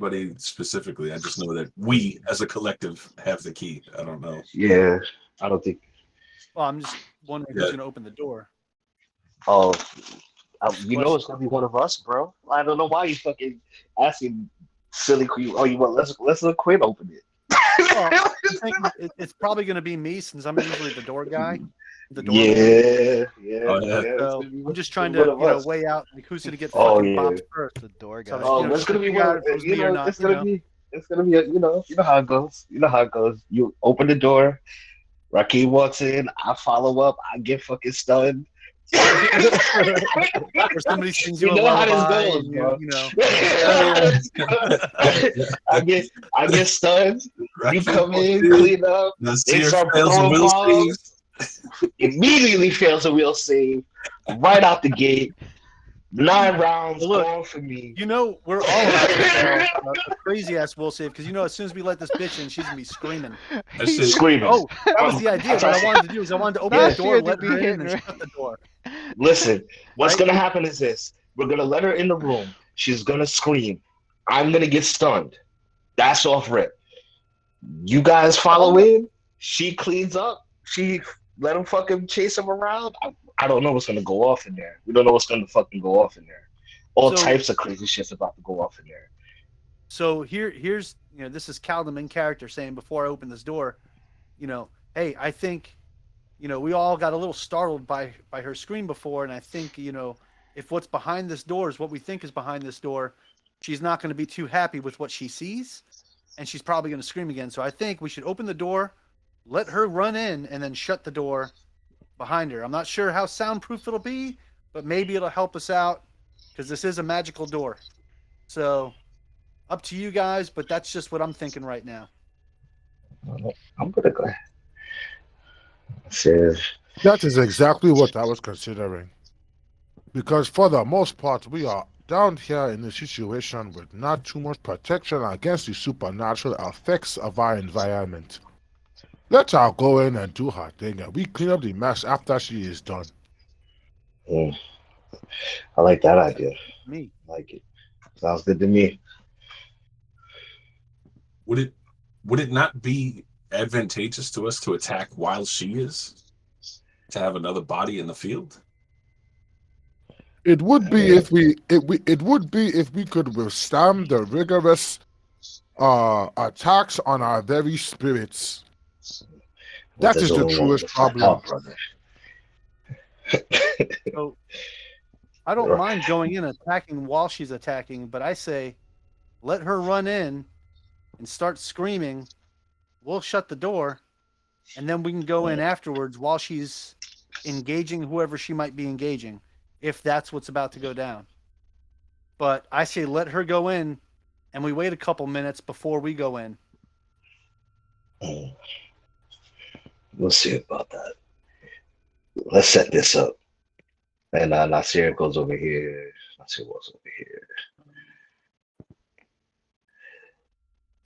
anybody specifically. I just know that we, as a collective, have the key. I don't know. Yeah, I don't think. Well, I'm just wondering who's Yeah. going to open the door. Oh, That's the you know question. it's gonna be one of us, bro. I don't know why you fucking asking silly. Oh, you want let's let Quinn open it. Well, I'm thinking it's probably going to be me since I'm usually the door guy, the doorman. Yeah, yeah, Oh yeah. yeah. So I'm just trying one to, of us. weigh out like who's going to get Oh fucking yeah. bopped first. The door So, guy. Oh, just it's gonna to be figure one. out if it was You me or know, not. it's gonna be. It's gonna be. You know how it goes. You know how it goes. You open the door. Rakeem walks in. I follow up. I get fucking stunned. Or somebody sings you You a know how this lullaby goes, and bro. you know. I get stunned. You Rocky come walks in, in, clean up. the They seer start fails a throwing will save. bombs. Immediately fails a wheel save. Right out the gate. 9 rounds Well, look, gone for me. we're all about to fail a crazy ass will save because as soon as we let this bitch in, she's gonna be screaming. That shit. Screaming. Oh, that was the idea. That's What I what I wanted to do is I wanted to open Yeah. the door, Not let to be her in, hitting and her. shut the door. Listen, what's Right? gonna happen is this. We're gonna let her in the room. She's gonna scream. I'm gonna get stunned. That's off rip. You guys follow in. She cleans up. She let him fucking chase him around. I don't know what's gonna go off in there. We don't know what's gonna fucking go off in there. All So- types of crazy shit's about to go off in there. So here's this is Cal the main character saying before I open this door, hey, I think, we all got a little startled by her scream before, and I think if what's behind this door is what we think is behind this door, she's not going to be too happy with what she sees, and she's probably going to scream again. So I think we should open the door, let her run in, and then shut the door behind her. I'm not sure how soundproof it'll be, but maybe it'll help us out because this is a magical door. So up to you guys, but that's just what I'm thinking right now. I'm gonna go. Says That is exactly what I was considering. Because for the most part, we are down here in a situation with not too much protection against the supernatural effects of our environment. Let her go in and do her thing, and we clean up the mess after she is done. mm, I like that idea. Me. I like it. Sounds good to me. Would it not be advantageous to us to attack while she is? To have another body in the field? It would be if it would be if we could withstand the rigorous attacks on our very spirits. That There's is the only one way truest to find problem. out, brother. So I don't mind going in attacking while she's attacking, but I say let her run in and start screaming. We'll shut the door, and then we can go in afterwards while she's engaging whoever she might be engaging, if that's what's about to go down. But I say let her go in, and we wait a couple minutes before we go in. We'll see about that. Let's set this up. And Nasir goes over here. Nasir goes over here.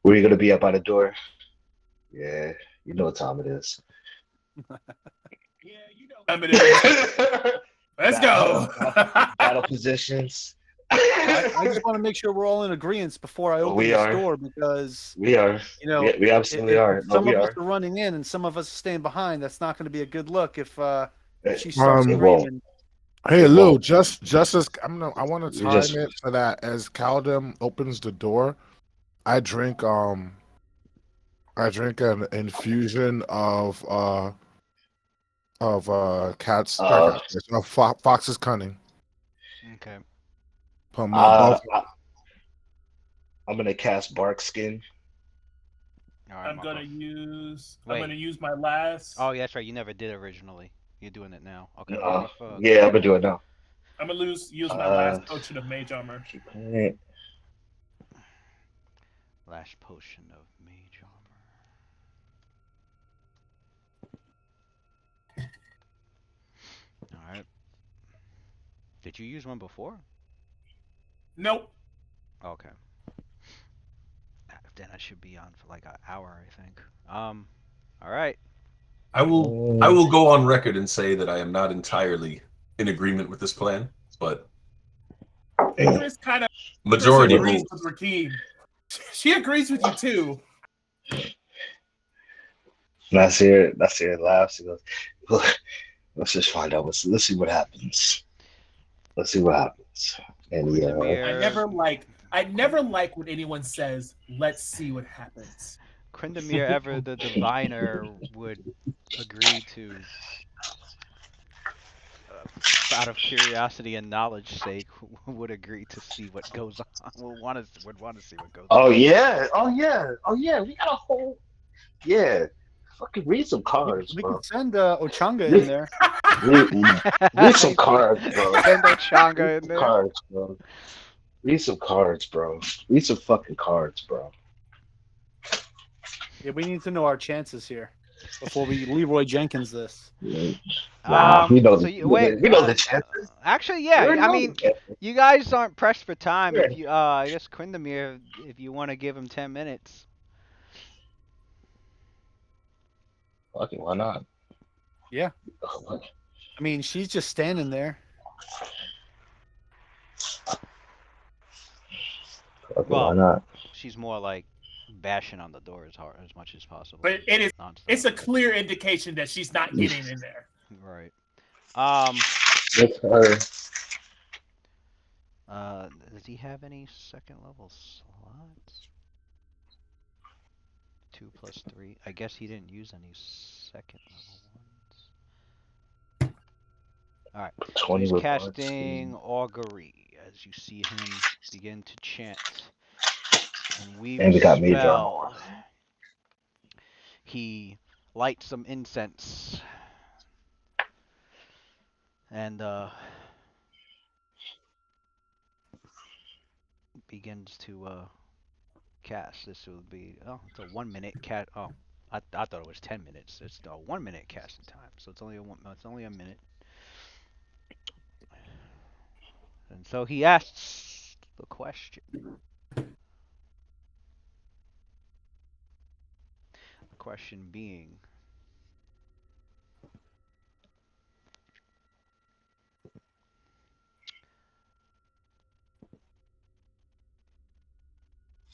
Where are you gonna be up by the door? Yeah, you know what time it is. Yeah, you know. I mean, let's go. Battle positions. I just want to make sure we're all in agreement before I open We this are. door because We are. We absolutely are. if No, some we of us are. are running in and some of us are staying behind, that's not going to be a good look if she It starts won't. screaming. Hey It Lou, won't. just as I want to You time just- it so that as Caldem opens the door, I drink an infusion of cat's of fox's cunning. Okay. Put my both. I'm gonna cast Bark Skin. All right, I'm Marco. gonna use. Wait. I'm gonna use my last. Oh, yeah, that's right. You never did originally. You're doing it now. Okay. Yeah, I'm gonna do it now. I'm gonna use my last potion of mage armor. Last potion of mage armor. All right. Did you use one before? Nope. Okay. Then I should be on for like an hour, I think. All right. I will go on record and say that I am not entirely in agreement with this plan, but Chris kind of majority agrees rules. with Rakeem. She agrees with you too. Nasir laughs. He goes, "Look, let's just find out. Let's see what happens. Let's see what happens." And yeah, I never like when anyone says, "Let's see what happens." Krindamir, ever the diviner, would agree to, out of curiosity and knowledge sake, would agree to see what goes on. Would want to see what goes on. oh yeah. We got a whole Fucking read some cards, We bro. could send Ochanga in there. Read some cards, bro. Send Ochanga in there. Cards, bro. Read some cards, bro. Read some fucking cards, bro. Yeah, we need to know our chances here before we Leroy Jenkins this. Nah, we know so we know the chances. Actually, yeah. We I know mean, the chances. you guys aren't pressed for time. Yeah. If you, I guess Krindamir, if you want to give him 10 minutes. Fucking why not? Yeah. I mean, she's just standing there. Fucking Well, why not? She's more like bashing on the door as much as possible. But Nonstop. it's a clear indication that she's not getting in there. Right. That's her. Does he have any second level slots? 2 plus 3. I guess he didn't use any second level ones. Alright. So he's casting Augury as you see him begin to chant. And we got Major Armor. He lights some incense. And begins to cast. This will be it's a 1 minute cast. Oh, I thought it was 10 minutes. It's a 1 minute casting time, so it's only a minute. And so he asks the question. The question being,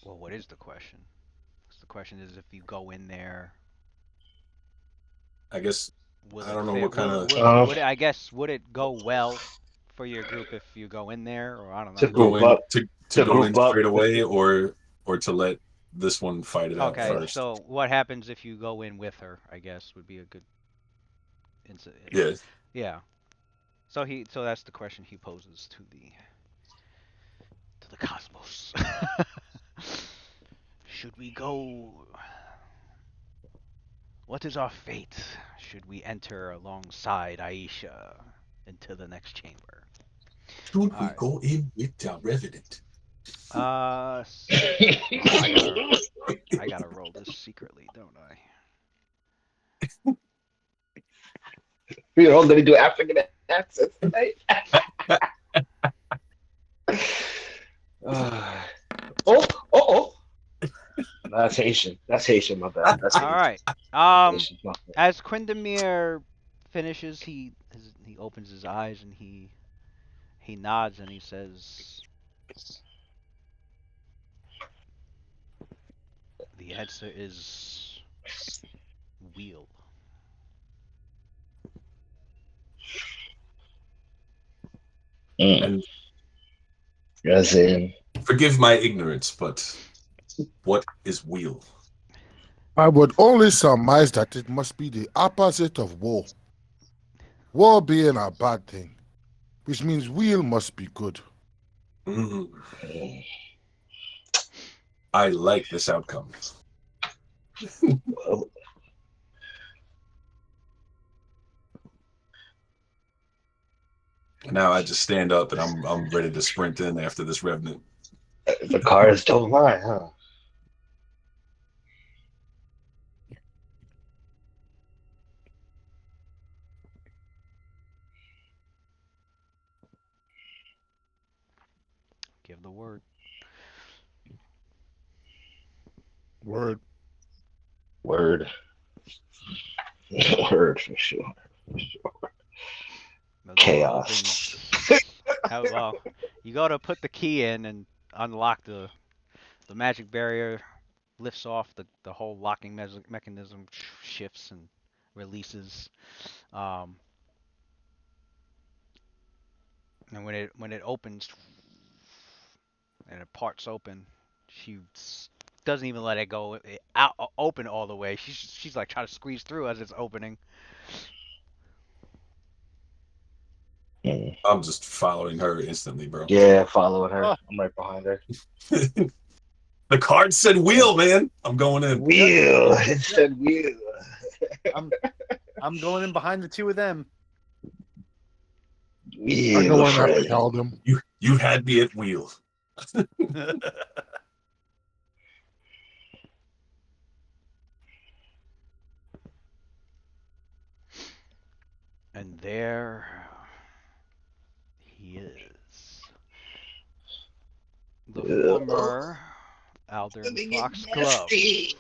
well, what is the question? The question is if you go in there. I guess I don't know what kind of I guess would it go well for your group if you go in there, or I don't know. To go in straight away, or to let this one fight it out first. Okay, so what happens if you go in with her? I guess would be a good. Yeah. Yeah. So that's the question he poses to the cosmos. Should we go? What is our fate? Should we enter alongside Aisha into the next chamber? Should we go in with the Revenant? I gotta roll this secretly, don't I? We're all gonna do African accents tonight. Oh. That's Haitian. My bad. That's all right. Haitian, my bad. As Krindamir finishes, he opens his eyes and he nods and he says, "The answer is wheel." And as in, forgive my ignorance, but what is wheel? I would only surmise that it must be the opposite of war. War being a bad thing, which means wheel must be good. I like this outcome. Now I just stand up and I'm ready to sprint in after this Revenant. The cards don't lie, huh? Give the word. Word. Word for sure. Chaos. Well, you gotta put the key in and unlock the The magic barrier lifts off. The whole locking mechanism shifts and releases. Um, and when it opens and it parts open, she doesn't even let it go out open all the way. She's like trying to squeeze through as it's opening. Mm. I'm just following her instantly, bro. Yeah, following her. Oh. I'm right behind her. The card said wheel, man. I'm going in. Wheel. It said wheel. I'm going in behind the two of them. I Wheel, go in after friend. Caldum. You had me at wheel. And there he is. The former Aldern Foxglove,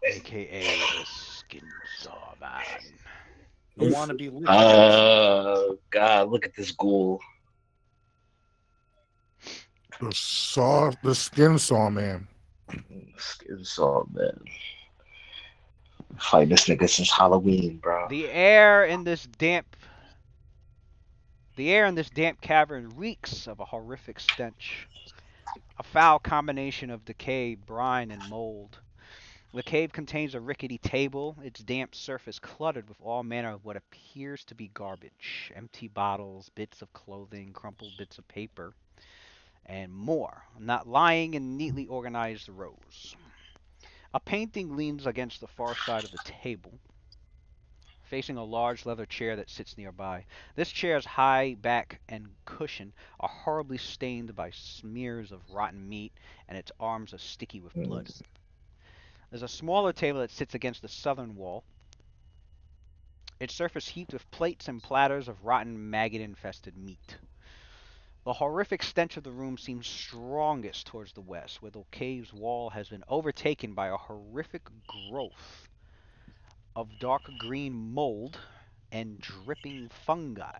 aka the Skin Saw Man. The wannabe Lich King. Oh, God, look at this ghoul. The skin saw man. Skin saw, man. Fight this nigga since Halloween, bro. The air in this damp cavern reeks of a horrific stench. A foul combination of decay, brine, and mold. The cave contains a rickety table, its damp surface cluttered with all manner of what appears to be garbage. Empty bottles, bits of clothing, crumpled bits of paper, and more, not lying in neatly organized rows. A painting leans against the far side of the table, facing a large leather chair that sits nearby. This chair's high back and cushion are horribly stained by smears of rotten meat, and its arms are sticky with blood. There's a smaller table that sits against the southern wall, its surface heaped with plates and platters of rotten, maggot-infested meat. The horrific stench of the room seems strongest towards the west, where the cave's wall has been overtaken by a horrific growth of dark green mold and dripping fungi.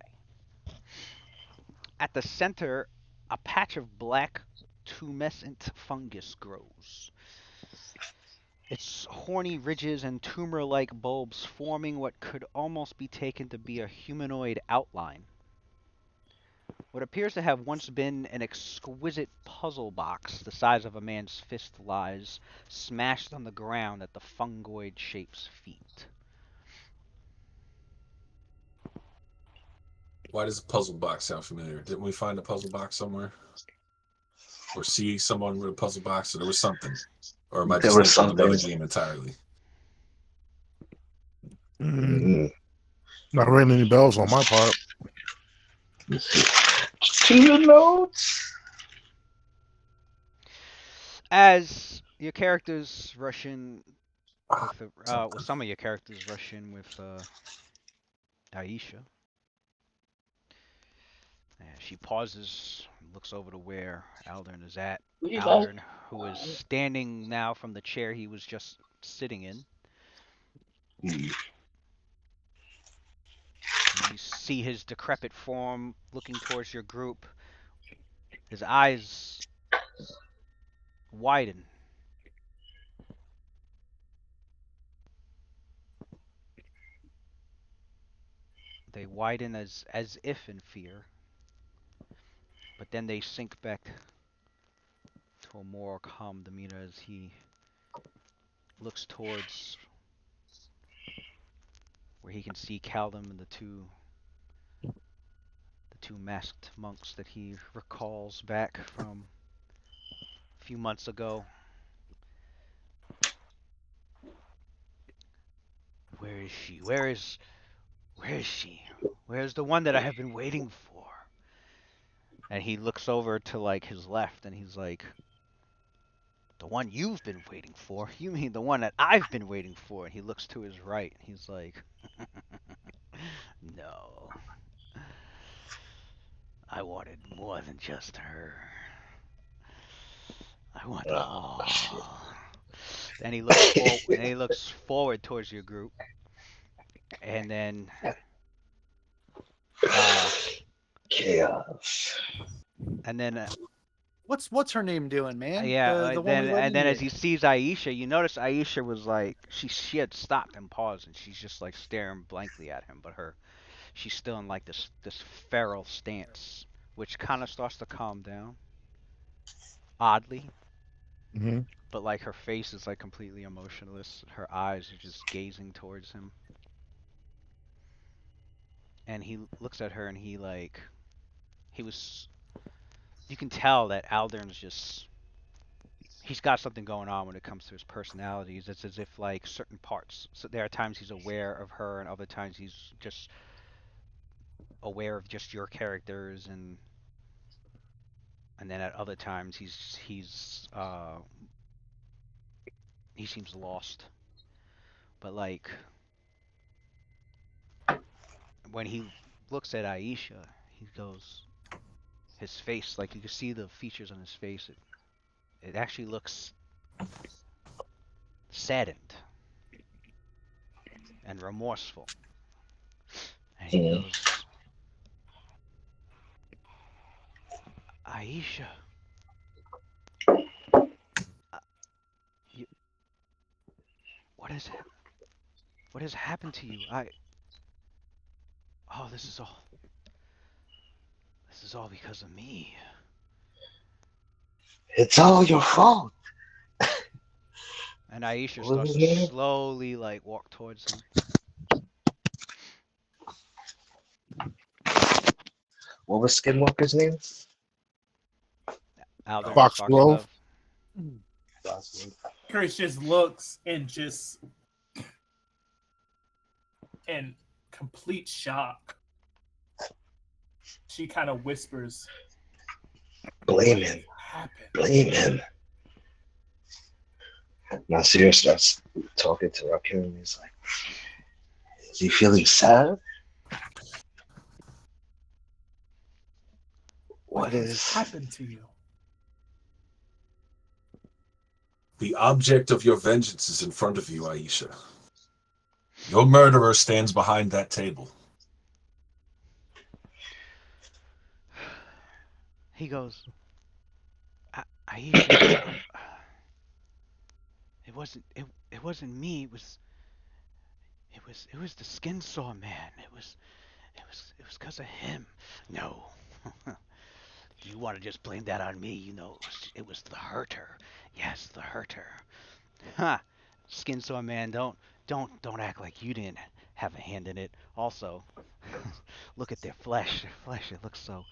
At the center, a patch of black tumescent fungus grows, its horny ridges and tumor-like bulbs forming what could almost be taken to be a humanoid outline. What appears to have once been an exquisite puzzle box the size of a man's fist lies smashed on the ground at the fungoid shape's feet. Why does a puzzle box sound familiar? Didn't we find a puzzle box somewhere? Or see someone with a puzzle box? Or there was something. Or am I There just was thinking of another something. game entirely? Mm. Not ringing any bells on my part. To your notes. As your characters rush in Ah, with something. some of your characters rush in with Aisha. And she pauses, looks over to where Aldern is at. Aldern, who is standing now from the chair he was just sitting in. Mm. You see his decrepit form looking towards your group. His eyes widen. They widen as if in fear, but then they sink back to a more calm demeanor as he looks towards where he can see Caldum and the two masked monks that he recalls back from a few months ago. Where is she? Where is she? Where's the one that I have been waiting for? And he looks over to like his left and he's like, the one you've been waiting for? You mean the one that I've been waiting for? And he looks to his right and he's like, no. I wanted more than just her. I want them all. Shit. Then he looks forward. And he looks forward towards your group, and then Chaos. and then what's her name doing, man? Yeah, The one we let and in then as here. he sees Aisha, you notice Aisha was like she had stopped and paused, and she's just like staring blankly at him, but she's still in like this feral stance, which kind of starts to calm down, oddly, Hmm. but like her face is like completely emotionless. Her eyes are just gazing towards him, and he looks at her, and he was you can tell that Aldern's just he's got something going on when it comes to his personalities. It's as if like certain parts. So there are times he's aware of her, and other times he's just aware of just your characters, and then at other times he seems lost. But like when he looks at Aisha, he goes his face like you can see the features on his face. It actually looks saddened and remorseful. And he Mhm. goes, Aisha, uh, you, what has what has happened to you? Oh, this is all because of me. It's all your fault. And Aisha What starts was to his name? slowly like walk towards him. What was Skinwalker's name? Aldern Foxglove. Foxglove. Chris just looks and just in complete shock. She kind of whispers, Blame "What him. happened?" Blame him. Nasir starts talking to Rakim. He's like, is he feeling sad? What What has is. happened to you? The object of your vengeance is in front of you, Aisha. Your murderer stands behind that table. He goes, Aisha, it wasn't me. It was the skin saw man. It was because of him. No. You want to just blame that on me? You know, it was the hurter. Yes, the hurter. Ha! Skin saw man, don't act like you didn't have a hand in it. Also, look at their flesh. Their flesh, it looks so.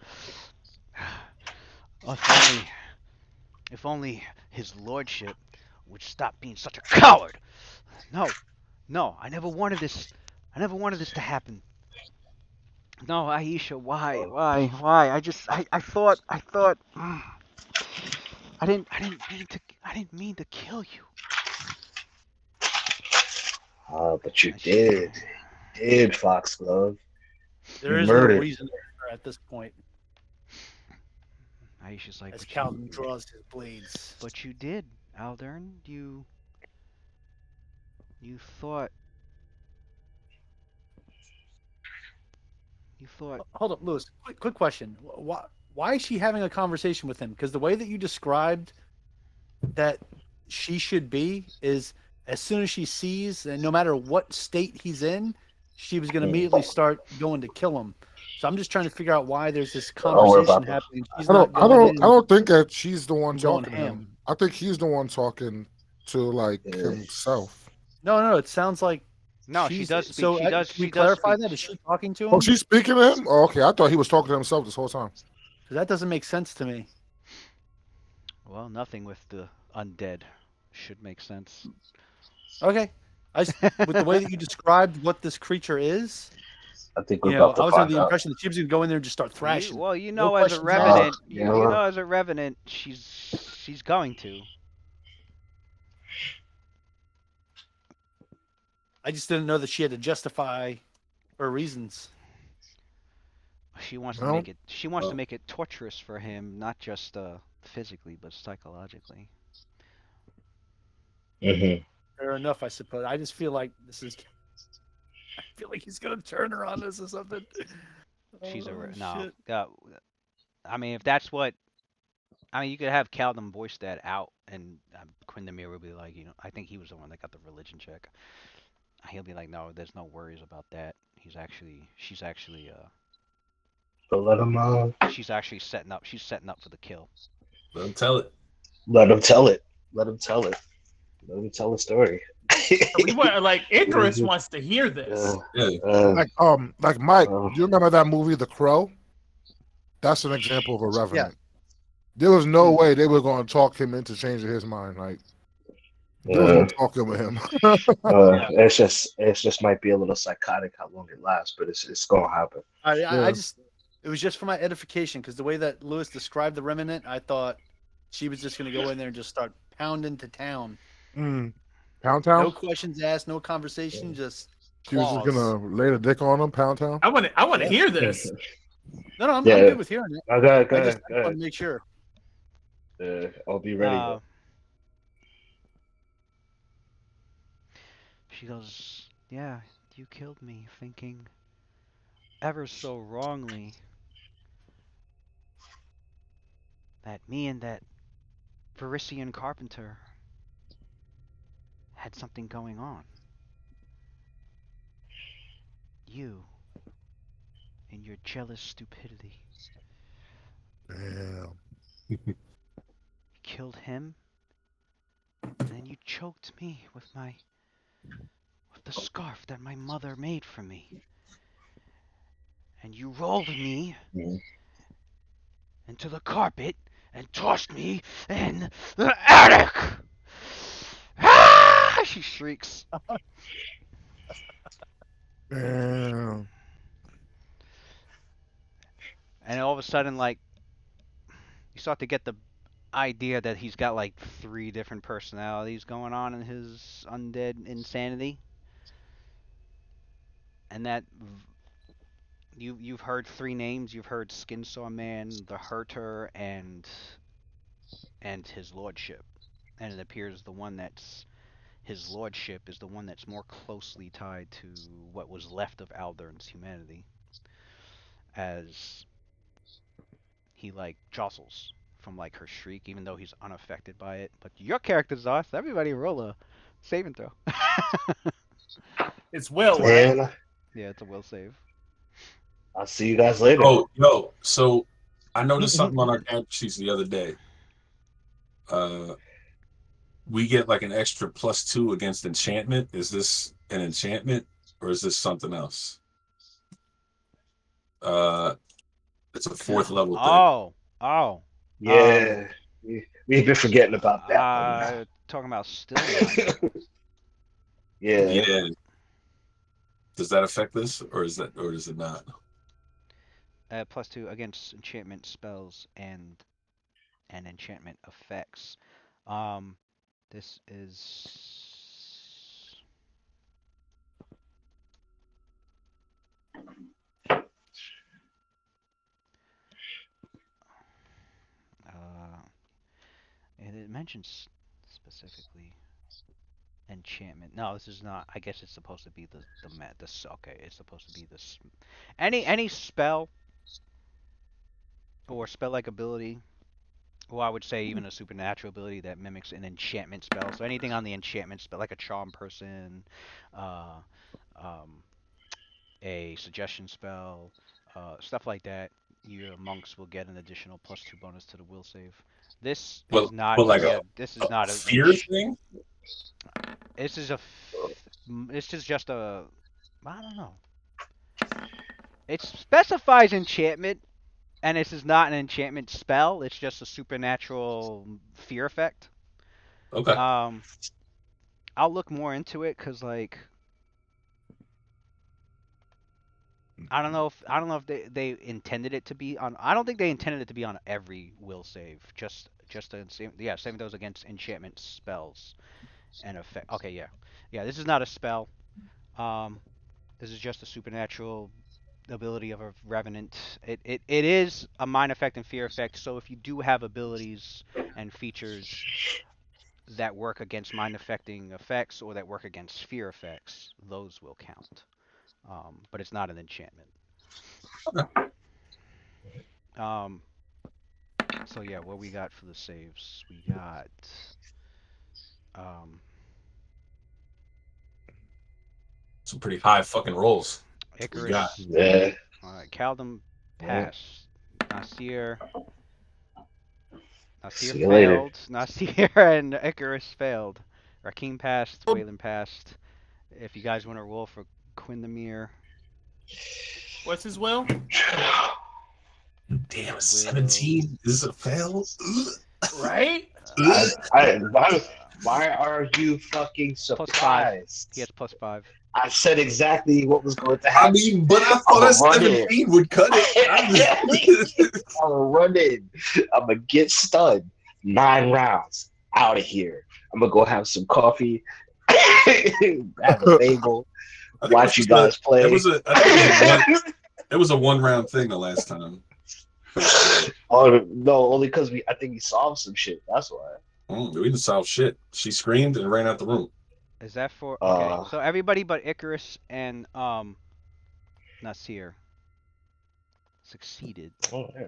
If only his lordship would stop being such a coward. No, no, I never wanted this. I never wanted this to happen. No, Aisha, why? I thought. I didn't mean to kill you. But you And she, did. You did, Foxglove. You There is no murdered. reason for her at this point, Aisha's like, as Calvin draws his blades. but you did, Aldern. You thought, you thought. Hold up, Lewis. Quick question. Why is she having a conversation with him? Because the way that you described that she should be is as soon as she sees, and no matter what state he's in, she was going to immediately start going to kill him. So I'm just trying to figure out why there's this Oh, we're conversation about to. happening. She's I not don't. I going don't. I in don't think that she's the one and going talking to him. ham. I think he's the one talking to like Yeah. himself. No. It sounds like No, she she's. does speak. So She does. can we She does clarify speak. that? Is she talking to him? Oh, she's speaking to him. Oh, okay, I thought he was talking to himself this whole time. Because that doesn't make sense to me. Well, nothing with the undead should make sense. Okay. With the way that you described what this creature is, I think you we're know, about I to was under find the out. impression that she was going to go in there and just start thrashing. Well, you No know, as a questions asked. revenant, Yeah, you well. know, as a revenant, she's going to. I just didn't know that she had to justify her reasons. She wants to Well, make it. She wants to make it torturous for him, not just physically, but psychologically. Mm-hmm. Fair enough, I suppose. I just feel like this is. I feel like he's going to turn her on us or something. She's Oh, no. shit. I mean, if that's what I mean, you could have Caldum voice that out, and Quindamir would be like, I think he was the one that got the religion check. He'll be like, no, there's no worries about that. She's actually, So let him she's actually setting up. She's setting up for the kill. Let him tell it. let him tell it. Let him tell it. Let him tell the story. We want like Icarus wants to hear this. Yeah. Like Mike, do you remember that movie, The Crow? That's an example of a revenant. There was no way they were going to talk him into changing his mind. Like, there was no talking with him. It's just might be a little psychotic how long it lasts, but it's gonna happen. It was just for my edification because the way that Lewis described the remnant, I thought she was just going to go in there and just start pounding to town. Pound town? No questions asked, no conversation, just She was just gonna lay the dick on him, pound town. I want to hear this. No, I'm good with hearing it. I just want to make sure. I'll be ready. She goes, yeah, you killed me thinking ever so wrongly that me and that Varisian carpenter had something going on. You, in your jealous stupidity, Damn. killed him, and then you choked me with the scarf that my mother made for me. And you rolled me into the carpet and tossed me in the attic. Ah! She shrieks. Damn. And all of a sudden, like, you start to get the idea that he's got like 3 different personalities going on in his undead insanity. And that you've heard 3 names. You've heard Skinsaw Man, the Hurter, and his lordship. And it appears the one that's his lordship is the one that's more closely tied to what was left of Aldern's humanity, as he like jostles from like her shriek, even though he's unaffected by it. But your character's off. Everybody roll a saving throw. It's Will, right? Yeah, it's a will save. I'll see you guys later. Oh, yo, so I noticed something on our character sheets the other day. We get like an extra +2 against enchantment. Is this an enchantment or is this something else? It's a 4th level thing. Oh. Yeah. We've been forgetting about that one. Talking about still. Yeah. Does that affect this or does it not? +2 against enchantment spells and enchantment effects. This is and it mentions specifically enchantment. No, this is not. I guess it's supposed to be okay, it's supposed to be this. Any spell or spell-like ability, or I would say even a supernatural ability that mimics an enchantment spell. So anything on the enchantment spell, like a charm person, a suggestion spell, stuff like that, your monks will get an additional +2 bonus to the will save. This is not. This is not a fear thing. This is just a. I don't know. It specifies enchantment, and this is not an enchantment spell. It's just a supernatural fear effect. Okay. I'll look more into it because, like, I don't know if they intended it to be on. I don't think they intended it to be on every will save. Just saving those against enchantment spells and effect. Okay, yeah. This is not a spell. This is just a supernatural ability of a revenant. It is a mind effect and fear effect. So if you do have abilities and features that work against mind affecting effects or that work against fear effects, those will count. But it's not an enchantment. So yeah, what we got for the saves? We got Some pretty high fucking rolls. We got. Icarus. Yeah. Caldum Yeah. passed. Nasir See you later. failed. Nasir and Icarus failed. Rakim passed. Waylon passed. If you guys want to roll for Quindamir. What's his will? Damn, 17 is a fail. Right? Why are you fucking +5. surprised? He has +5. I said exactly what was going to I happen. mean, but I thought a 17 would cut it. I'm running. I'm gonna get stunned. 9 rounds. Out of here. I'm gonna go have some coffee, have a bagel, watch you guys play. It was a 1 round thing the last time. Oh no, only because I think we solved some shit. That's why. We didn't solve shit. She screamed and ran out the room. Is that for okay? So everybody but Icarus and Nasir succeeded. Oh, yeah.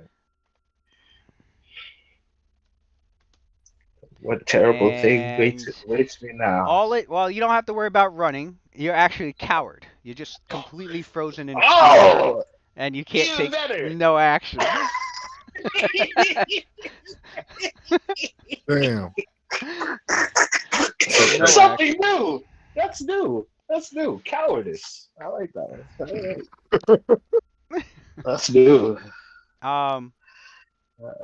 What terrible thing waits me now? Well, you don't have to worry about running. You're actually a coward. You're just completely frozen in fear, Oh, and you can't even take better. no action. Damn. No Something action. new. That's new. That's new. Cowardice. I like that. That's new.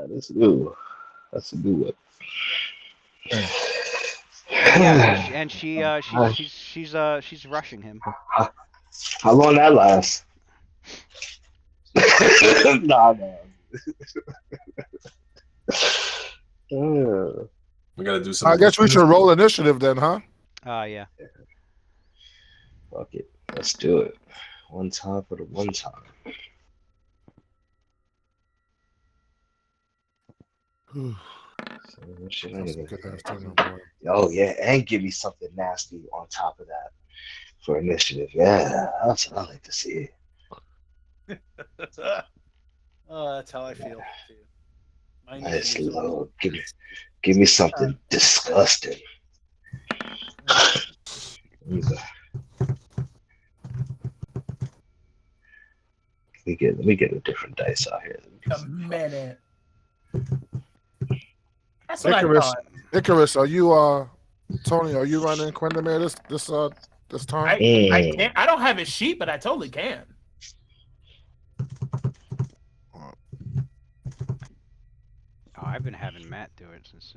That's new. That's a new one. Yeah, and she's rushing him. How long that lasts? Nah. We gotta do something. I guess we should roll initiative then, huh? Yeah. Fuck it. Let's do it. One time for the one time. Oh yeah, and give me something nasty on top of that for initiative. Yeah, that's what I like to see. Oh, that's how I feel. Nice low. Give me something disgusting. Let me get a different dice out here. A minute. That's what I Icarus, thought. Icarus, are you Tony? Are you running Quindamir this time? I can't. I don't have his sheet, but I totally can. Oh, I've been having Matt do it since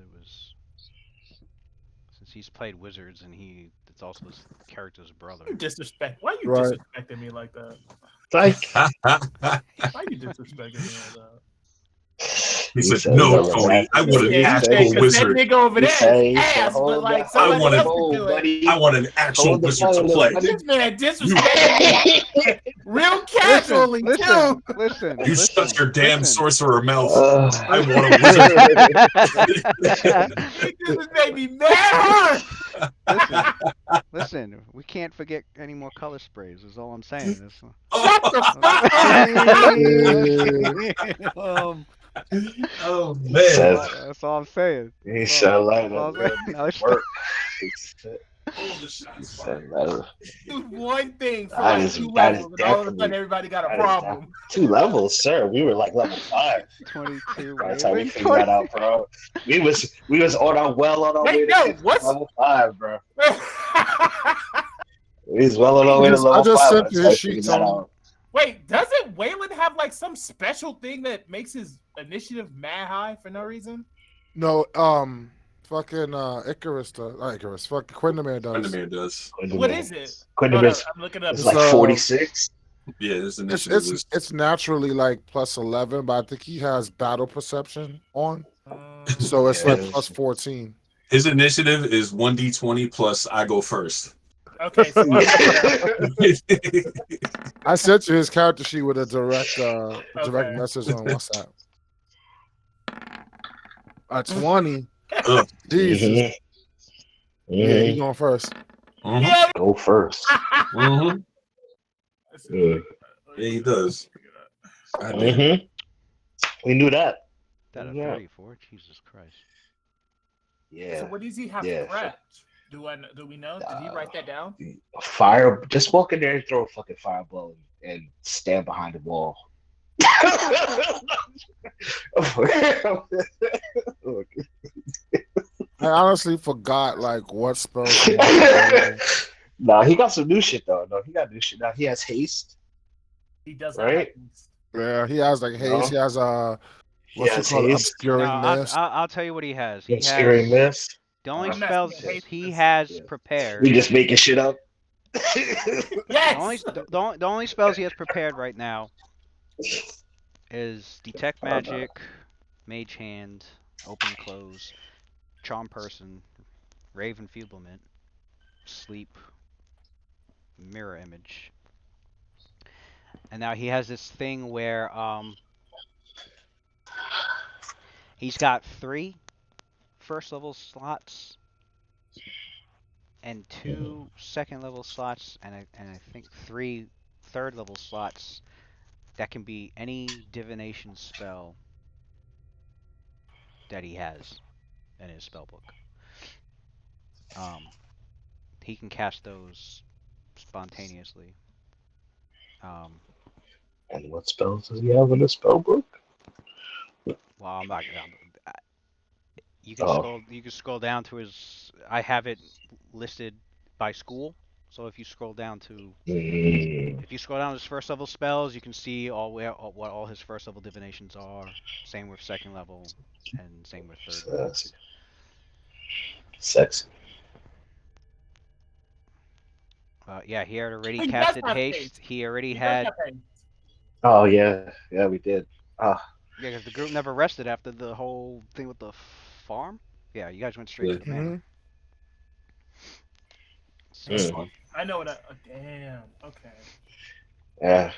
he's played Wizards and it's also his character's brother. You disrespect. Why are you Right. disrespecting me like that? Like Why are you disrespecting me like that? He said, "No, Tony, I want an actual Because wizard. that nigga over there is ass, but like somebody I else can do it. I want an actual wizard to play." This man disrespecting me real casually too. Listen. You shut your damn sorcerer mouth. I I want a wizard. He just made me mad. Listen, we can't forget any more color sprays, is all I'm saying. Shut the fuck up. Oh man! That's all I'm saying. He said like That's all I'm saying. No, it's work. Do one thing for That like is- 2 that is levels, and all of a sudden definitely- everybody got a that is problem. 2 levels, sir. We were like level 5 22. by the time we figured that out, bro. We was on our way Wait, to no, get to what's- level 5, bro. We was well on our way to I level just 5. sent by the you time his we sheet, figured that Tony. out. Wait, doesn't Waylon have like some special thing that makes his initiative mad high for no reason? No, fucking Icarus does. Not Icarus. Fucking Quindamir does. Quindamir does. What is it? Quindamir's- I'm looking it up. It's It's, like 46. Yeah, this initiative It's naturally like plus 11, but I think he has battle perception on, so it's like Yeah. plus 14. His initiative is 1d20 plus I go first. Okay, so I sent you his character sheet with a direct Okay. message on WhatsApp. 20. Ugh. Jesus. Mhm. Yeah, Mhm. he going first. Mhm. yeah. Go first. Mhm. Yeah. Yeah, he does. God damn. Mhm. We knew that. That a Yeah. 34? Jesus Christ. Yeah. So what does he have Yeah. prepped? Do we know? Did he write that down? Fire. Just walk in there and throw a fucking fireball and stand behind the wall. I honestly forgot like what spells he has available. No, he got some new shit though. No, he got new shit. Now he has haste, He does not right? have these. Yeah, he has like haste. He No, has he what you has call haste. No, obscuring mist. I'll tell you what he has. He Obscuring has mist. the only I'm not spells seeing haste. he has Yeah. prepared. We just making shit up. Yes. The only spells he has prepared right now is detect I don't know. magic, mage hand, open close, charm person, rave enfeeblement, sleep, mirror image. And now he has this thing where he's got 3 first level slots and 2 second level slots and I think 3 third level slots that can be any divination spell that he has in his spellbook. He can cast those spontaneously. And what spells does he have in the spell book? Well, I'm not. You Oh. can scroll down to his. I have it listed by school. So if you scroll down to his first level spells, you can see what all his first level divinations are. Same with second level, and same with third level. Sexy. Yeah, he had already He does casted have haste. haste. He already He does had. have haste. Oh yeah, we did. Yeah, because the group never rested after the whole thing with the farm. Yeah, you guys went straight to the manor. That's Mm. fun. I know what. Damn. Okay. Yeah.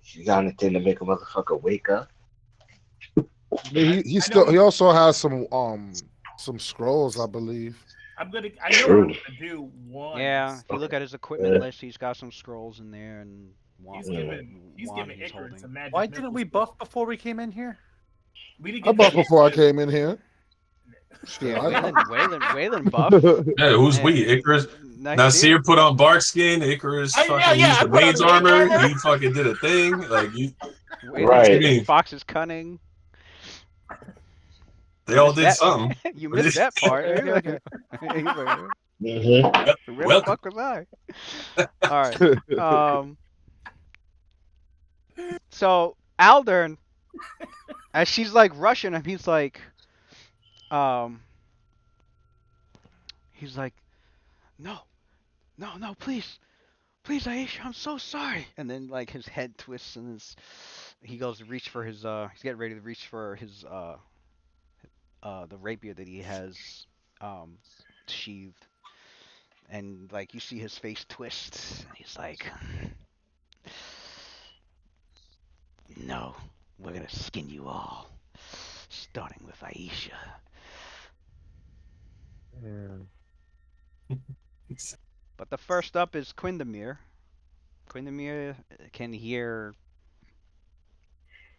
You got anything to make a motherfucker wake up? He also has some scrolls, I believe. I know what True. I'm gonna do. One. Yeah, if you look at his equipment list, he's got some scrolls in there and He's giving Icarus holding. a magic. Why missile didn't we skill. buff before we came in here? We didn't I get buffed the before I initiative. came in here. Yeah, Waylon buff. Yeah, who's Yeah, we? Icarus. Nasir. Nasir put on bark skin. Icarus fucking used I the put on mage mage armor. armor. He fucking did a thing. Like you, Waylon Right. did Fox's cunning. they all did something. You missed that part. Okay. Where the Welcome. fuck was I? All right. So Aldern, as she's like rushing him, he's like, no, please, Aisha, I'm so sorry. And then like his head twists and he goes to reach for his he's getting ready to reach for his the rapier that he has sheathed, and like you see his face twist, and he's like, no, we're gonna skin you all, starting with Aisha. But the first up is Quindamir. Quindamir can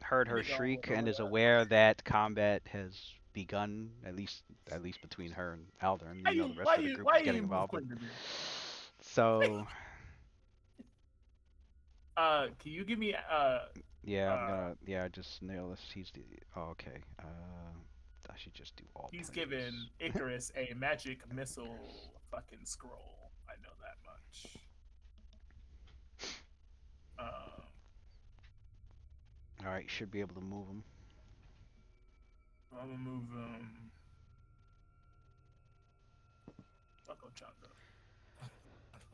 heard her shriek and is aware that combat has begun, at least between her and Aldern. You know, the rest of the group is getting involved. So can you give me yeah, I'm gonna just nail this. Okay. I should just do all. He's given Icarus a magic missile fucking scroll. I know that much. All right, should be able to move him. I'm gonna move him. Fuck Ochanda.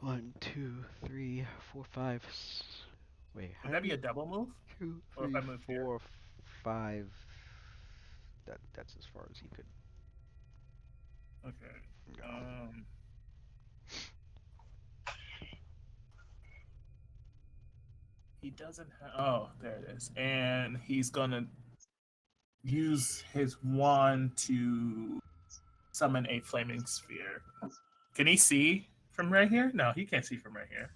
1, 2, 3, 4, 5. Wait. Would that be a double move? 2, Or 3, if I move 4, here? 5. That's as far as he could. Okay. go. He doesn't have. Oh, there it is. And he's gonna use his wand to summon a flaming sphere. Can he see from right here? No, he can't see from right here.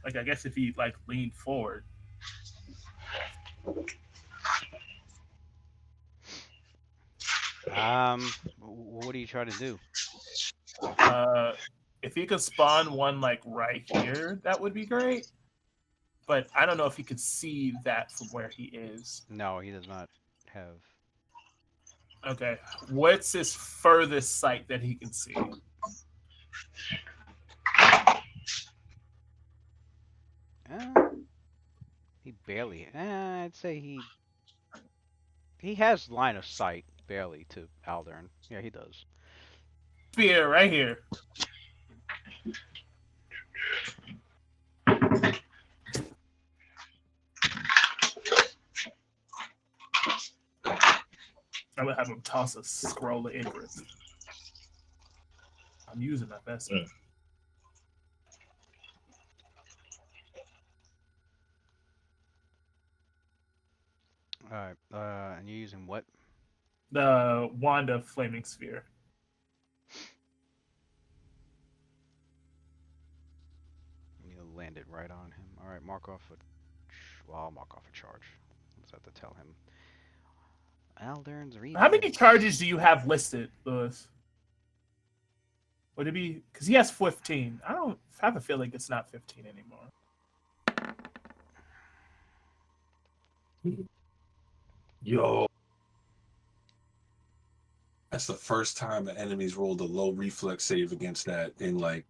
Like I guess if he like leaned forward. What are you trying to do? If he could spawn one like right here, that would be great. But I don't know if he could see that from where he is. No, he does not have. Okay, what's his furthest sight that he can see? He barely. I'd say he has line of sight barely to Aldern. Yeah, he does. Spear right here. I would have him toss a scroll of Icarus. I'm using my best. All right. And you're using what? The wand of flaming sphere. You landed right on him. All right. Mark off a. Well, I'll mark off a charge. Let's have to tell him. Aldern's How many charges do you have listed, Lewis? Would it be because he has 15? I don't have a feeling it's not 15 anymore. Yo. That's the first time an enemy's rolled a low reflex save against that in like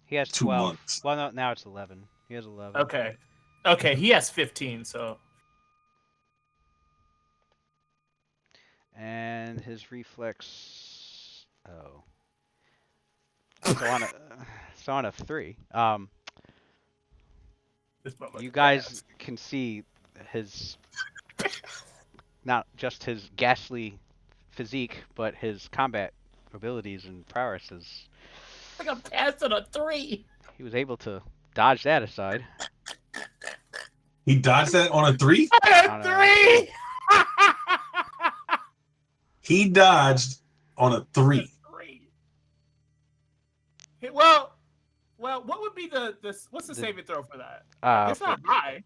He has 2 12. months. Well, no, now it's 11. He has 11. Okay. Okay, he has 15, so. And his reflex. Oh. So on a 3. This motherfucker You guys has- can see his. Not just his ghastly physique, but his combat abilities and prowess is. I think I'm passing a 3. He was able to dodge that aside. He dodged that on a 3? On A a- 3! He dodged on a 3. 3. Well, what would be what's the saving throw for that? It's not high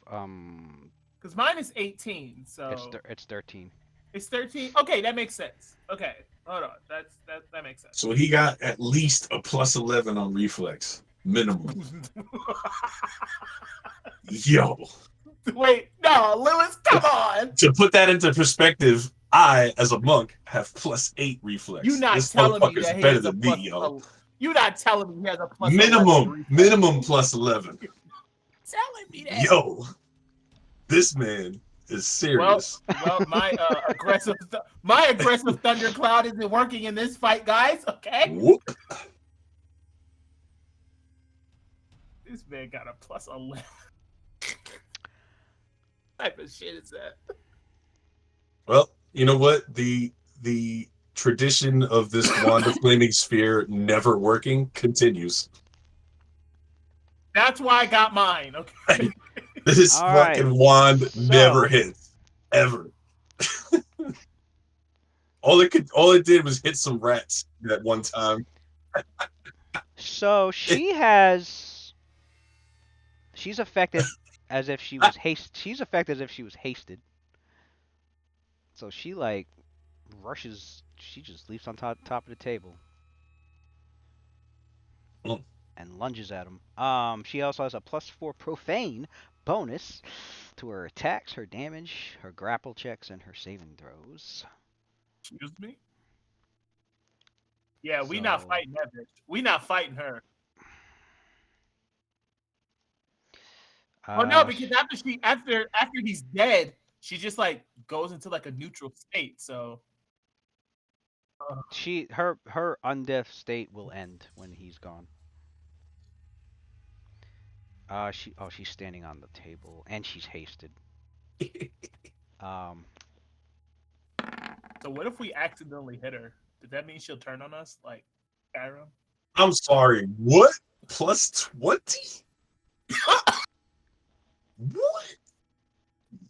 because mine is 18, so it's 13. it's 13. Okay, that makes sense. Okay, hold on, that makes sense. So he got at least a plus 11 on reflex. Minimum. Yo. Wait, no, Lewis, come on. To put that into perspective, I, as a monk, have plus 8 reflex. You not this telling me motherfucker's that he better has a than plus? me, yo. You not telling me he has a plus? 11 reflex? Minimum plus 11. Telling me that. Yo, this man is serious. Well, my aggressive thundercloud isn't working in this fight, guys. Okay. Whoop. This man got a plus 11. What type of shit is that? Well, you know what? The tradition of this wand of flaming sphere never working continues. That's why I got mine. Okay. This All right, fucking wand so- never hits. Ever. all it did was hit some rats that one time. So she's affected as if she was she's affected as if she was hasted. So she like rushes, she just leaps on top of the table. Mm. And lunges at him. She also has a +4 profane bonus to her attacks, her damage, her grapple checks, and her saving throws. Excuse me? Yeah, we So- not fighting that bitch. We not fighting her. Oh no, because after he's dead, she just like goes into like a neutral state. So her undeath state will end when he's gone. She's standing on the table and she's hasted. so what if we accidentally hit her? Does that mean she'll turn on us like Skyrim? I'm sorry. What? Plus 20? What?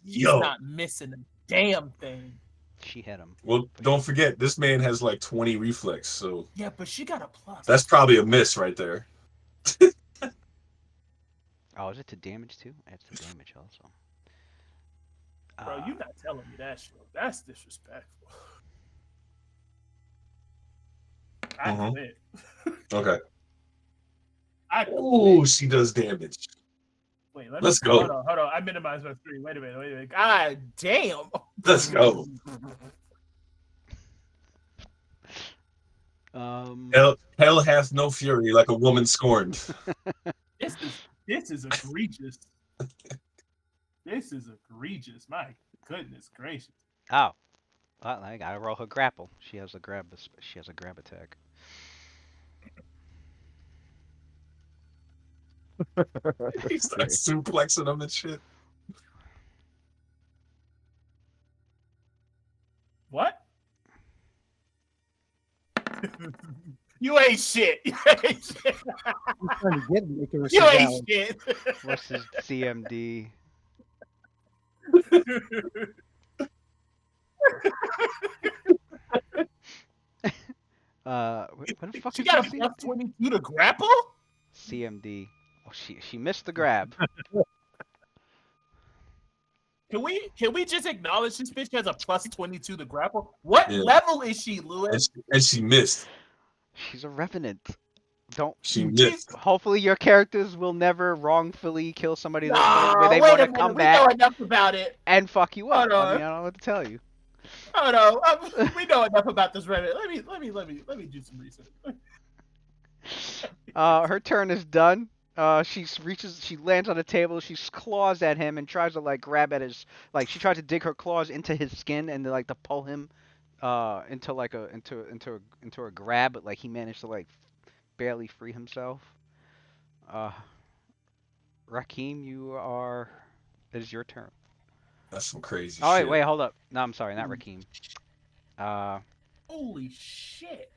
He's Yo. not missing a damn thing. She hit him. Well, don't forget, this man has like 20 reflex, so Yeah, but she got a plus. that's probably a miss right there. Oh, is it to damage too? It's to damage also. Bro, you not telling me that shit. That's disrespectful. I Mhm. quit. Okay. I Oh, quit. she does damage. Wait, let me Let's see. go. Hold on. I minimized my screen. Wait a minute. God damn. Let's go. Um, Hell hath no fury like a woman scorned. This is egregious. This is egregious. My goodness gracious. oh, well, I gotta roll her grapple. She has a grab. She has a grab attack. He starts suplexing them and shit. What? You ain't shit. You ain't shit. I'm trying to get Icarus You down. ain't shit. What's his CMD? What the fuck She is got his a plus CMD? 22 to grapple? CMD. Oh, she missed the grab. Can we just acknowledge this bitch has a plus 22 to grapple? What Yeah. level is she, Lewis? And she missed. She's a revenant. Don't. She She's- missed. Hopefully, your characters will never wrongfully kill somebody Nah, where they wait want a to minute. come We know back enough about it. and fuck you up. Hold I on. mean, I don't know what to tell you. Oh no, we know enough about this Reddit. Let me do some research. Her turn is done. She lands on the table, she claws at him and tries to like grab at his, like she tries to dig her claws into his skin and like to pull him, into like into a grab, but like he managed to like barely free himself. Rakim, it is your turn. That's some crazy Oh shit. wait, hold up. No, I'm sorry, not Rakim. Holy shit.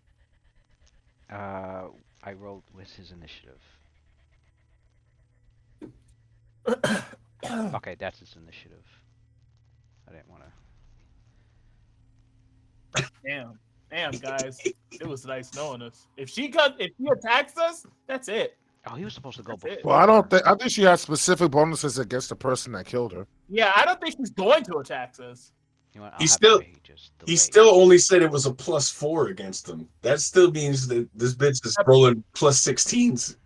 I rolled with his initiative. Okay, that's his initiative. I didn't want to. Damn, guys. It was nice knowing us. If she attacks us, that's it. Oh, he was supposed to go That's it. before. Well, I think she has specific bonuses against the person that killed her. Yeah, I don't think she's going to attack us. You know what, He I'll have still- Pages He delay. still only said it was a +4 against him. That still means that this bitch is rolling +16s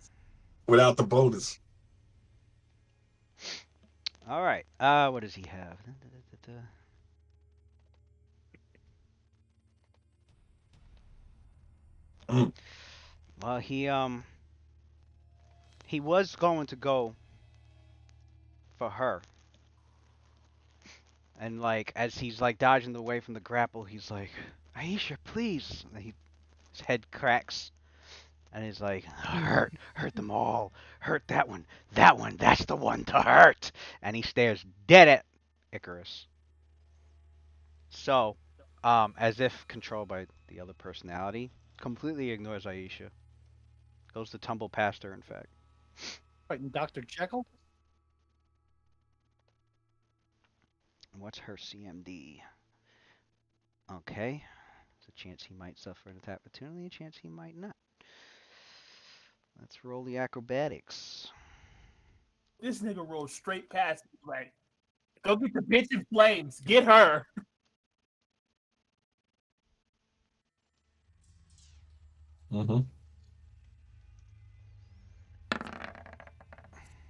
without the bonus. All right. What does he have? Mm. Well, he was going to go for her, and like as he's like dodging away from the grapple, he's like, "Aisha, please!" And his head cracks, and he's like, "Hurt them all, hurt that one, that's the one to hurt." And he stares dead at Icarus. So, as if controlled by the other personality, completely ignores Aisha. Goes to tumble past her, in fact. Fighting Dr. Jekyll? And what's her CMD? Okay. There's a chance he might suffer an attack opportunity, a chance he might not. Let's roll the acrobatics. This nigga rolled straight past me. Like, go get the bitch in flames. Get her. Mm-hmm.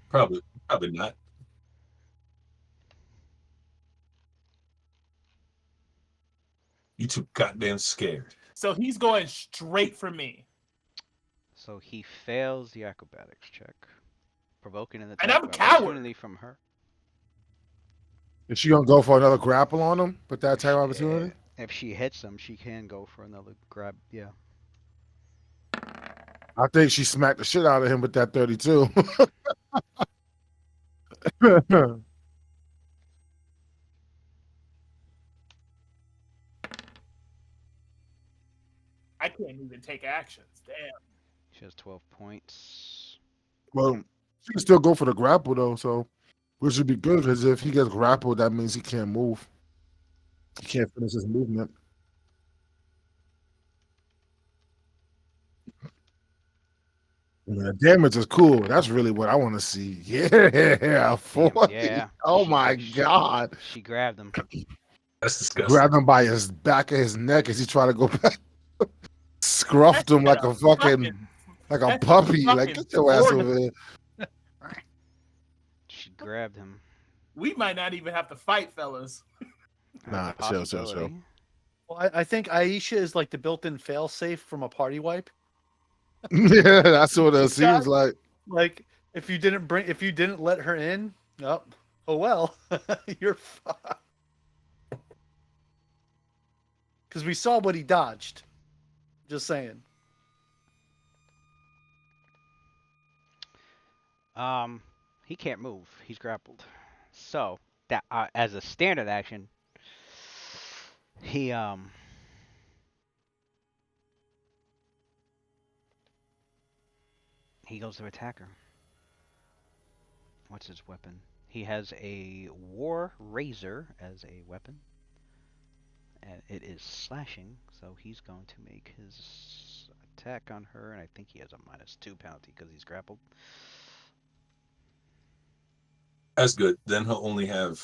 Probably not. You too goddamn scared. So he's going straight for me. So he fails the acrobatics check, provoking an And attack I'm a of coward. opportunity from her. Is she gonna go for another grapple on him with that type of opportunity? If she hits him, she can go for another grab. Yeah. I think she smacked the shit out of him with that 32. I can't even take actions. Damn. She has 12 points. Well, she can still go for the grapple though, so which would be good because if he gets grappled, that means he can't move. He can't finish his movement. Yeah, damage is cool. That's really what I want to see. Yeah, 40. yeah. Oh She- my she- god. She grabbed him. That's disgusting. Grab him by his back of his neck as he try to go back. Scruffed him like a fucking like a that's puppy. Like fucking get your ass sword. over here. She grabbed him. We might not even have to fight, fellas. That's Nah, a chill. possibility. Well, I think Aisha is like the built-in fail-safe from a party wipe. Yeah, that's what it seems God. like. Like if you didn't let her in, oh well, you're fucked. Because we saw what he dodged. Just saying. He can't move. He's grappled. So that as a standard action, he goes to attack her. What's his weapon? He has a War Razor as a weapon, and it is slashing. So he's going to make his attack on her, and I think he has a -2 penalty because he's grappled. That's good. Then he'll only have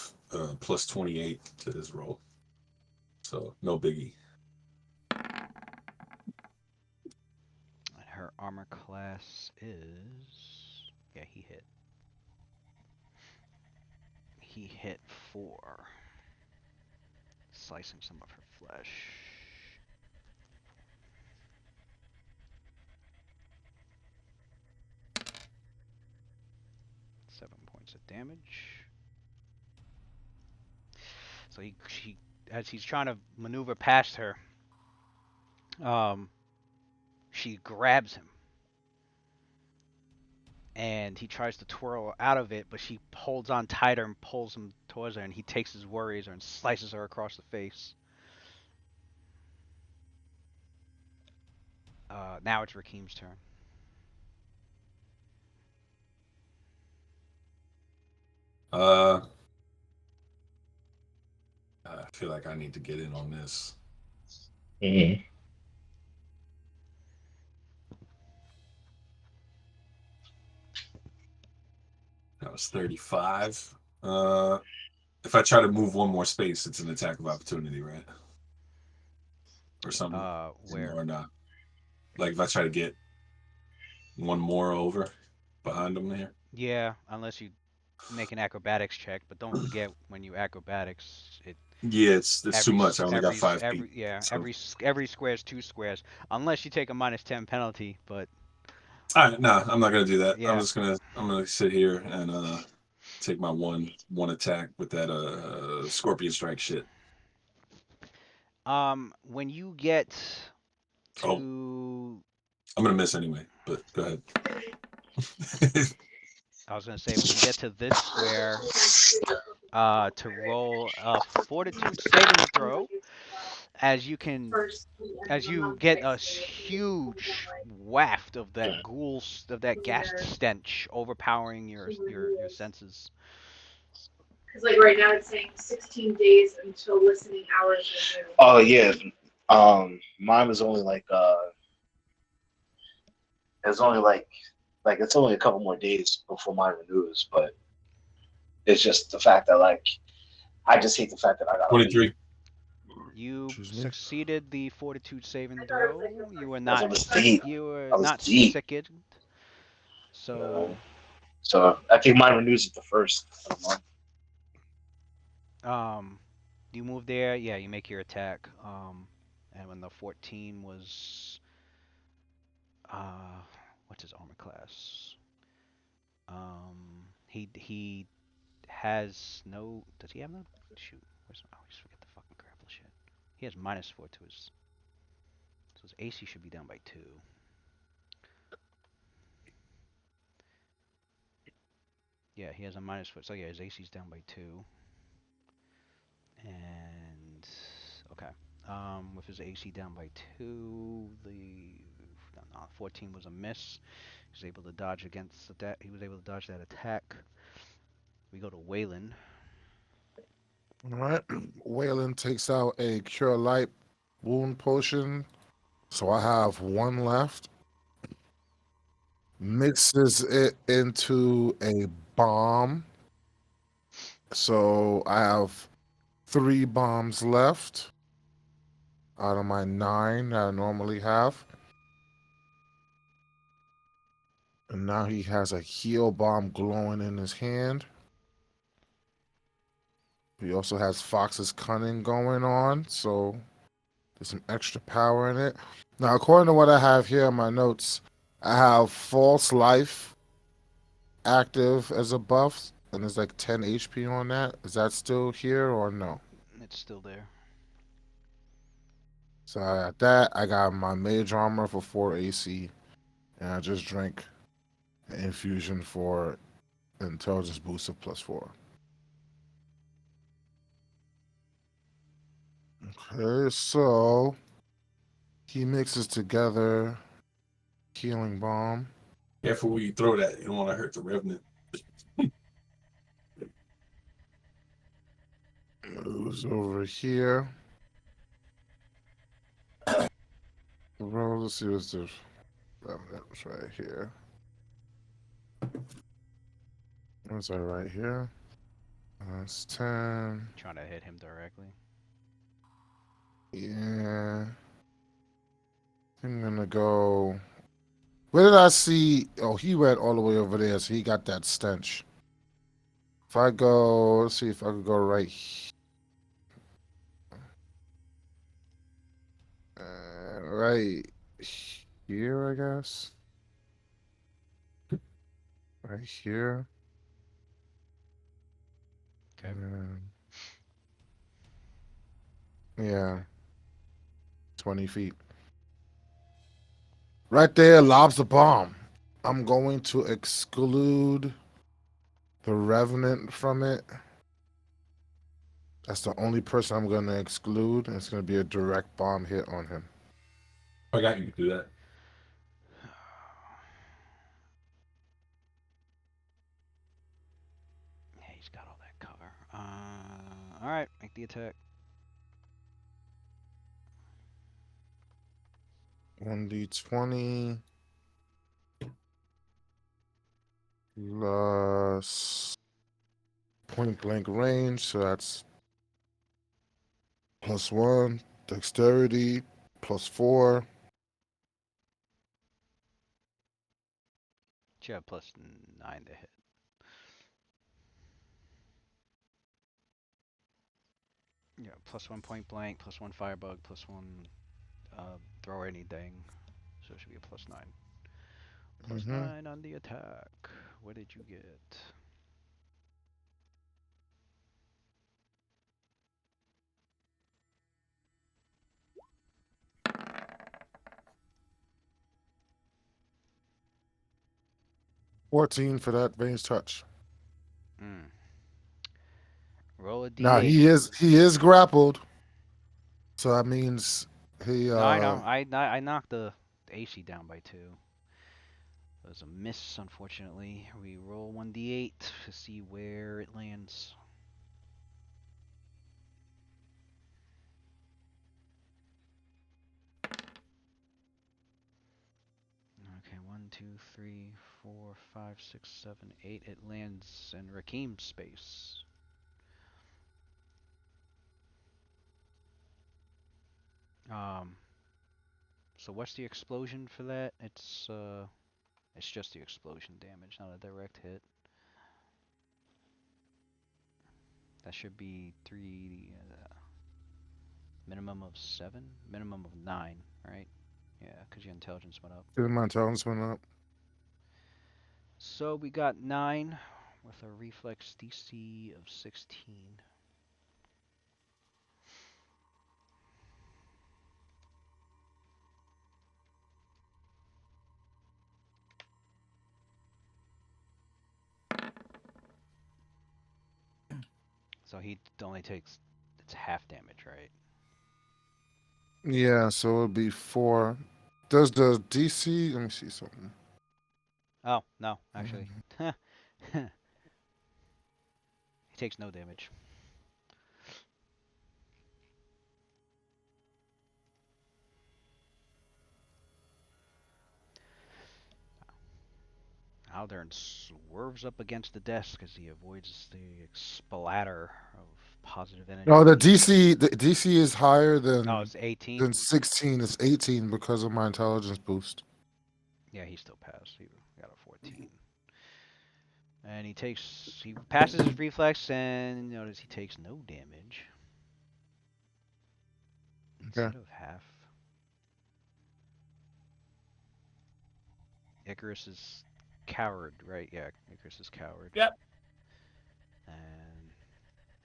plus 28 to his roll. So no biggie. And her armor class is, yeah, he hit. He hit 4, slicing some of her flesh. Seven points of damage. So she, as he's trying to maneuver past her, she grabs him, and he tries to twirl out of it, but she holds on tighter and pulls him towards her, and he takes his War Razor and slices her across the face. Now it's Rakim's turn. I feel like I need to get in on this. Mm-hmm. That was 35. If I try to move one more space, it's an attack of opportunity, right? Or something. Where? Or not. Like if I try to get one more over behind him here. Yeah, unless you make an acrobatics check, but don't forget when you acrobatics, Yeah, it's too much. I only got 5 feet. Every square is 2 squares, unless you take a -10 penalty. But all right, nah, I'm not gonna do that. Yeah. I'm gonna sit here and take my one attack with that scorpion strike shit. when you get to, I'm gonna miss anyway, but go ahead. I was gonna say when you get to this square, to roll a Fortitude saving throw, as you get a huge waft of that gas stench overpowering your senses. Because like right now it's saying 16 days until listening hours resume. Oh yeah. Mine was only like it's only like it's only a couple more days before mine renews, but it's just the fact that like I just hate the fact that I got 23. You Excuse me? succeeded the Fortitude saving I thought it throw. was like You were I not was deep. you were I was not deep. sickened. So So I think mine renews at the first of the month. you move there, yeah, you make your attack. And when the 14 was what's his armor class? He has no, does he have no, shoot, I always forget the fucking grapple shit. He has -4 to his, so his AC should be down by 2. Yeah, he has a -4, so yeah, his AC's down by 2. And okay, with his AC down by 2, the 14 was a miss. He was able to dodge against that. He was able to dodge that attack. We go to Waylon. All right. Waylon takes out a Cure Light wound potion. So I have 1 left. Mixes it into a bomb. So I have 3 bombs left. out of my 9 that I normally have. And now he has a heal bomb glowing in his hand. He also has Fox's Cunning going on, so there's some extra power in it. Now, according to what I have here in my notes, I have False Life active as a buff, and there's like 10 HP on that. Is that still here or no? It's still there. So I got that. I got my Mage Armor for 4 AC, and I just drank an infusion for Intelligence boost of +4. Okay, so he mixes together Healing Bomb. Careful where you throw that. You don't want to hurt the Revenant. Moves over here. Well, let's see what's the Revenant's right here. What's that right here? That's 10. Trying to hit him directly. Yeah. I'm gonna go. Where did I see? Oh, he went all the way over there, so he got that stench. If I go, let's see if I could go right right here, I guess. Right here. Okay. Yeah. 20 feet. Right there, lobs the bomb. I'm going to exclude the Revenant from it. That's the only person I'm going to exclude, and it's going to be a direct bomb hit on him. I got you to do that. Yeah, he's got all that cover. All right, make the attack. 1d20 plus point blank range, so that's +1. Dexterity +4. You have +9 to hit. Yeah, +1 point blank, +1 firebug, +1 throw anything. So it should be a +9. +9 on the attack. What did you get? $14 for that range touch. Roll a d8. Now he is grappled, so that means he. No, I know. I knocked the AC down by 2. It was a miss, unfortunately. We roll 1d8 to see where it lands. Okay, 1, 2, 3, 4, 5, 6, 7, 8. It lands in Rakim's space. So what's the explosion for that? It's just the explosion damage, not a direct hit. That should be 3, minimum of 7, minimum of 9, right? Yeah, because your intelligence went up. My intelligence went up. So we got 9 with a reflex DC of 16. So he only takes, it's half damage, right? Yeah, so it would be 4. Does the DC? Let me see something. Oh, no, actually. He takes no damage. Aldern swerves up against the desk as he avoids the splatter of positive energy. No, the DC is higher than Oh, it's 18. 16. It's 18 because of my intelligence boost. Yeah, he still passed. He got a 14. And he passes his reflex, and notice he takes no damage. Instead of half. Icarus is coward, right? Yeah, Icarus is coward. Yep. And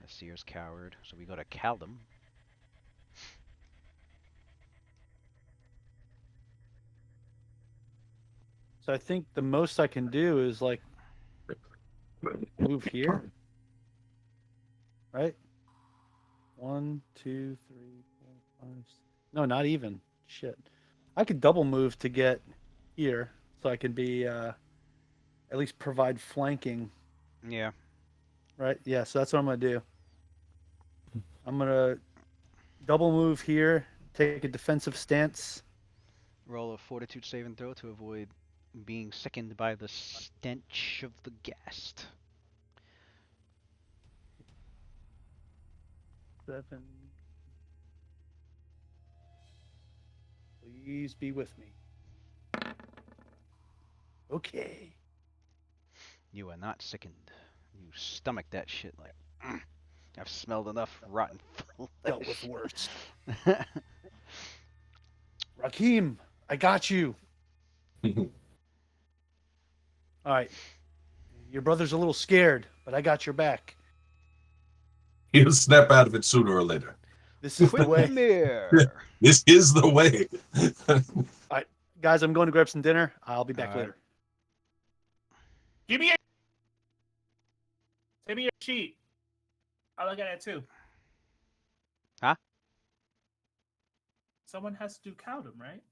Nasir's coward. So we go to Caldum. So I think the most I can do is like move here. Right? 1, 2, 3, 4, 5. No, not even. Shit. I could double move to get here, so I can be at least provide flanking. Yeah. Right? Yeah. So that's what I'm gonna do. I'm gonna double move here, take a defensive stance. Roll a fortitude saving throw to avoid being sickened by the stench of the ghast. 7. Please be with me. Okay. You are not sickened. You stomach that shit like. I've smelled enough rotten flesh. Dealt with worse. Rakim, I got you. All right. Your brother's a little scared, but I got your back. He'll snap out of it sooner or later. This is the way. This is the way. All right, guys, I'm going to grab some dinner. I'll be back All right. later. Give me your sheet. I'll look at it too. Huh? Someone has to do Cowdom, right?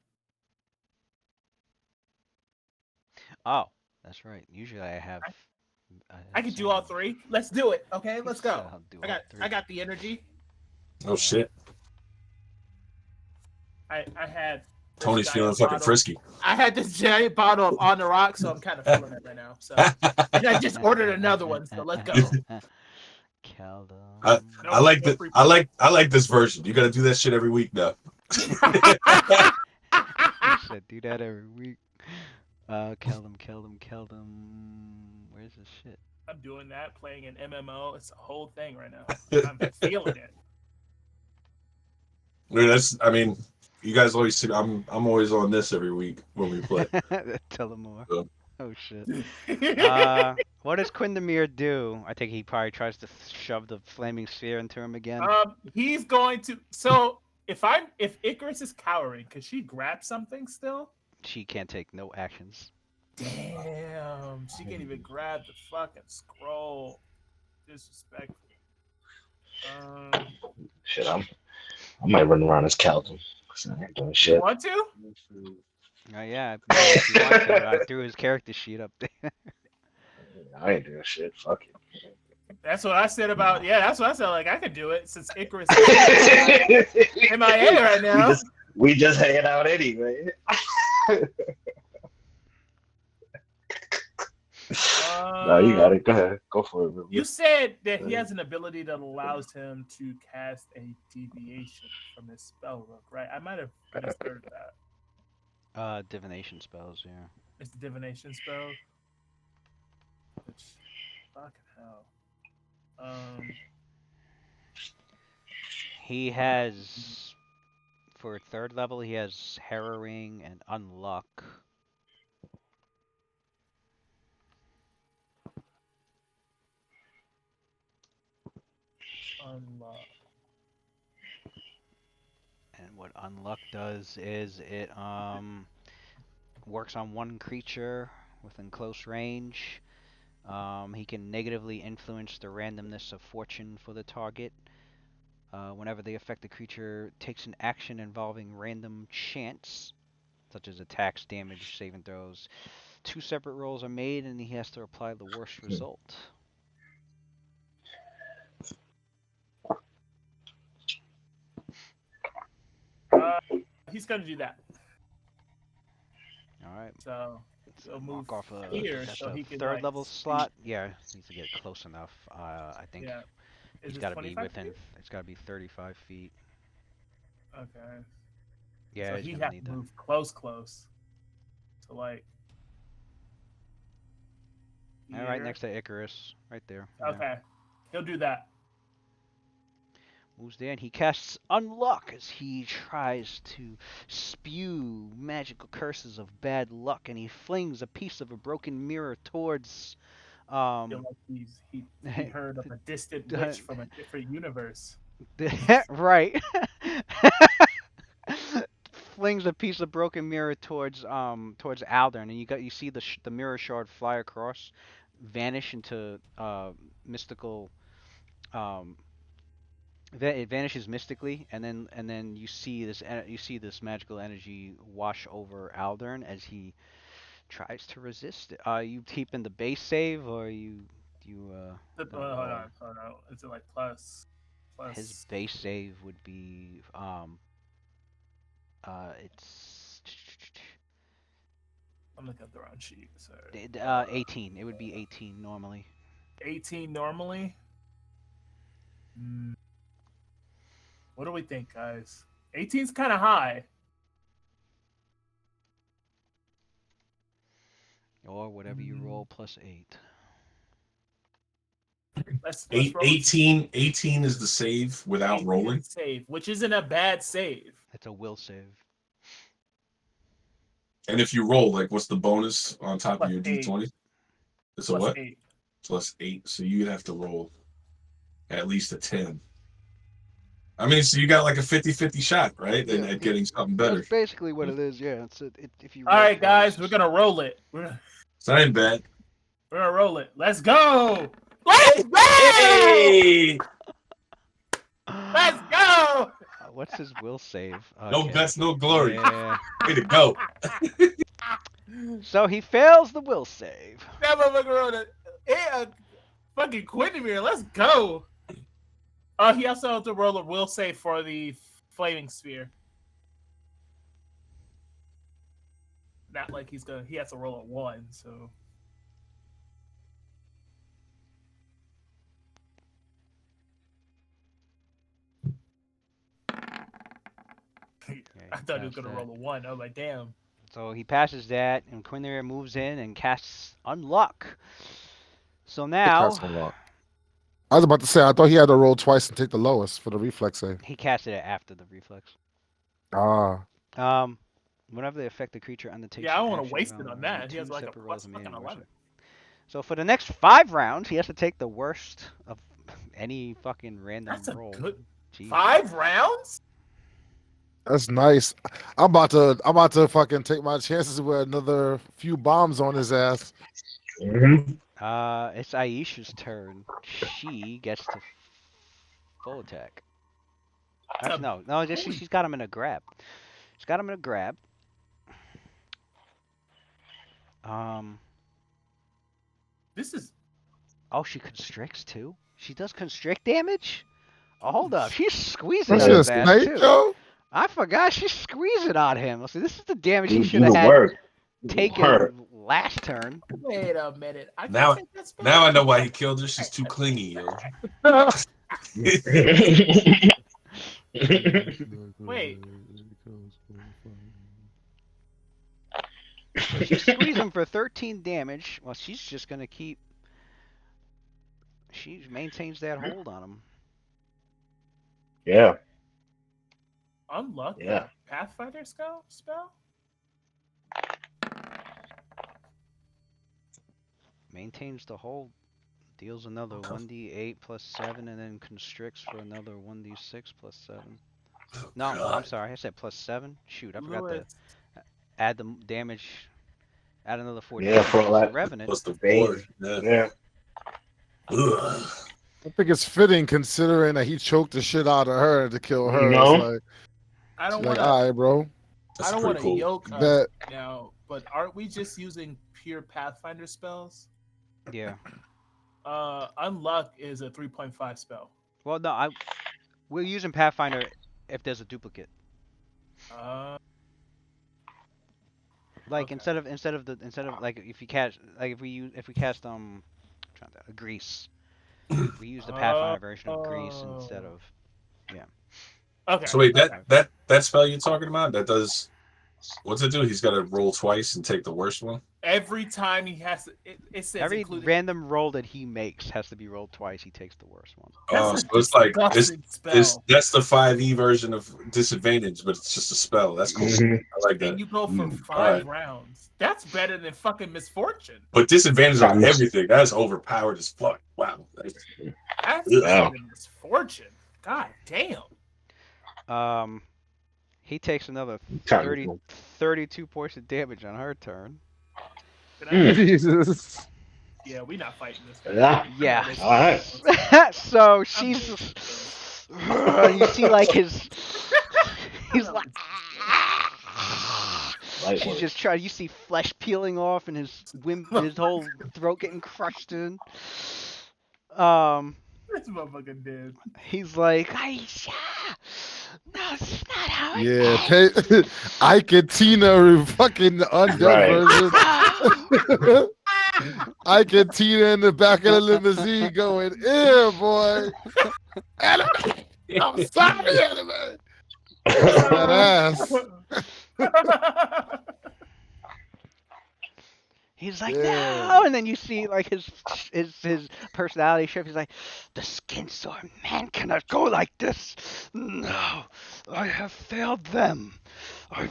Oh, that's right. Usually I have. I can do all three. Let's do it. Okay, let's go. I'll do I all got three. the energy. Oh shit. I had this Tony's giant feeling fucking bottle. frisky. I had this giant bottle of On the Rock, so I'm kind of feeling it right now. So and I just ordered another one, so let's go. Caldum. I like this version. You gotta do that shit every week now. You should do that every week. Caldum. Where's this shit? I'm doing that, playing an MMO. It's a whole thing right now. I'm feeling it. I mean, you guys always see I'm always on this every week when we play. Tell them more. So. Oh shit. What does Quindamir do? I think he probably tries to shove the flaming sphere into him again. He's going to. So if Icarus is cowering, could she grab something still? She can't take no actions. Damn, she can't even grab the fucking scroll. Disrespectful. Shit, I might run around as Caldum. I ain't doing shit. You want to? Oh yeah, if you want to, I threw his character sheet up there. I ain't doing shit. Fuck it. That's what I said about. Yeah, that's what I said. Like I could do it since Icarus is MIA right now. We just hanging out anyway. No, you got it. Go ahead. Go for it. You said that he has an ability that allows him to cast a deviation from his spell book, right? I might have misheard that. Divination spells, yeah. It's the divination spell. Which, fucking hell. He has, for third level, he has Harrowing and Unluck. Unlock. And what Unluck does is it works on one creature within close range. He can negatively influence the randomness of fortune for the target. Whenever the affected creature takes an action involving random chance, such as attacks, damage, saving throws, 2 separate rolls are made and he has to apply the worst result. He's gonna do that. All right. So he'll move off here that's so a he can third like, level slot. Yeah, needs to get close enough. I think Yeah. Is It's it got to be 25 within. feet? It's got to be 35 feet. Okay. Yeah, So he's he gonna has need to that. move close. So like. All right, Here. next to Icarus, right there. Yeah. Okay. He'll do that. Moves there, and he casts Unluck as he tries to spew magical curses of bad luck, and he flings a piece of a broken mirror towards. I feel like he heard of a distant witch from a different universe. Right. Flings a piece of broken mirror towards Aldern, and you see the mirror shard fly across, vanish into mystical. Um, it vanishes mystically, and then you see this magical energy wash over Aldern as he tries to resist it. You keeping the base save, or you gonna roll? Hold on. Is it like plus? His base save would be it's I'm looking at the wrong sheet. Sorry. 18. It would be 18 normally. 18 normally. What do we think, guys? 18's kind of high. Or whatever you roll plus 8. Let's roll 18 is the save without 18 rolling. save, which isn't a bad save. It's a will save. And if you roll, like, what's the bonus on top Plus of your 8. D20? It's a Plus what? 8. Plus 8. So you'd have to roll at least a 10. I mean, so you got like a 50-50 shot, right? Yeah, At getting something better. That's basically what it is. Yeah, if you. All right, guys, we're gonna roll it. It's not even bad. We're gonna roll it. Let's go! Let's go! Hey! Let's go! What's his will save? No Okay. bets, no glory. Yeah. Way to go. So he fails the will save. That motherfucker rolled a fucking Quintemir. Let's go. He also has to roll a will save for the flaming sphere. Not like he has to roll a 1, so. I thought he was gonna roll a 1. I was like, damn. So he passes that, and Quinlir moves in and casts Unluck. So now I was about to say, I thought he had to roll twice and take the lowest for the reflex save. he casted it after the reflex. Ah. Whenever the affected creature undertakes. Yeah, I don't want to action waste it round, on that. He two has like a separate plus rolls of fucking melee 11. So for the next 5 rounds, he has to take the worst of any fucking random That's a roll. good Jeez. 5 rounds. That's nice. I'm about to fucking take my chances with another few bombs on his ass. It's Aisha's turn. She gets to full attack. Actually, no. She's got him in a grab. She's got him in a grab. This is. Oh, she constricts too. She does constrict damage. Oh, hold up. She's squeezing That's on his just ass nice, too. yo. I forgot she's squeezing on him. See, this is the damage he Do should have the had work. taken last turn. Wait a minute. I Now, can take that spell. now I know why he killed her. She's too clingy, yo. Wait. So she squeezed him for 13 damage. Well, she's just gonna keep. She maintains that hold on him. Yeah. Unluck Yeah. the Pathfinder spell? Maintains the hold. Deals another 1d8 plus 7, and then constricts for another 1d6 plus 7. No, God. I'm sorry. I said plus 7. Shoot, I forgot Lewis. to add the damage. Add another 4 Yeah, damage for plus all the that. Revenant. Plus the Bane. 4. Yeah. Ugh. I think it's fitting considering that he choked the shit out of her to kill her. You know? It's like, I don't like, want all to. right, bro. That's I don't pretty want to cool. yoke us Bet. now, but aren't we just using pure Pathfinder spells? Yeah. Unluck is a 3.5 spell. Well, no, we're using Pathfinder if there's a duplicate. Like Okay. instead of like if you cast like if we cast trying to grease, We used the Pathfinder version of Grease instead of. Okay. So wait, okay. that spell you're talking about, that does what's it do? He's got to roll twice and take the worst one. Every time he has to, it says Every including. random roll that he makes has to be rolled twice. He takes the worst one. Oh, That's so a it's like disgusting it's spell. that's the 5e version of disadvantage, but it's just a spell. That's cool. Mhm. I like that. And you go for Mm, 5 rounds. That's better than fucking misfortune. But disadvantage on Promise. everything, that's overpowered as fuck. Wow. That's Yeah. better than misfortune. God damn. He takes another Technical. 32 points of damage on her turn. Jesus. Yeah, we not fighting this. Yeah. Yeah. All right. So she's. You see, like his. He's like. Light She's work. just trying. You see flesh peeling off and his whole throat getting crushed in. This motherfucker did. He's like, Aisha, no, it's not how it Yeah, ends. Ike and Tina fucking undead version. Ike and Tina in the back of the limousine going, "Yeah, boy." I'm sorry, anime. That ass. He's like, Yeah. no, and then you see like his personality shift. He's like, the skin sword man cannot go like this. No, I have failed them. I've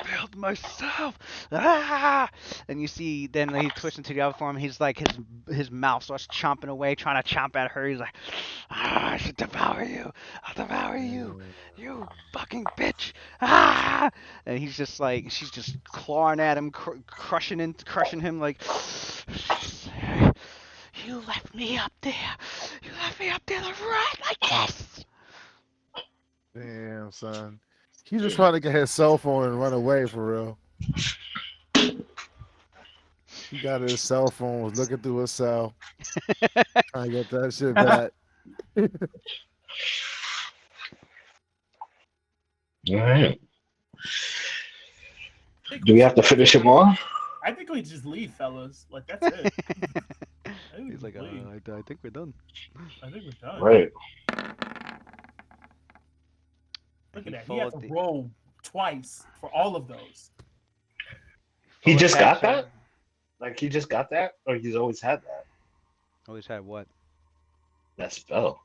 failed myself. Ah! And you see, then he twists into the other form. He's like, his mouth starts chomping away, trying to chomp at her. He's like, I should devour you. I'll devour you. You fucking bitch. Ah! And he's just like, she's just clawing at him, crushing him like, you left me up there. You left me up there to rot like this. Damn, son. He's just trying to get his cell phone and run away for real. He got his cell phone, was looking through his cell. Trying to get that shit back. All right. Do we have to finish him off? I think we just leave, fellas. Like, that's it. I think we He's like, just leave. I think we're done. I think we're done. Right. Look at that. He Full has of to the- roll twice for all of those. He Full just got attack, that? Like, he just got that? Or he's always had that? Always had what? That spell.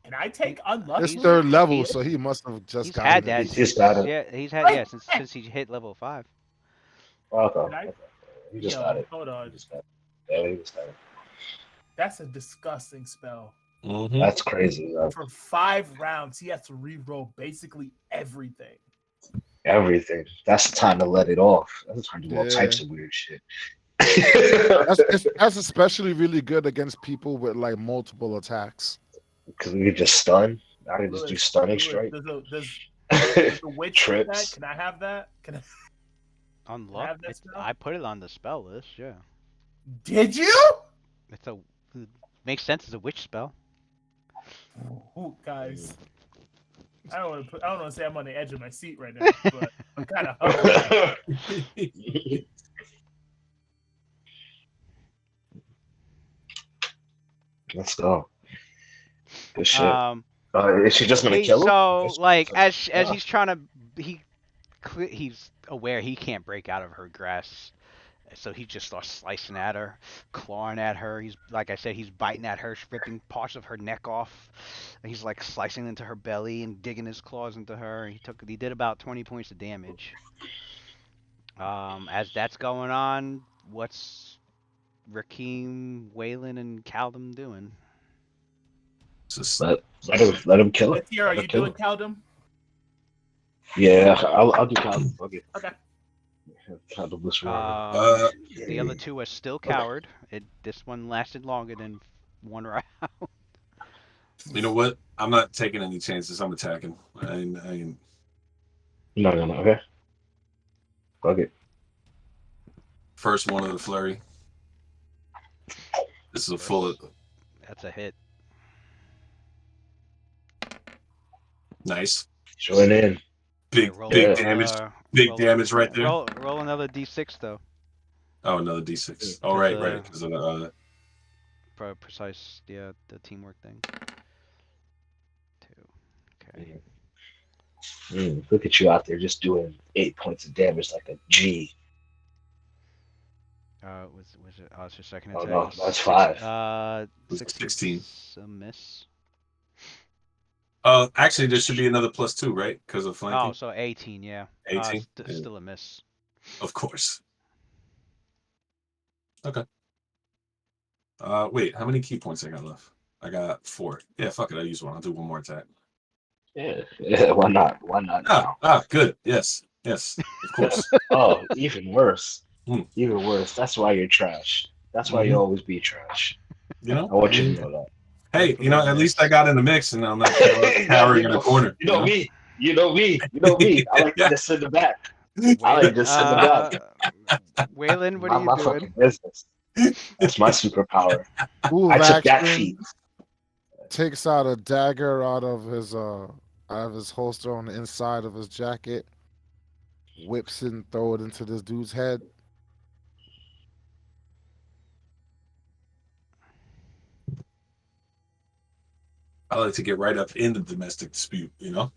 Can I take unlucky? It's third level, so he must have just He's got had it. that. He's just got it. Yeah, he's had since he hit level 5. Okay. Can I- He just Yo, got it. hold on. He just got it. Yeah, he just got it. That's a disgusting spell. Mhm. That's crazy. For 5 rounds, he has to re-roll basically everything. Everything. That's the time to let it off. That's the time to do all Yeah. types of weird shit. That's especially really good against people with like multiple attacks. Because we could just stun. I can just do Lewis, stunning Lewis, strike. Does the witch do that? Trips. Can I have that? Can I... Unlocked. Have that spell? I put it on the spell list. Yeah, Did you? it's a makes sense as a witch spell. Ooh, guys. I don't want to say I'm on the edge of my seat right now, but I'm kind of hungry. Let's go. Good shit. Is she just gonna He- kill him? so Just- like as yeah. he's trying to he's aware he can't break out of her grasp, so he just starts slicing at her, clawing at her. He's like I said, he's biting at her, ripping parts of her neck off. And he's like slicing into her belly and digging his claws into her. He did about 20 points of damage. As that's going on, what's Rakeem, Waylon, and Caldum doing? Just let him kill it. Here, are Let you him kill doing it. Caldum? Yeah, I'll do Caldum. Okay. Okay. Caldum was wrong. The other two are still coward. This one lasted longer than one round. you know what? I'm not taking any chances. I'm attacking. I ain't No. Okay. Fuck it. first one of the flurry. This is a full. That's a hit. Nice. Join in. Big Okay, roll big another- damage. roll- Big damage right there. Roll another d6 though. Oh, another D6. Oh, right. Because, Because of the precise, yeah, the teamwork thing. 2. Okay. Look at you out there just doing 8 points of damage like a G. Was it? Oh, it's your second Oh attack. no, that's 5. 16. 16. A miss. Actually, there should be another +2, right? Because of Oh, flanking. so 18. Yeah. 18. Yeah, Still a miss. of course. Okay. Wait, how many key points I got left? I got 4. Yeah, fuck it. I'll use one. I'll do one more attack. Yeah, why not? Why not now? Good. Yes. Yes. Of course. Oh, even worse. Hmm. Even worse. That's why you're trash. That's why you always be trash. You know? I want you to know that. Hey, you know, at least I got in the mix and I'm not cowering in a corner. You know me. You know me. You know me. I like to just sit in the back. I like to just sit in the back. Waylon, what Mind are my you doing? fucking business. That's my superpower. Ooh, I took that Vaxman feat. takes out a dagger out of his holster on the inside of his jacket, whips it and throw it into this dude's head. I like to get right up in the domestic dispute, you know?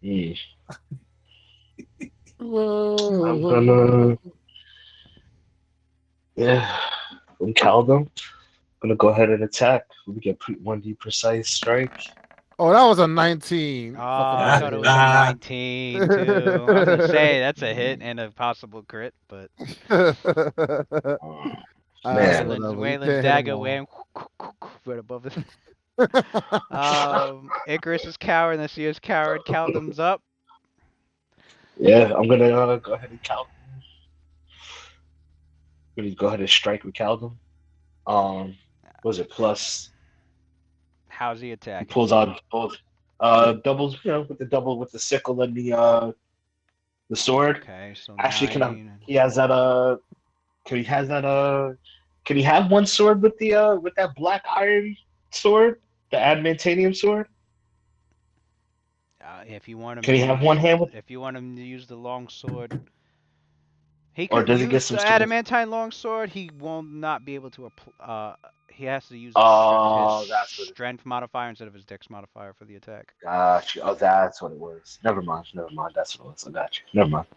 Mm. I'm Whoa. gonna, from Caldum, gonna go ahead and attack. We get 1D precise strike. Oh, that was a 19. Oh, Fuck I outta thought it here. was a 19 too. I was gonna say that's a hit and a possible crit, but Man, whatever. You Waylon's can't hit him dagger all. went right above it. Icarus is coward, Nasir's coward. Caldum's up. yeah, I'm gonna go ahead and count. Gonna go ahead and strike with Caldum. What was it plus? How's he He attacking? pulls out both doubles, with the sickle and the sword. Okay, so Actually, 9. he has that can he have one sword with the with that black iron sword, the adamantanium sword? If you want him Can to he have one hand with, if you want him to use the long sword, he or could does he get use some the sort of? adamantine longsword. He will not be able to. He has to use Oh, his that's what it. strength modifier instead of his dex modifier for the attack. Gotcha. Oh, that's what it was. Never mind. Never mind. That's what it was. I got you. Never mind.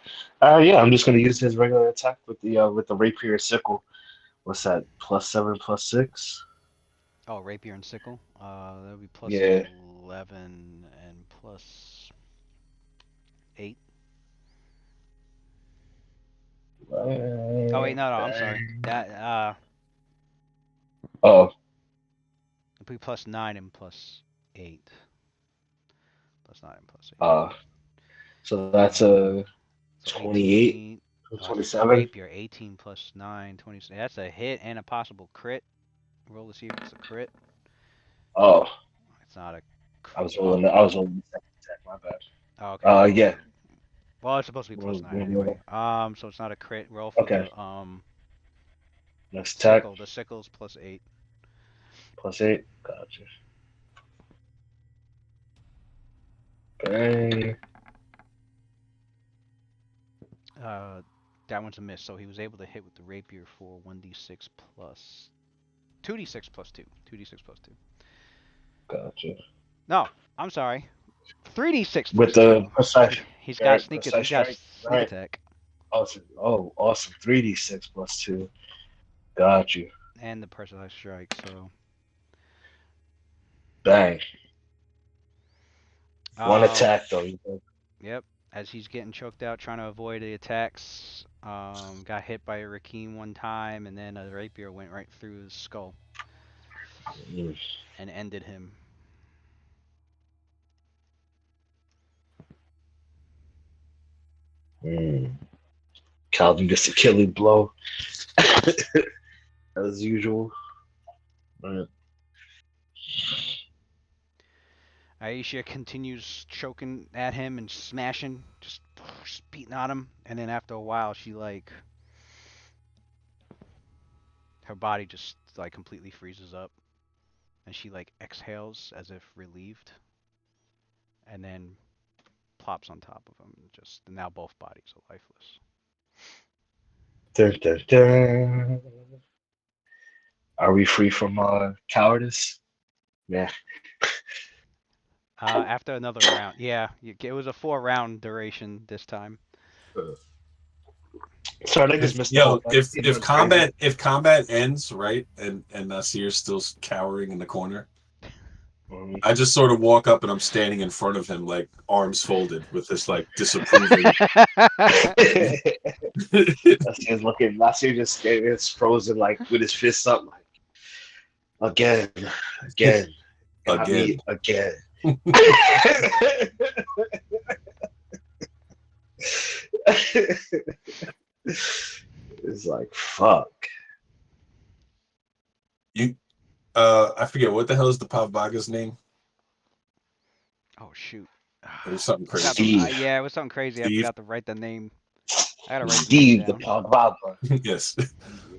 Yeah, I'm just gonna use his regular attack with the rapier sickle. What's that? +7, +6. Oh, rapier and sickle. That would be plus Yeah. 11 and plus 8. Oh wait, no, I'm sorry. That Oh, it'd be plus 9 and plus 8. Plus 9 and plus 8. so that's a So 28, 18. The 27. rapier, 18 plus 9, 20. That's a hit and a possible crit. Roll to see if it's a crit. Oh, It's not a I crit. was rolling. I was rolling the second attack. My bad. Oh, okay. Roll Yeah. Well, it's supposed to be plus 9 Roll- anyway. So it's not a crit. Roll for Okay. the Next attack sickle. The sickle's plus 8. +8. Gotcha. Bang. That one's a miss. So he was able to hit with the rapier for 1d6 plus 2d6 plus 2. 2d6 plus 2. Gotcha. No, I'm sorry. 3d6 With plus the 2. precise, He's got sneak. precise He's got strike. sneak Right. attack Awesome. Oh, awesome. 3d6 plus 2. Got you. and the personalized strike. So Bang. One Um, attack though. Yep. As he's getting choked out, trying to avoid the attacks, got hit by a Rakim one time, and then a rapier went right through his skull Mm. and ended him. Calvin gets a killing blow. As usual. Right. Aisha continues choking at him and smashing, just beating on him, and then after a while, she her body just completely freezes up, and she exhales as if relieved, and then plops on top of him. Just now, both bodies are lifeless. Dun, dun, dun. Are we free from cowardice? Yeah. After another round, yeah, it was a 4-round duration this time. Sorry, I just If missed the whole yo, fight. Scene. That was crazy. if combat ends right, and Nasir's still cowering in the corner, Mhm. I just sort of walk up and I'm standing in front of him, like arms folded, with this like disapproving. Nasir's looking. Nasir just is frozen, like with his fists up, like again, again, got me Again. again. It's like fuck. You, I forget what the hell is the Pavbaga's name. Oh shoot. It was something Forgot crazy. the, Steve. yeah, it was something crazy. I Steve. forgot to write the name. I gotta write the name Steve the down. Pogba. Yes.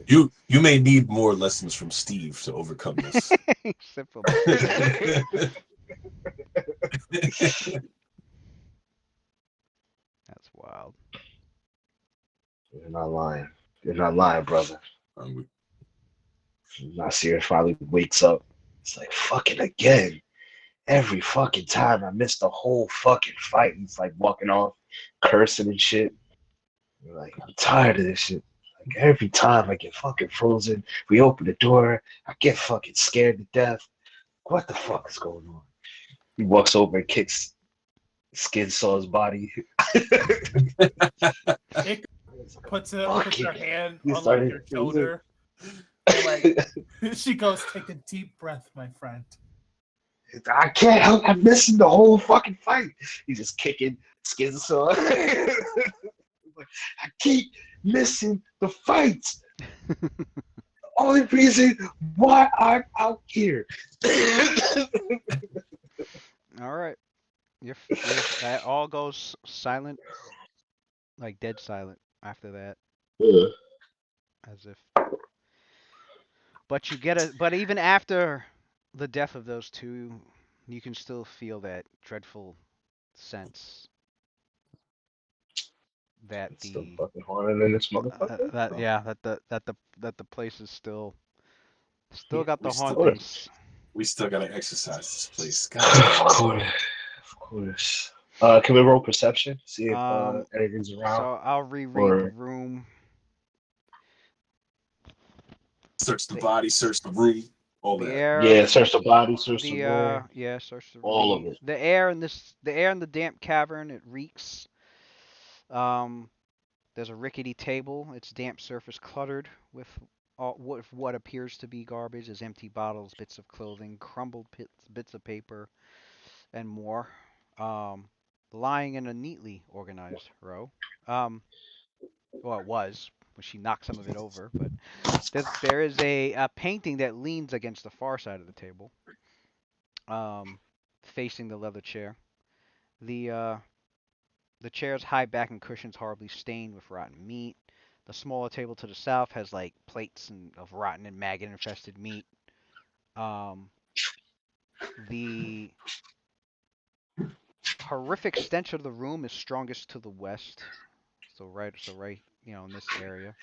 You may need more lessons from Steve to overcome this. Simple. That's wild. You're not lying. You're not lying, brother. Nasir finally wakes up. It's like fucking again. Every fucking time I miss the whole fucking fight. He's like walking off, cursing and shit. You're like, I'm tired of this shit. Like every time I get fucking frozen, we open the door, I get fucking scared to death. What the fuck is going on? He walks over and kicks Skin Saw's body. It puts her hand You on like started- your shoulder. And, like she goes, take a deep breath, my friend. I can't help. I'm missing the whole fucking fight. He's just kicking Skin Saw. I keep missing the fights. Only reason why I'm out here. All right. That all goes silent, like dead silent after that, as if. But you get a. But even after the death of those two, you can still feel that dreadful sense that It's still the fucking haunted in this motherfucker. that the place is still got the We still- hauntings. We still gotta exercise this place. Of God course, of course. Can we roll perception? See if anything's around. So I'll reread the or- room. search the body, search the room, all The that. air. Yeah, search the body, search the room. Yeah, search the all of it. The air in the damp cavern, it reeks. There's a rickety table. Its damp surface cluttered with what appears to be garbage. There's empty bottles, bits of clothing, crumbled bits of paper, and more. Lying in a neatly organized row. Well, it was when she knocked some of it over, but there is a painting that leans against the far side of the table, facing the leather chair. The chair's high back and cushions horribly stained with rotten meat. The smaller table to the south has like plates of rotten and maggot-infested meat. The horrific stench of the room is strongest to the west. So right, in this area.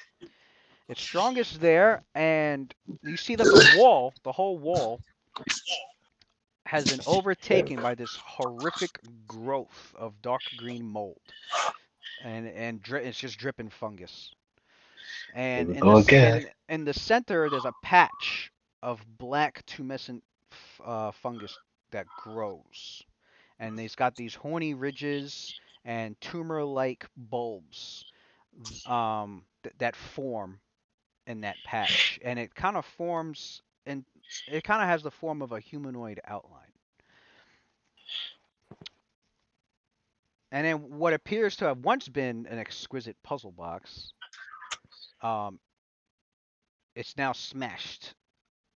It's strongest there, and you see that the whole wall, has been overtaken by this horrific growth of dark green mold, and it's just dripping fungus. And Here we go again. in the center, there's a patch of black tumescent fungus that grows, and it's got these horny ridges and tumor-like bulbs that form in that patch, and it kind of forms, and it kind of has the form of a humanoid outline. And then what appears to have once been an exquisite puzzle box, it's now smashed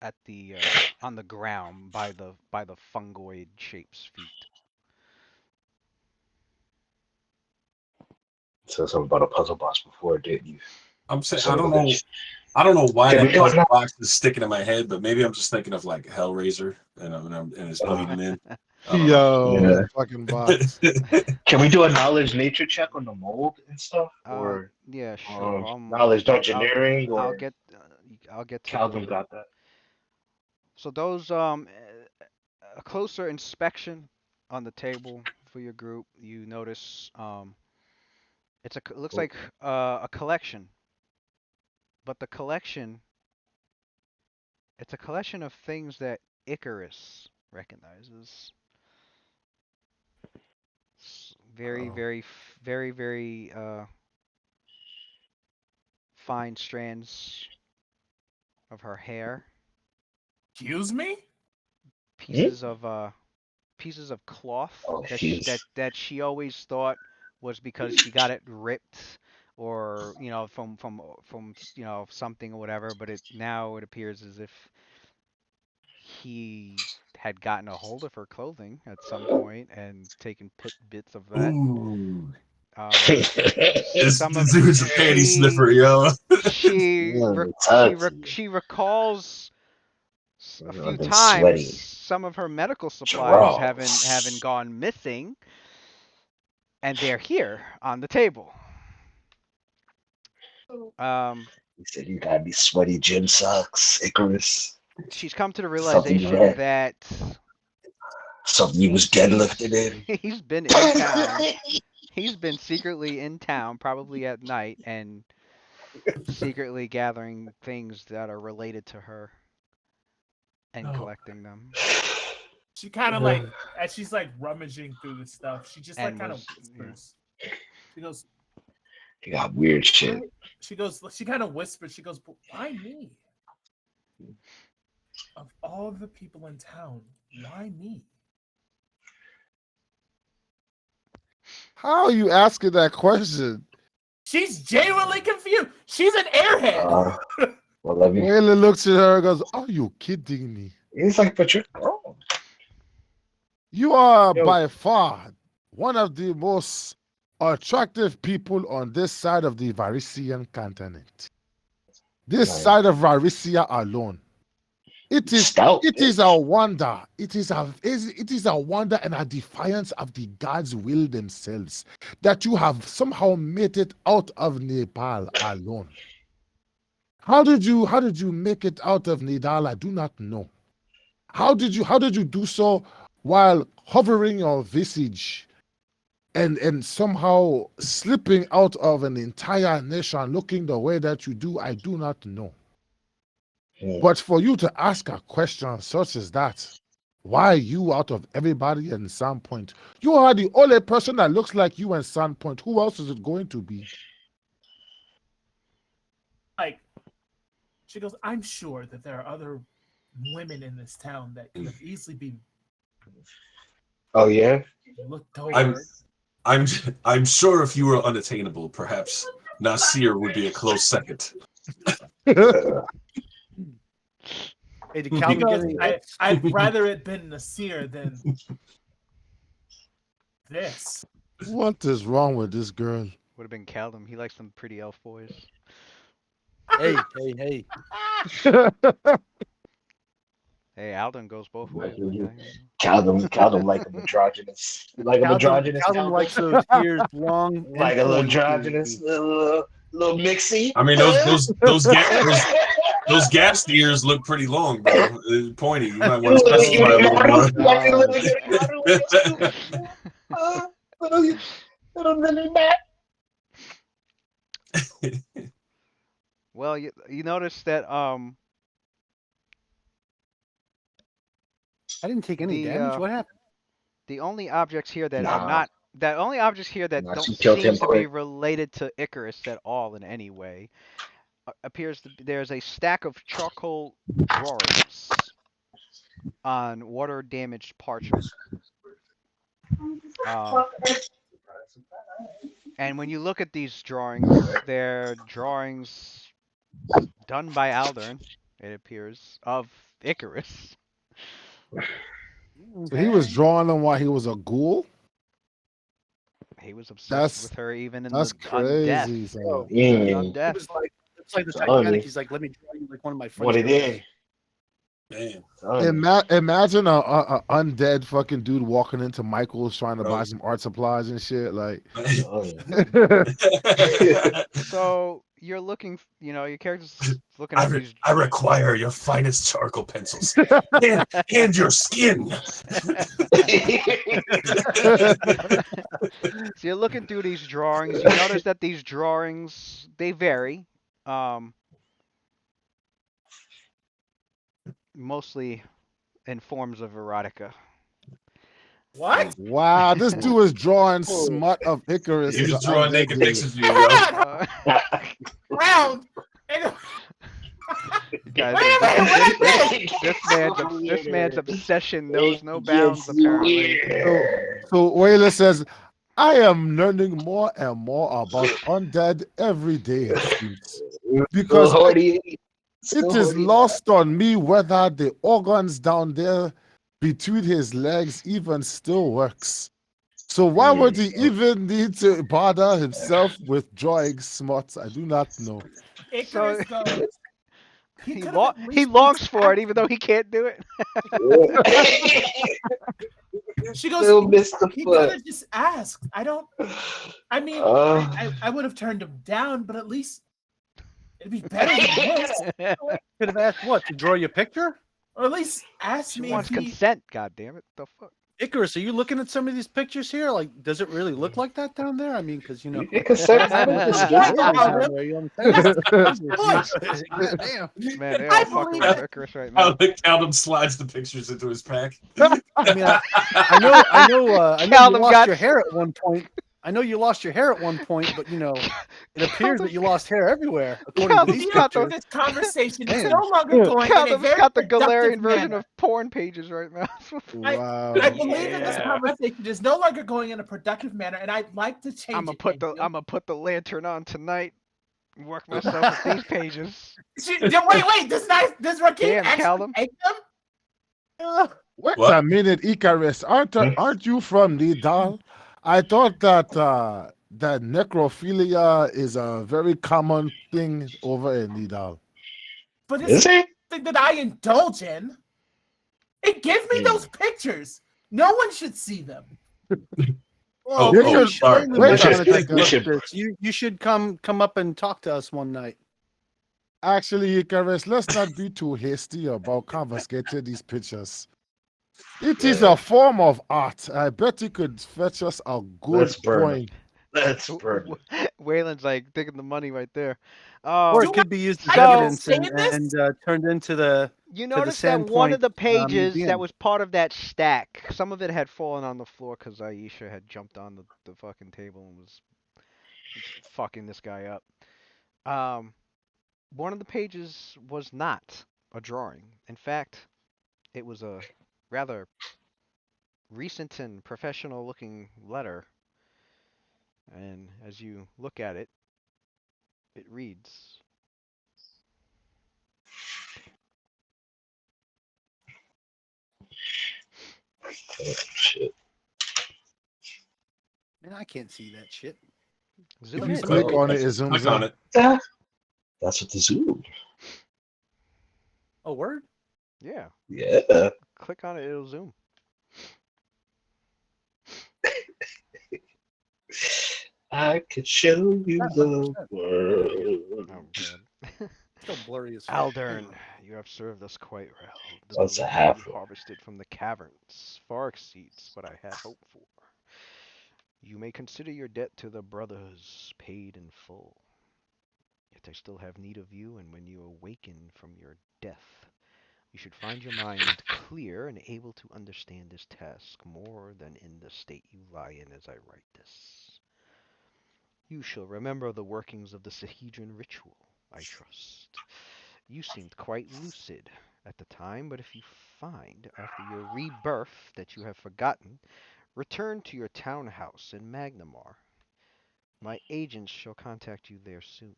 at the on the ground by the fungoid shape's feet. Said something about a puzzle box before, didn't you? I'm saying Son I of don't a know. bitch. I don't know why Can we that do it puzzle now? box is sticking in my head, but maybe I'm just thinking of like Hellraiser and it's bleeding in. I don't know. Yeah. Fucking box. Can we do a knowledge nature check on the mold and stuff? Or Yeah, sure. knowledge dungeoneering? I'll Or get to Calvin got that? So those a closer inspection on the table for your group, you notice it looks like a collection, but the collection it's a collection of things that Icarus recognizes. Very, very fine strands of her hair, Excuse me? pieces of cloth Oh, that jeez. she always thought was because she got it ripped or from something or whatever, but now it appears as if he had gotten a hold of her clothing at some point and taken bits of that. Ooh. Some of This dude's a panty sniffer, yo. she recalls a few I've been times sweaty. some of her medical supplies Draws. haven't gone missing, and they're here on the table. He said, "You got me sweaty gym socks, Icarus. She's come to the Something you realization had, that something you was deadlifted in." he's been in town. He's been secretly in town, probably at night, and secretly gathering things that are related to her and collecting them. She kind of like, as she's like rummaging through the stuff, she just like And kind of was, whispers. She goes, You got weird shit. she kind of whispers, she goes, "But why me? Of all the people in town, why me?" How are you asking that question? She's genuinely confused. She's an airhead. Well, let me. Waylon looks at her and goes, "Are you kidding me? He's like, "But you're grown." You are Yo. by far one of the most attractive people on this side of the Varisian continent. This Right. side of Varisia alone. It is Stout. it is a wonder. It is a wonder and a defiance of the gods' will themselves that you have somehow made it out of Nepal alone. How did you make it out of Nepal? I do not know. How did you do so while hovering your visage and somehow slipping out of an entire nation looking the way that you do? I do not know. But for you to ask a question such as that, why you out of everybody in Sandpoint? You are the only person that looks like you in Sandpoint. Who else is it going to be? Like, she goes, "I'm sure that there are other women in this town that could have easily been Oh yeah. looked over." I'm sure if you were unattainable, perhaps Nasir would be a close second. Hey, did She Calvin get goes, any I'd rather it been Nasir than this. What is wrong with this girl? Would have been Callum. He likes some pretty elf boys. Hey. Hey, Alden goes both ways. Calvin like a androgynous. You like a androgynous. Calvin likes those ears long. and Like a little pointy. androgynous, little mixy. I mean, those gas ears look pretty long, bro. Pointy. You might want to specify a little more. Well, you notice that I didn't take any damage. What happened? the only objects here that Nah. are not the only objects here that Nah, don't she killed seem him to be quick. related to Icarus at all in any way appears to there's a stack of charcoal drawings on water damaged parchment. And when you look at these drawings, they're drawings done by Aldern, it appears, of Icarus. So he was drawing them while he was a ghoul? He was obsessed That's- with her even in That's the crazy. undeath. son. Even Mm. It undeath. was like it's like the Telling Titanic. you. He's like, let me draw you like one of my friends. What it is? Man, Imagine a undead fucking dude walking into Michael's trying to buy Bro. some art supplies and shit. Like, Oh, So you're looking, your character's looking at these. I require your finest charcoal pencils and your skin. So you're looking through these drawings. You notice that these drawings they vary, mostly in forms of erotica. What? Wow, this dude is drawing smut of Icarus He as an was drawing undead naked dude. pictures of you, yo. Uh, Round. And guys, Wait a minute, what is this? this man's obsession knows no bounds. Apparently, So Wayla says, I am learning more and more about undead every day, it seems. Because it is lost on me whether the organs down there between his legs even still works. So why would he even need to bother himself with drawing smuts? I do not know. Icarus goes. he could have at he least longs for it, even though he can't do it. She goes. Still missed the He could foot. have just asked. I mean, I would have turned him down, but at least it'd be better than this. Could have asked what to draw you a picture. Or at least ask She me wants if he. consent. God damn it! The fuck. Icarus, are you looking at some of these pictures here? Like, does it really look like that down there? I mean, because You can consent I to don't this. think Yeah, there's yeah, down there, you know what I'm saying? God damn. Man, they I all fucking believe with it. Icarus right How now. Callum slides the pictures into his pack. I mean, I know you Callum lost got your hair at one point. I know you lost your hair at one point, but it appears that you lost hair everywhere, according to Callum's these got pictures. This conversation is Man. no longer going in a Callum's very got the productive Galarian version manner. of porn pages right now. Wow. I believe that this Yeah. conversation is no longer going in a productive manner, and I'd like to change I'm it. gonna put the lantern on tonight. Work myself with these pages. Wait, does Rakim Damn, actually Callum. make them? Wait What? a minute, Icarus. Aren't you from Nidal? I thought that that necrophilia is a very common thing over in Nidal. But Is it's it? something that I indulge in. It gives me those pictures. No one should see them. Oh, You oh, should- sorry. We're Wait, gonna take a we look should- at this. You should come up and talk to us one night. Actually, Icarus, let's not be too hasty about confiscating these pictures. It is a form of art. I bet you could fetch us a good Let's burn coin. Let's burn it. Waylon's like taking the money right there. Or Do it could be used as I can evidence say and, this? turned into the You the notice that one of Sandpoint, the pages that museum. was part of that stack, some of it had fallen on the floor because Aisha had jumped on the fucking table and was fucking this guy up. One of the pages was not a drawing. In fact, it was a rather recent and professional looking letter. And as you look at it, it reads, Oh, shit. Man, I can't see that shit. zoom If you in. click on it, it zooms Click in. on it. That's what the zoom. Oh, word? Yeah, Yeah. click on it, it'll zoom. I could show you the 100%. world. Oh god. Still blurry as fuck. Aldern, you have served us quite well. The That's a delight half you one. harvested from the caverns far exceeds what I had hoped for. You may consider your debt to the brothers paid in full. Yet I still have need of you, and when you awaken from your death, you should find your mind clear and able to understand this task more than in the state you lie in as I write this. You shall remember the workings of the Sahedron ritual, I trust. You seemed quite lucid at the time, but if you find, after your rebirth, that you have forgotten, return to your townhouse in Magnamar. My agents shall contact you there soon.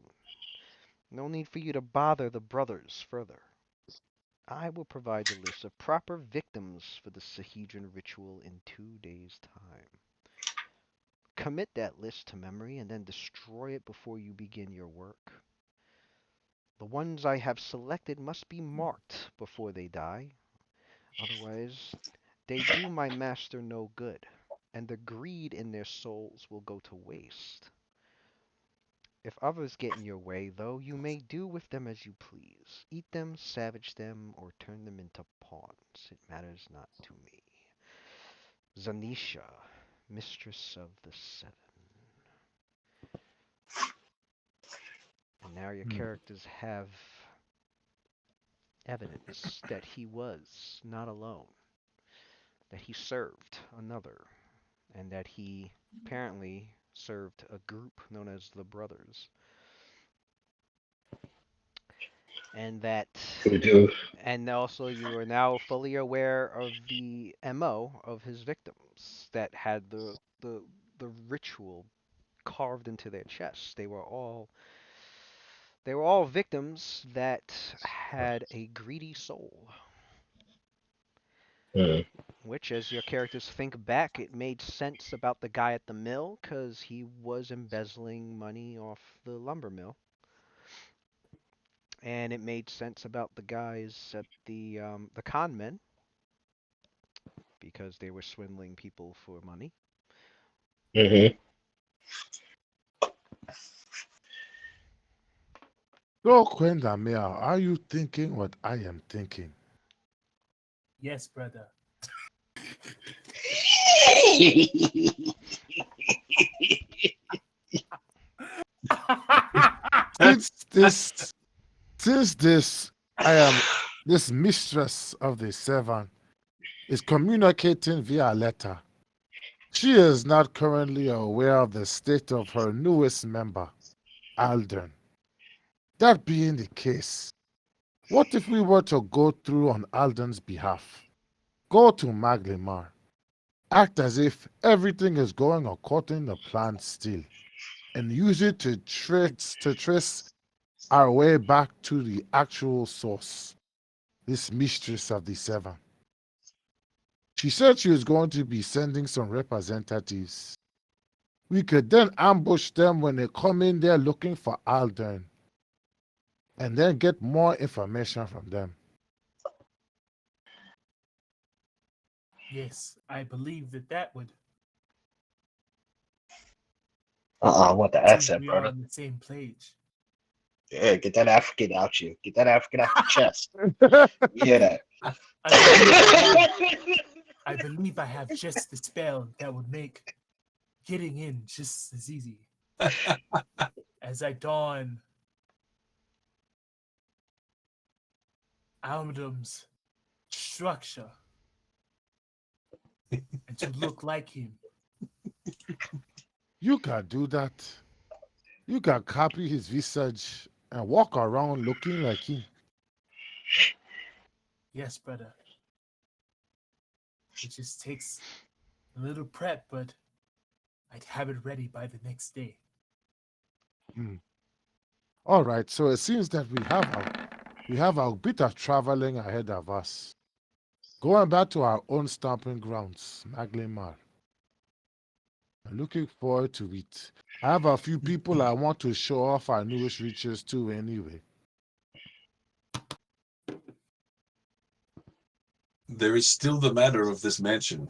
No need for you to bother the brothers further. I will provide the list of proper victims for the Sahedron ritual in 2 days' time. Commit that list to memory and then destroy it before you begin your work. The ones I have selected must be marked before they die. Otherwise, they do my master no good, and the greed in their souls will go to waste. If others get in your way, though, you may do with them as you please. Eat them, savage them, or turn them into pawns. It matters not to me. Zanisha, Mistress of the Seven. And now your characters have evidence that he was not alone, that he served another, and that he apparently served a group known as the Brothers. And that, We do. and also you are now fully aware of the MO of his victims that had the ritual carved into their chests. They were all victims that had a greedy soul. Mm. Which, as your characters think back, it made sense about the guy at the mill because he was embezzling money off the lumber mill. And it made sense about the guys at the con men because they were swindling people for money. Mm-hmm. So, Quendamia, are you thinking what I am thinking? Yes, brother. Since this mistress of the seven is communicating via letter, she is not currently aware of the state of her newest member, Alden. That being the case, what if we were to go through on Alden's behalf? Go to Maglimar, act as if everything is going according to plan still, and use it to trace our way back to the actual source, this mistress of the seven. She said she was going to be sending some representatives. We could then ambush them when they come in there looking for Alden, and then get more information from them. Yes, I believe that would. I want the Seems accent, we are brother. on the same page. Yeah, get that African out you. Get that African out your chest. You hear that? I believe I have just the spell that would make getting in just as easy. As I don Almadum's structure and to look like him. You can do that. You can copy his visage and walk around looking like him. Yes, brother. It just takes a little prep, but I'd have it ready by the next day. All right, so it seems that we have a bit of traveling ahead of us. Going back to our own stomping grounds, Maglimar. I'm looking forward to it. I have a few people I want to show off our newest riches to anyway. There is still the matter of this mansion.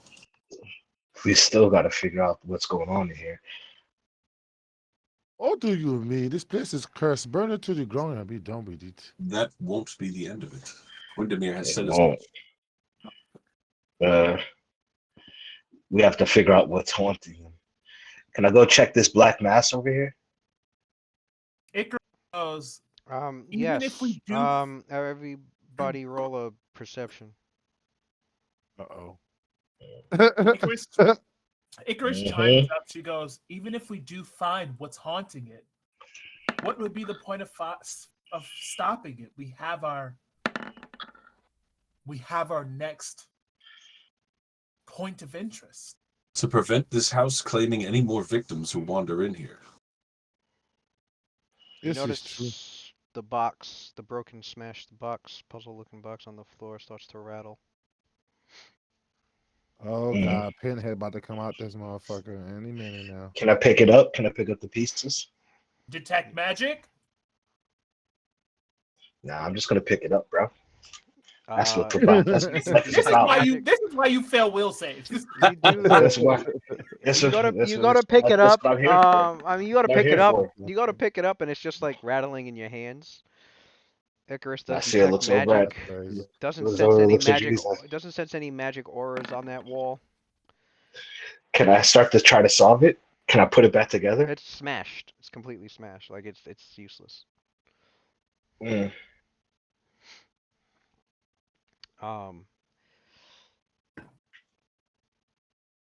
We still got to figure out what's going on in here. What do you mean? This place is cursed. Burn it to the ground and be done with it. That won't be the end of it. Windermere has said It as won't. much. We have to figure out what's haunting him. Can I go check this black mass over here? Icarus goes, Even yes. if we do- Everybody roll a perception. Uh-oh. Icarus chimes up. She goes, even if we do find what's haunting it, what would be the point of stopping it? We have our next point of interest. To prevent this house claiming any more victims who wander in here. You This is true. notice the box, the broken, smashed box, puzzle-looking box on the floor starts to rattle. Oh, God. Pinhead about to come out this motherfucker any minute now. Can I pick it up? Can I pick up the pieces? Detect magic? Nah, I'm just going to pick it up, bro. That's what the You problem. That's use the This is problem. why you. magic. This is why you fail will saves. You do That's the. why. That's You what, go to that's you what, go to pick it that's up. what I'm here for. I mean, you go to What I'm pick it here up. for. You go to pick it up, and it's just like rattling in your hands. Icarus I does see it detect looks over at. magic. Guys, Doesn't Looks sense over. any Looks at magic. Jesus. Doesn't sense any magic auras on that wall. Can I start to try to solve it? Can I put it back together? It's smashed. It's completely smashed. Like it's useless. Mm. Um,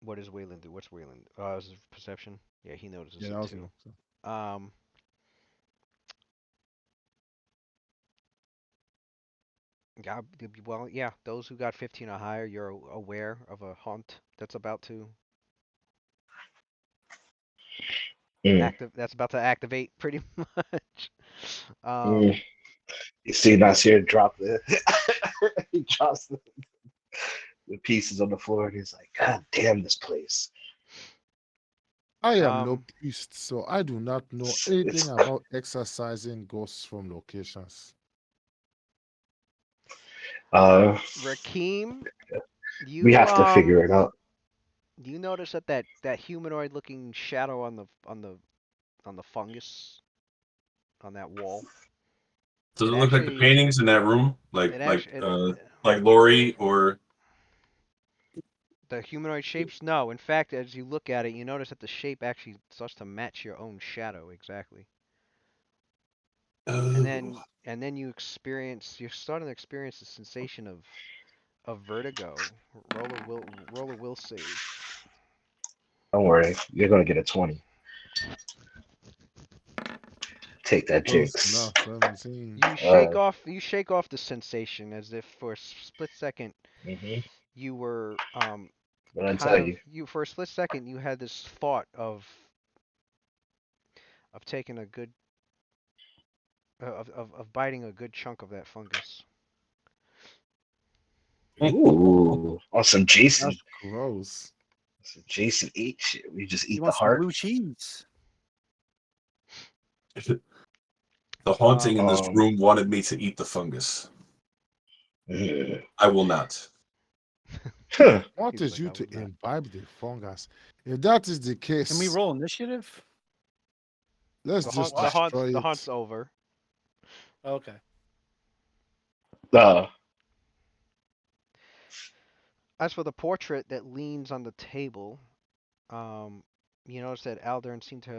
what does Wayland do? What's Wayland? Is it perception? Yeah, he notices yeah, it that was too. it. Um, yeah, well, yeah. Those who got 15 or higher, you're aware of a haunt that's about to Mm. That's about to activate, pretty much. Mm. Um, You see Nasir drop the he drops the pieces on the floor and he's like, God damn this place. I am no um, priest, so I do not know It's, anything about exercising ghosts from locations. uh Rakeem, we you have to figure it out. do you notice that humanoid-looking shadow on the fungus on that wall? Does It it look like the actually, paintings in that room, it actually, like Lori or? the humanoid shapes? No, in fact, as you look at it, you notice that the shape actually starts to match your own shadow exactly. Oh. And then you're starting to experience the sensation of vertigo. Roll a will save. Don't worry, you're gonna get a 20. Take that Close jinx. enough, 17. You shake off the sensation as if for a split second Mm-hmm. you were But I kind tell of you, you for a split second you had this thought of taking a good of biting a good chunk of that fungus. ooh, on some Jason, That's gross. some Jason eat shit. We just You eat the want some heart. blue cheese? The haunting in this Um, room wanted me to eat the fungus. ugh. I will not. Huh. What He's is like, you I to will not. imbibe the fungus? If that is the Can we case, roll initiative? let's just destroy The it. hunt's over. Okay. Uh, As for the portrait that leans on the table, um, you notice that Aldern seemed to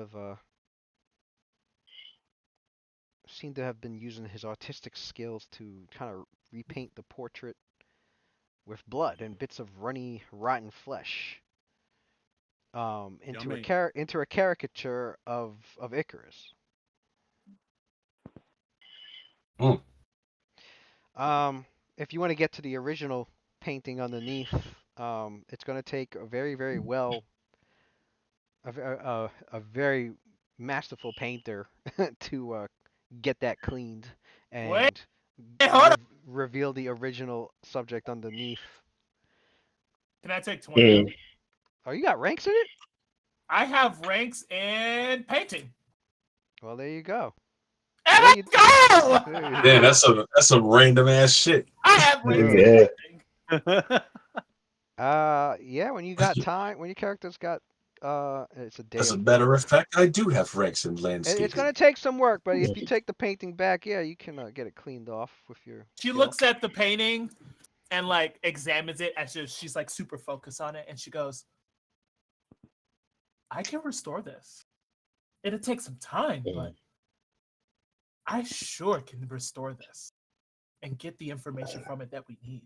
have been using his artistic skills to kind of repaint the portrait with blood and bits of runny, rotten flesh Yummy. into a caricature of Icarus. Mm. If you want to get to the original painting underneath, it's going to take a very, very well, a very masterful painter to get that cleaned Wait, and hold on. reveal the original subject underneath. Can I take 20 out? Oh, you got ranks in it? I have ranks in painting. Well, there you go. And There you let's go! Man, that's some random ass shit. I have ranks in yeah. painting. Yeah, when you got time, when your character's got it's a day As a of matter work. of fact, I do have ranks in It's gonna landscaping. take some work, but if you take the painting back, yeah, you can get it cleaned off with your She skill. looks at the painting and like examines it as she's like super focused on it, and she goes, I can restore this. It'll take some time, but I sure can restore this and get the information from it that we need.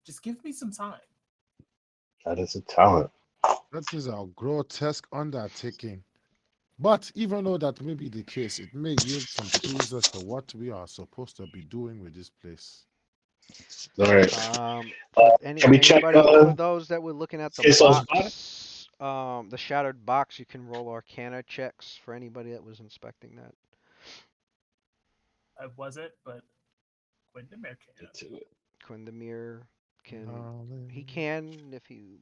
Just give me some time. That is a talent. That is a grotesque undertaking. But even though that may be the case, it may yield some clues as to what we are supposed to be doing with this place. All right. Can we check For those that were looking at the Fizzle's body? box, the shattered box, you can roll Arcana checks for anybody that was inspecting that. I wasn't, but Windermere can. Into it. Quindamir can Hallelujah. he can if you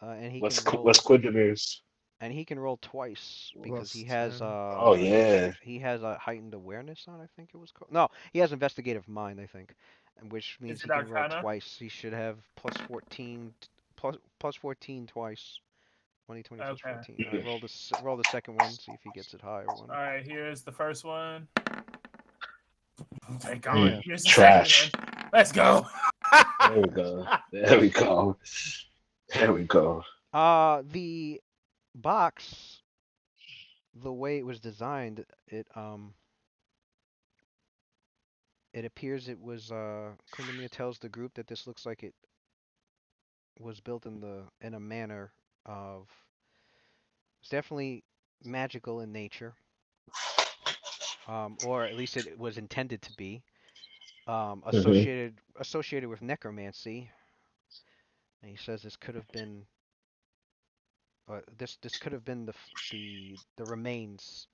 and he What's can roll. Quindamir's? And he can roll twice because he Plus has 10. Oh yeah. he has a heightened awareness on. I think it was called. No, he has investigative mind. I think, and which means Is he it can roll Arcana? twice. He should have plus 14, plus 14 twice. 20, 20 plus Okay. 14. All right, roll the second one. See if he gets it higher one. All right, here's the first one. Thank Mm, God. Here's the trash. second one. Let's go. There we go. There we go. There we go. The box, the way it was designed, it appears it was Kundamir tells the group that this looks like it was built in a manner of it's definitely magical in nature, or at least it was intended to be associated with necromancy. And he says this could have been this could have been the remains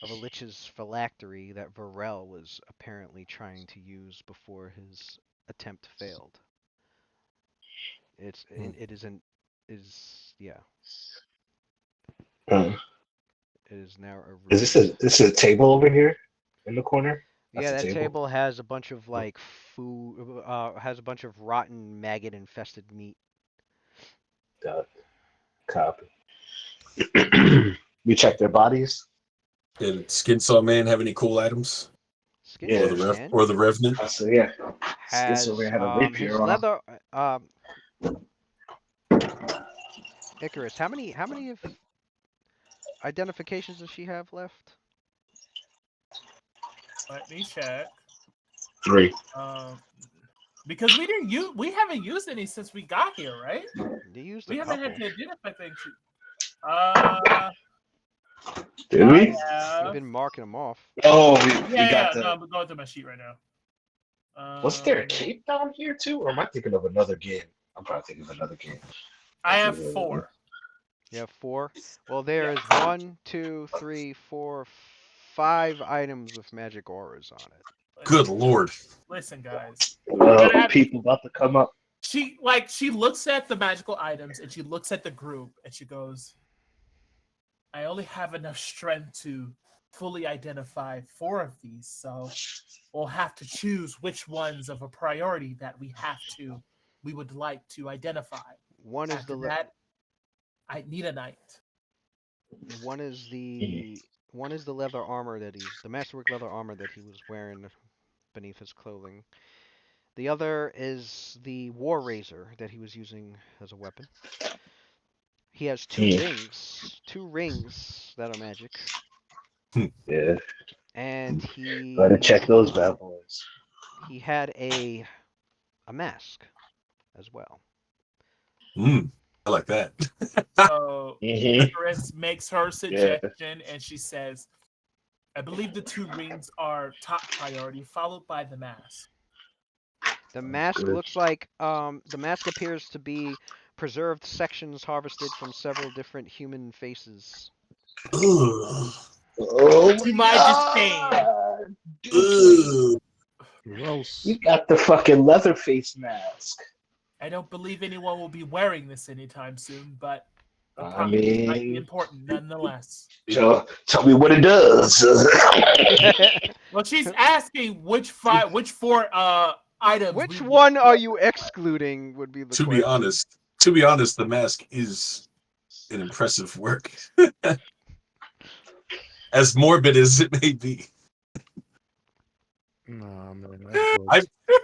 of a lich's phylactery that Varel was apparently trying to use before his attempt failed. It isn't is yeah. Uh, It is now a is ruin. this a table over here in the corner? That's Yeah, a that table. table has a bunch of like food, has a bunch of rotten, maggot-infested meat. Copy. We check their bodies. Did Skin Saw Man have any cool items? Skin Yeah. Or Saw the Man or the Revenant? So yeah, has over here had a his rapier on. leather. Icarus, how many of identifications does she have left? Let me check. 3. Because we haven't used any since we got here, right? You used We a haven't couple. had to identify things. Did we? You've been marking them off. Oh, we Yeah, got no, the. I'm going through my sheet right now. Was there a cape down here too, or am I thinking of another game? I'm probably thinking of another game. I have 4. You have 4. Well, there is 1, 2, 3, 4, 5 items with magic auras on it. Good lord. Listen, guys. People about to come up. She looks at the magical items and she looks at the group and she goes, I only have enough strength to fully identify 4 of these, so we'll have to choose which ones of a priority that we would like to identify. One is that I need a knight. One is the leather armor the masterwork leather armor that he was wearing beneath his clothing. The other is the war razor that he was using as a weapon. He has 2 rings that are magic. Yeah. And he Gotta check those bad boys. He had a mask as well. I like that. So Icarus makes her suggestion and she says, I believe the 2 rings are top priority, followed by the mask. The mask looks like the mask appears to be preserved sections harvested from several different human faces. Ugh. Oh, to my disdain. Gross. You got the fucking leather face mask. I don't believe anyone will be wearing this anytime soon, but I mean, it might be important nonetheless. Tell me what it does. Well, she's asking which 4 items. Which one are you excluding? Would be the to question. To be honest, the mask is an impressive work, as morbid as it may be. Nah, man.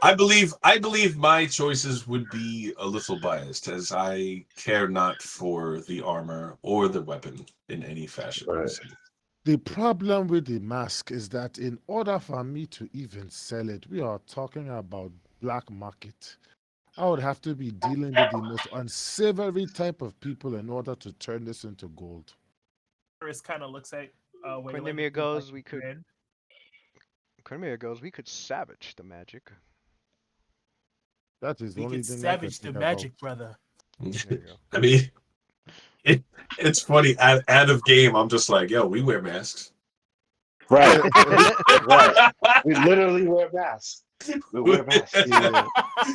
I believe my choices would be a little biased, as I care not for the armor or the weapon in any fashion. Right. The problem with the mask is that in order for me to even sell it, we are talking about black market. I would have to be dealing with the most unsavory type of people in order to turn this into gold. Chris kind of looks at Quindamir goes, we could savage the magic. That is the we only could thing savage I the can magic, about. brother. I mean, it's funny. Out of game, I'm just like, yo, we wear masks. Right. Right. We literally wear masks. We wear masks. Yeah.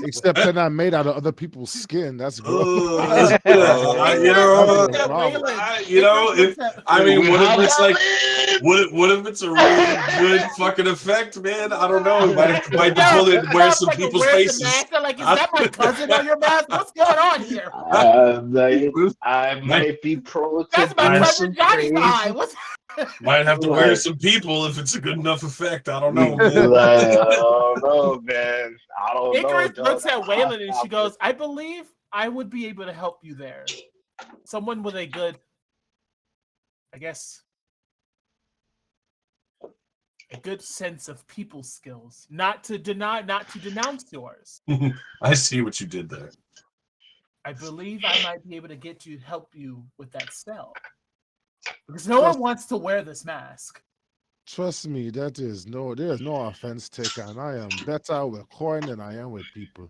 Except they're not made out of other people's skin. That's gross. Oh, you know, That's a problem. I mean, We what if have it's like, that what if it's a really good fucking effect, man? I don't know. You might have to bite the bullet and wear some people's faces. Like, is that my cousin on your mask? What's going on here? I might be pro to That's my do cousin some Johnny crazy. High. What's Might have to wear Like- some people if it's a good enough effect. I don't know, Like, man. I don't know, man. I don't know. Icarus dog. looks at Waylon and she goes, I believe I would be able to help you there. Someone with a good, I guess, a good sense of people skills. Not to denounce yours. I see what you did there. I believe I might be able to get you, help you with that spell. Because no one wants to wear this mask. Trust me, there's no offense taken. I am better with coin than I am with people.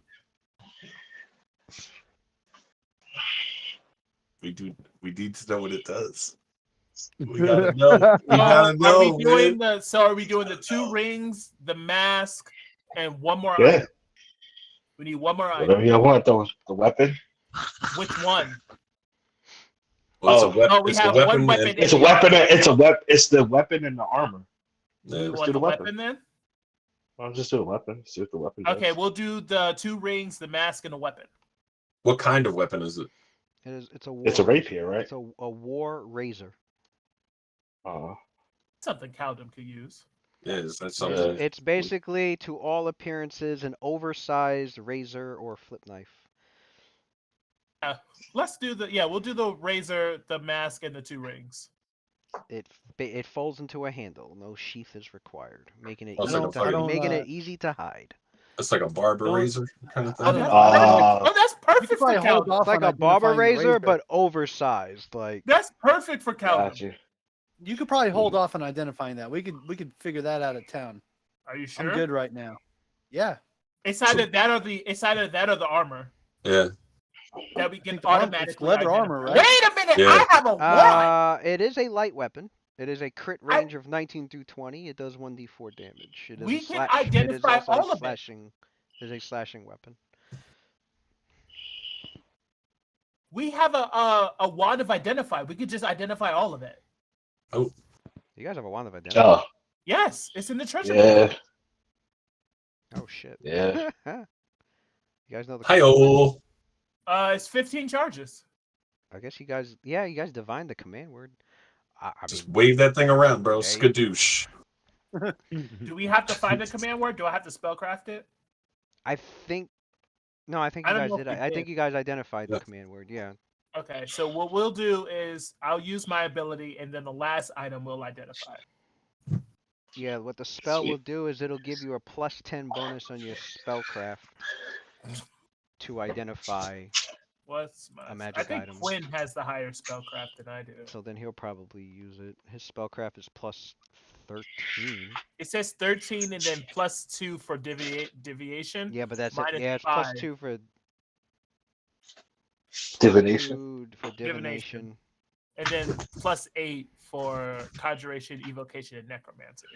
We need to know what it does. We gotta know. We gotta know, man. Are we doing the 2 rings, the mask, and one more Yeah. item? We need one more item. Whatever you want, the weapon. Which one? Well, We have one weapon. It's a weapon. It's the weapon and the armor. You Let's want do the the weapon. weapon then? I'll just do a weapon. See what the weapon does. Okay, we'll do the 2 rings, the mask, and the weapon. What kind of weapon is it? It's a war. It's a rapier, right? It's a war razor. Something Caldum could use. Yeah, is that something? It's basically, to all appearances, an oversized razor or flip knife. Let's do we'll do the razor, the mask, and the 2 rings. It folds into a handle. No sheath is required, making it easy to hide. It's like a barber razor kind of thing. That's perfect for probably hold Caldum. off It's like on a barber identifying the razor, but oversized. Like That's perfect for Caldum. Gotcha. You could probably hold off on identifying that. We could figure that out at town. Are you sure? I'm good right now. Yeah. It's either that or the armor. Yeah. That we can It's automatically leather identify. armor, right? Wait a minute! Yeah. I have a wand. it is a light weapon. It is a crit range of 19 through 20. It does 1d4 damage. It is We can identify all of it. It is a slashing weapon. We have a wand of identify. We could just identify all of it. Oh. You guys have a wand of identify? Oh, Yes, it's in the treasure. yeah. Oh shit. Yeah. You guys know the. Hi-oh. It's 15 charges. I guess you guys divined the command word. I Just mean, wave that thing around, bro. Yeah, Skadoosh. Do we have to find the command word? Do I have to spellcraft it? I think. No, I think I you don't guys know did. if we I think did. you guys identified Yeah. the command word. Yeah. Okay, so what we'll do is I'll use my ability, and then the last item we'll identify. Yeah. What the spell will Sweet. do is it'll give you a +10 bonus on your spellcraft to identify. What's my? A magic I think item. Quinn has the higher spellcraft than I do. So then he'll probably use it. His spellcraft is +13. It says 13 and then +2 for deviation. Yeah, but that's it. Minus Yeah, it's 5. +2 for Divination. for divination. And then +8 for conjuration, evocation, and necromancy.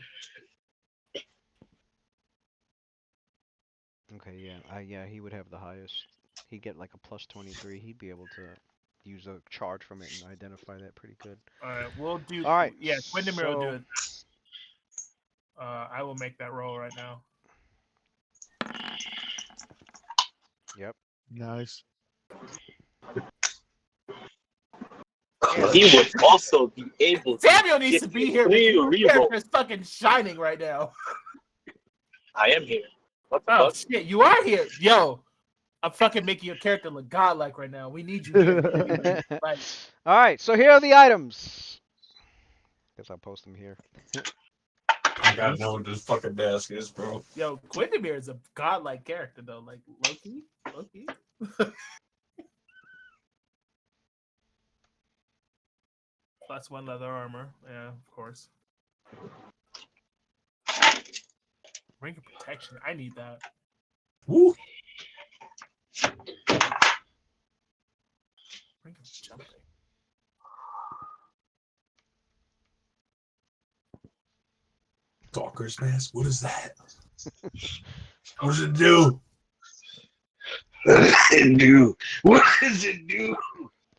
Okay, yeah, he would have the highest. He'd get like a +23. He'd be able to use a charge from it and identify that pretty good. All right, we'll do. All right, Yeah, Quindamir will do so- it. I will make that roll right now. Yep. Nice. He would also be able to. Samuel needs to be here. Real, His real. character is fucking shining right now. I am here. What the Oh fuck? shit, you are here, yo. I'm fucking making your character look godlike right now. We need you here. Like, All right, so here are the items. Guess I'll post them here. I gotta know what this fucking mask is, bro. yo, Quindamir is a godlike character though. Like Loki. +1 leather armor. Yeah, of course. Ring of protection. I need that. Woo. Ring of jumping. Stalker's mask? What is that? What does it do? What does it do? What does it do?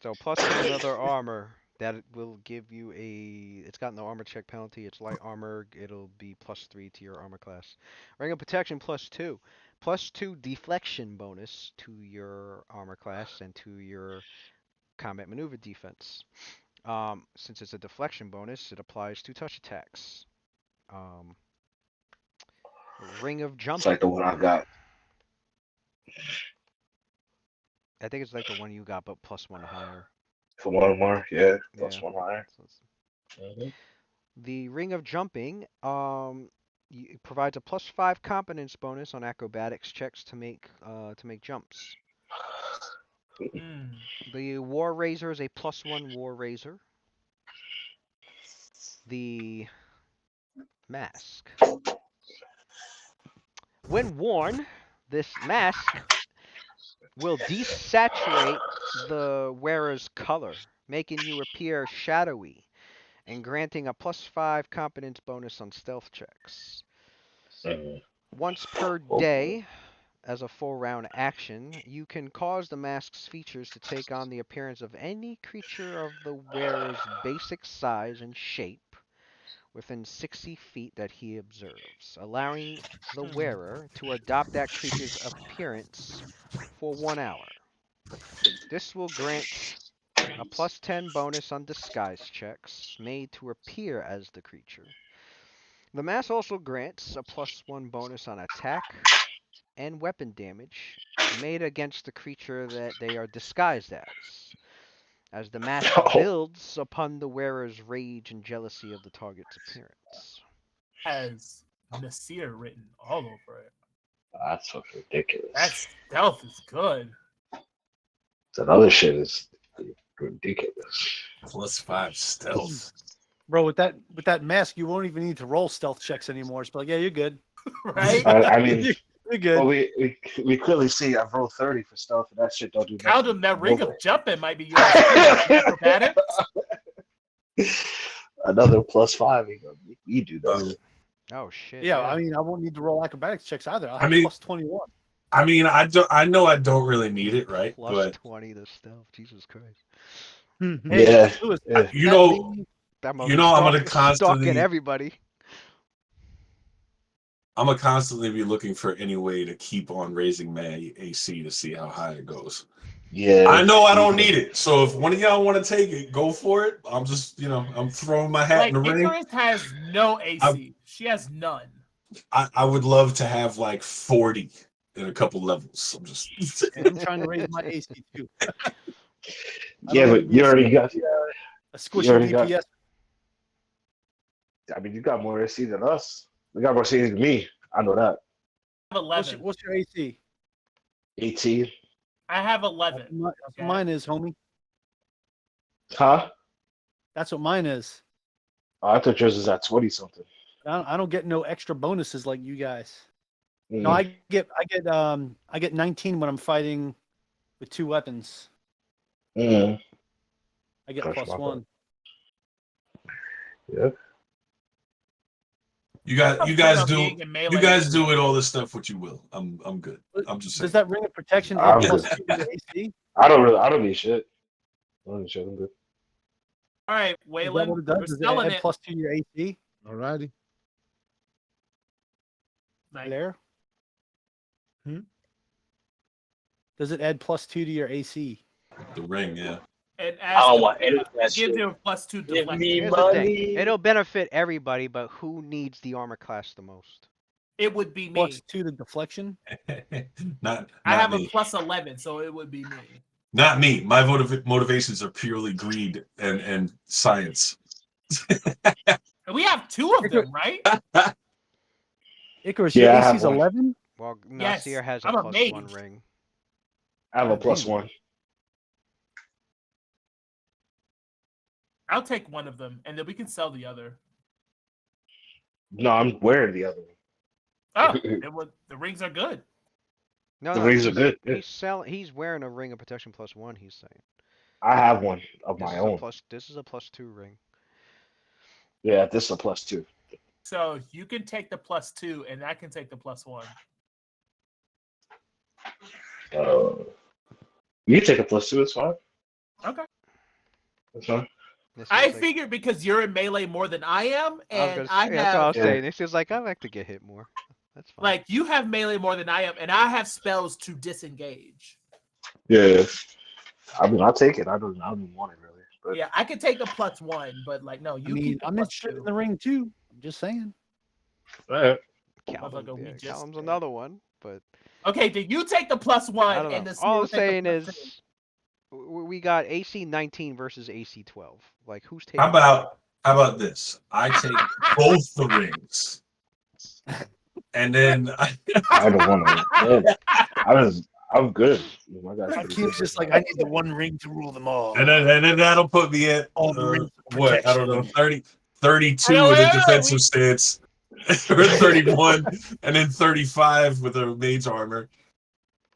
So +1 other armor. That will give you a. It's got no armor check penalty. It's light armor. It'll be +3 to your armor class. Ring of protection +2. +2 deflection bonus to your armor class and to your combat maneuver defense. Since it's a deflection bonus, it applies to touch attacks. Ring of It's jumping. like the one I got. I think it's like the one you got, but +1 higher. For one more, yeah, Yeah. plus one higher. So the ring of jumping it provides a +5 competence bonus on acrobatics checks to make jumps. The war razor is a +1 war razor. The mask. When worn, this mask will desaturate the wearer's color, making you appear shadowy and granting a +5 competence bonus on stealth checks. Once per day, as a full round action, you can cause the mask's features to take on the appearance of any creature of the wearer's basic size and shape within 60 feet that he observes, allowing the wearer to adopt that creature's appearance for 1 hour. This will grant a +10 bonus on disguise checks made to appear as the creature. The mask also grants a +1 bonus on attack and weapon damage made against the creature that they are disguised as the mask builds upon the wearer's rage and jealousy of the target's appearance. Has Nasir written all over it. That's fucking ridiculous. That stealth is good. That other shit is ridiculous. +5 stealth. Bro, with that mask, you won't even need to roll stealth checks anymore. It's like, yeah, you're good. Right? I mean, you're good. well, we clearly see I've rolled 30 for stuff, and that shit don't do Count nothing. them, that ring of jumping might be yours. Acrobatics. Another +5. You do that. Oh shit. Yeah, I mean, I won't need to roll acrobatics checks either. I'll have +21. I mean, I know I don't really need it, right? +20 to stealth. Jesus Christ. Hey, Yeah. Lewis, You know, I'm gonna constantly stalking everybody. I'm gonna constantly be looking for any way to keep on raising my AC to see how high it goes. Yeah. I know I don't need it, so if one of y'all want to take it, go for it. I'm just, I'm throwing my hat in the ring. Icarus has no AC. She has none. I would love to have like 40 in a couple levels. I'm trying to raise my AC too. Yeah, but you already got a squishy DPS. I mean, you got more AC than us. We got more AC than me. I know that. I have 11. What's your AC? 18. I have 11. That's what mine is, homie. Huh? That's what mine is. Oh, I thought yours was at 20 something. I don't get no extra bonuses like you guys. Mm. No, I get 19 when I'm fighting with 2 weapons. Mm. I get Gosh, +1. Yeah. You guys do it all this stuff what you will. I'm good. I'm just saying. Does that ring of protection add +2 to your AC? I don't need shit. I'm good. All right, Waylon, What it does? we're Does it selling add it. +2 to your AC? Alrighty. There. Does it add +2 to your AC? The ring, yeah. And I don't want any of that gives shit. you a +2 Give deflection. me Here's the thing. money. It'll benefit everybody, but who needs the armor class the most? It would be me. +2 to deflection? not I have me. a +11, so it would be me. Not me. My motivations are purely greed and science. And we have 2 of them, right? Icarus, Yeah, your I have AC's one. 11? Well, Yes, Nasir has a I'm a +1 mage. ring. I have a +1. I'll take one of them, and then we can sell the other. No, I'm wearing the other one. Oh, the rings are good. No, The rings are he's- good. Yeah. He's wearing a ring of protection +1. He's saying. I have one of This my is own. This is a +2 ring. Yeah, this is a +2. So you can take the +2, and I can take the +1. You can take a +2. It's fine. Okay. That's fine. This I feels like, figured because you're in melee more than I am, I was and gonna say, that's what I was Yeah. saying. It feels like I like to get hit more. That's fine. like you have melee more than I am, and I have spells to disengage. Yeah. I mean, I'll take it. I don't want it really. But Yeah, I could take the +1, but like no, you I mean, keep the I'm interested in +2. the ring too. I'm just saying. all right. Callum, Motherfucker, we yeah, just Callum's did. another one, but Okay, then you take the I +1 don't and know. the All seal I'm take the saying +2. is we got AC 19 versus AC 12. Like, who's taking? How about this? I take both the rings, and then I don't want to. I'm good. My guy's My pretty keep's good just right like I need the one ring to rule them all. and then that'll put me at All the rings of what, I don't know, protection. 32 Wait, in a wait, defensive we- stance, or 31, and then 35 with a mage armor.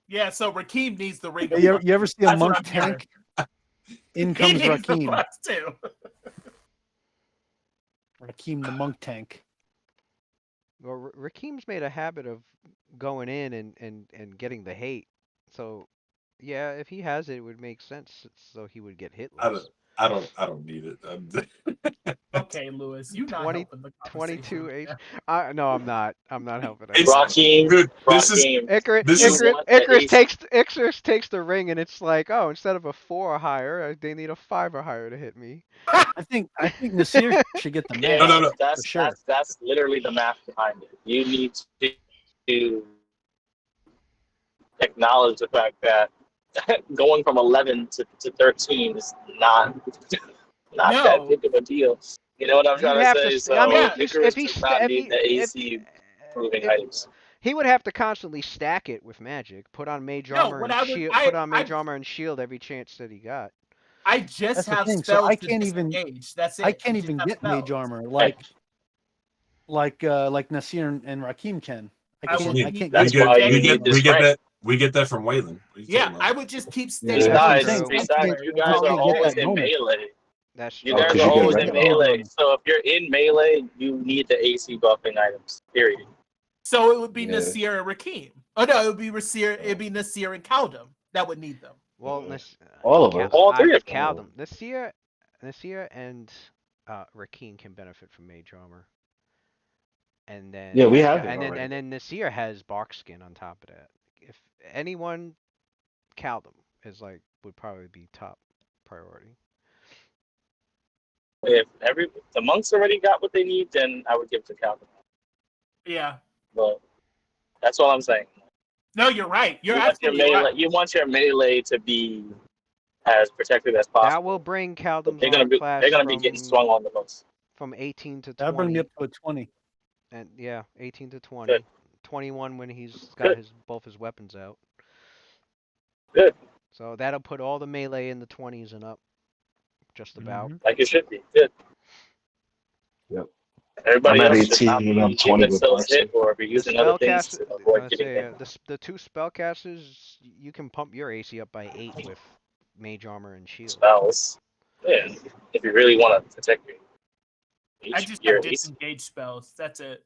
Yeah, so Rakeem needs the ring. Hey, Of you ever see a That's what monk I'm hearing. tank? In He comes needs the Rakim. +2. Rakim the monk tank. Well, Rakeem's made a habit of going in and getting the hate. So, yeah, if he has it, it would make sense. So he would get hit less. I don't need it. Okay, Lewis, you not 20, helping the 22 conversation. H. No, I'm not. I'm not helping at It's all. Rakim, good. This is Rakim, this you is want the AC. Icarus takes the ring, and it's like, oh, instead of a 4 or higher, they need a 5 or higher to hit me. I think Nasir should get the Yeah, match no. for that's sure. that's literally the math behind it. You need to acknowledge the fact that going from 11 to 13 is not that No. big of a deal. You know what I'm He'd trying to have to. say? I mean, So Icarus does not need the AC proving if items. he would have to constantly stack it with magic, put on mage No, armor what and I would shield, I put on mage I armor and shield every chance that he got. I just That's the have thing. So spells I to can't even disengage. That's it. I can't You just even have get mage spells. armor like Nasir and Rakim can. I will I need can't That's get why mage you we armor. need get this rank. we get that from Waylon. What are you Yeah, talking about? I would just keep Yeah. staying. That's what I'm Besides, saying. besides, you I guys just are can't get always that in bonus. melee. That's You true. guys because are you get always red in armor. melee. So if you're in melee, you need the AC buffing items. Period. So it would be Yeah. Nasir and Rakim. Oh no, it would be Nasir. It'd be Nasir and Kaldum that would need them. Well, All of us. All three of them. Caldum, Nasir and Rakim can benefit from mage armor, and then Yeah, we have it and already. then Nasir has bark skin on top of that. If anyone, Caldum is like would probably be top priority. If the monks already got what they need, then I would give it to Calvin. Yeah. But that's all I'm saying. No, you're right. You're You want your absolutely melee. right. You want your melee to be as protected as possible. That will bring Caldum's They're gonna armor class be getting swung on the most. from 18 to That'll bring me 20, up to a 20. and yeah, 18 to 20, Good. 21 when he's got Good. both his weapons out. Good. So that'll put all the melee in the 20s and up, just about. Mhm. Like it should be. Good. Yep. Everybody I'm at else should 18 not and be I'm 20 giving with themselves Barca. hit or be The using other things to avoid getting hit. the two spellcasters, you can pump your AC up by 8 with mage armor and shield. Spells. Yeah. If you really want to protect I just your have AC. disengage spells. That's it.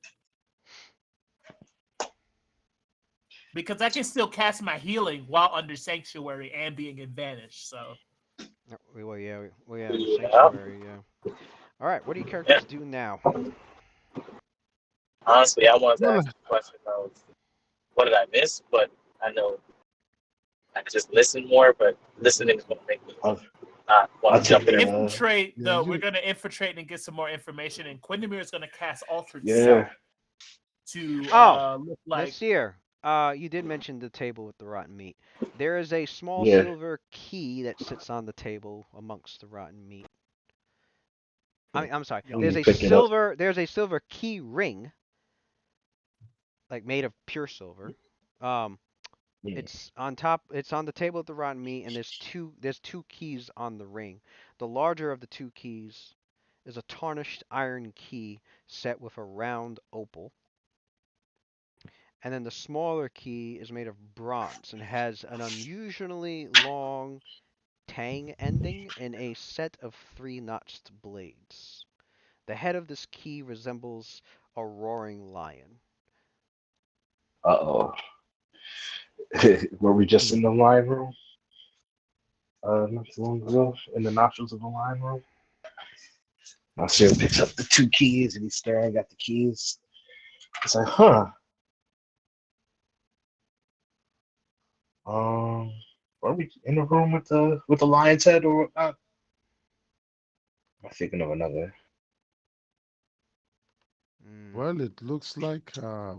Because I can still cast my healing while under sanctuary and being advantaged. So Well, yeah, Yeah. sanctuary, yeah. All right, what do you characters do now? Honestly, I wanted to ask the question of what did I miss, but I know I could just listen more, but listening is going to make me not want to jump in. infiltrate. yeah, We're gonna infiltrate and get some more information, and Quindamir is gonna cast Altered Yeah. Self to look like. Nasir, you did mention the table with the rotten meat. There is a small Yeah. silver key that sits on the table amongst the rotten meat. I'm sorry. When There's you a pick it up. silver key ring, like made of pure silver. Yeah. It's on top. It's on the table with the rotten meat, and there's two keys on the ring. The larger of the two keys is a tarnished iron key set with a round opal. And then the smaller key is made of bronze and has an unusually long tang ending and a set of 3 notched blades. The head of this key resembles a roaring lion. Uh-oh. Were we just in the line room? Not too long ago, in the nostrils of the line room. Marcel picks up the 2 keys and he's staring at the keys. It's like, huh. Are we in the room with the lion's head or whatnot? Am I thinking of another? Well, it looks like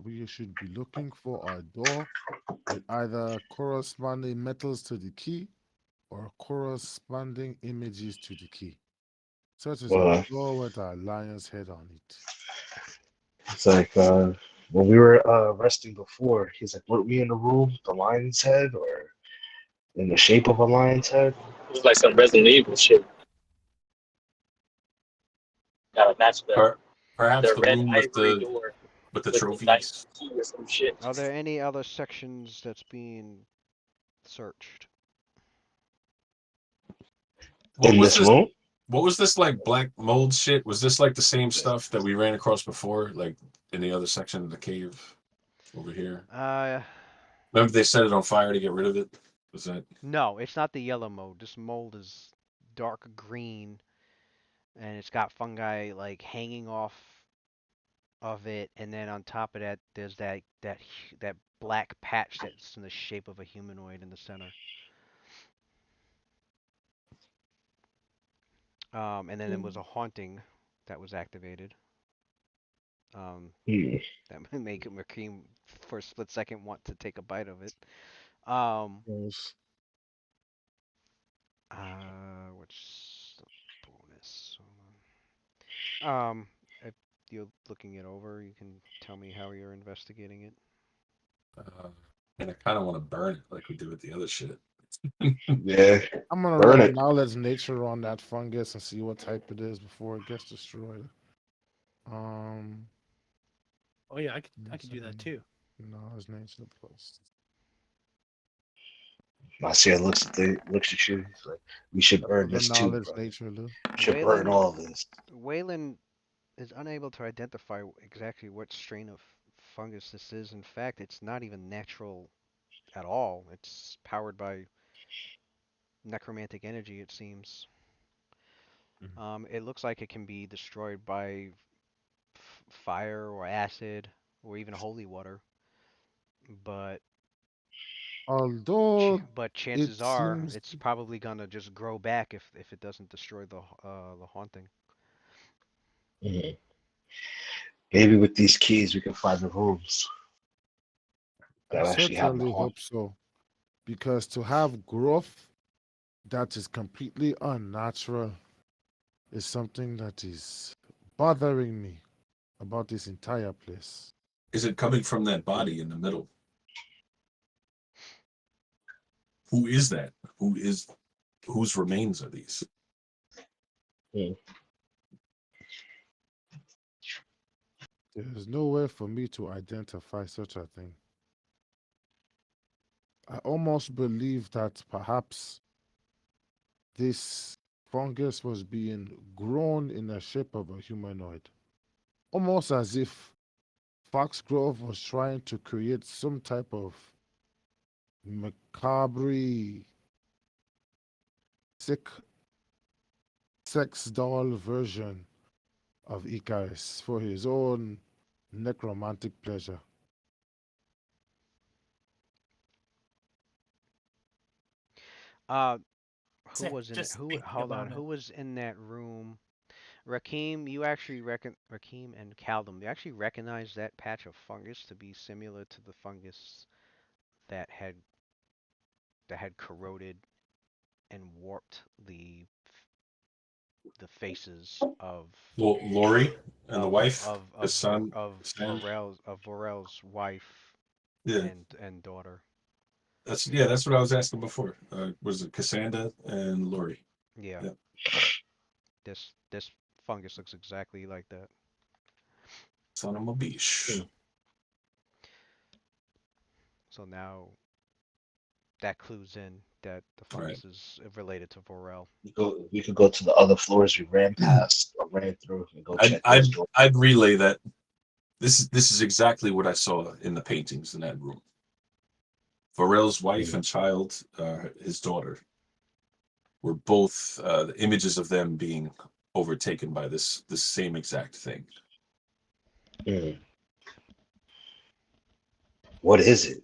we should be looking for a door with either corresponding metals to the key or corresponding images to the key, such as a door with a lion's head on it. It's like when we were resting before, he's like, were we in the room with the lion's head or in the shape of a lion's head? It was like some Resident Evil shit. Gotta match Perhaps the the red room ivory door with the with the dice trophies. key or some shit. Are there any other sections that's being searched? What In was this this? room? What was this like black mold shit? Was this like the same stuff that we ran across before, like in the other section of the cave over here? Remember they set it on fire to get rid of it? Was that? No, it's not the yellow mold. This mold is dark green, and it's got fungi like hanging off of it, and then on top of that, there's that black patch that's in the shape of a humanoid in the center. And then there was a haunting that was activated. That would make McCream for a split second want to take a bite of it. Yes. What's the bonus? If you're looking it over, you can tell me how you're investigating it. And I kind of want to burn it like we did with the other shit. Yeah. I'm gonna Burn roll it. knowledge nature on that fungus and see what type it is before it gets destroyed. Oh yeah, I could do that too. Knowledge nature plus. Marcel looks at you. He's like, we should burn The this too, knowledge bro. nature, Lou. We should burn all this. Waylon is unable to identify exactly what strain of fungus this is. In fact, it's not even natural at all. It's powered by necromantic energy, it seems. It looks like it can be destroyed by fire or acid or even holy water. But Although chances are seems it's probably gonna just grow back if it doesn't destroy the haunting. Mhm. Maybe with these keys we can find the rooms I that actually have the certainly haunt. hope so, because to have growth that is completely unnatural is something that is bothering me about this entire place. Is it coming from that body in the middle? Who is that? Whose remains are these? There is no way for me to identify such a thing. I almost believe that perhaps this fungus was being grown in the shape of a humanoid, almost as if Foxgrove was trying to create some type of macabre, sick sex doll version of Icarus for his own necromantic pleasure. Who was in it? Hold on. Who was in that room? Rakim, you actually Rakim and Kaldum, you actually recognize that patch of fungus to be similar to the fungus that had corroded and warped the faces of Lori and the wife, his son, Vorel's wife yeah, and daughter. that's what I was asking before. Was it Cassandra and Lori? Yeah. This fungus looks exactly like that. Son of a bitch. So now that clues in that the fungus is related to Vorel. We could go to the other floors we ran past or ran through and go check those doors. I'd relay that. This is exactly what I saw in the paintings in that room. Varel's wife and child, his daughter, were both the images of them being overtaken by this same exact thing. What is it?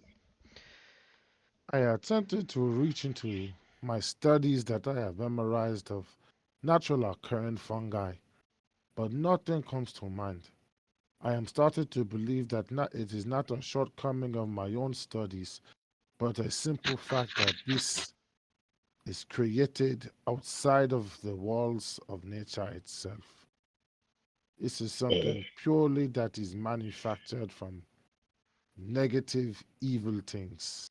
I attempted to reach into my studies that I have memorized of natural occurring fungi, but nothing comes to mind. I am starting to believe that it is not a shortcoming of my own studies, but a simple fact that this is created outside of the walls of nature itself. This is something purely that is manufactured from negative, evil things.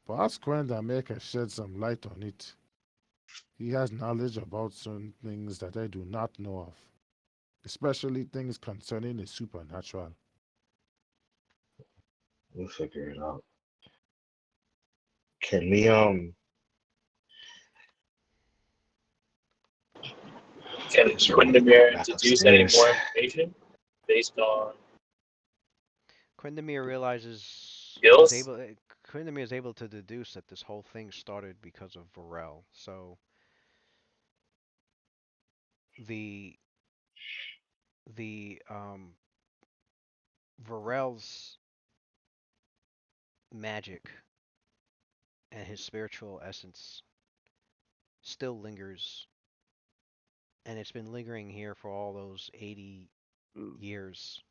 Perhaps Quenda May can shed some light on it. He has knowledge about certain things that I do not know of, especially things concerning the supernatural. We'll figure it out. Can we Can Quindamir introduce any more information based on Quindamir realizes skills? Quindamir is able to deduce that this whole thing started because of Varel. So the Varel's magic and his spiritual essence still lingers, and it's been lingering here for all those 80 years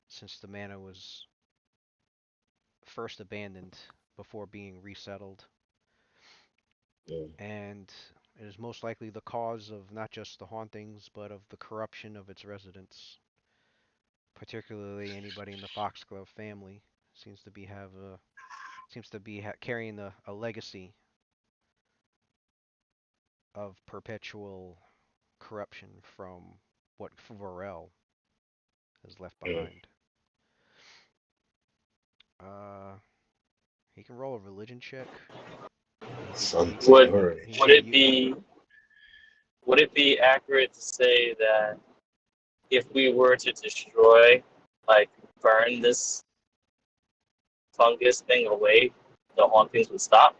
since the manor was first abandoned before being resettled. And it is most likely the cause of not just the hauntings, but of the corruption of its residents. Particularly anybody in the Foxglove family seems to be carrying a legacy of perpetual corruption from what Varel has left behind. He can roll a religion check. Would it be accurate to say that if we were to destroy, like burn this fungus thing away, the hauntings would stop?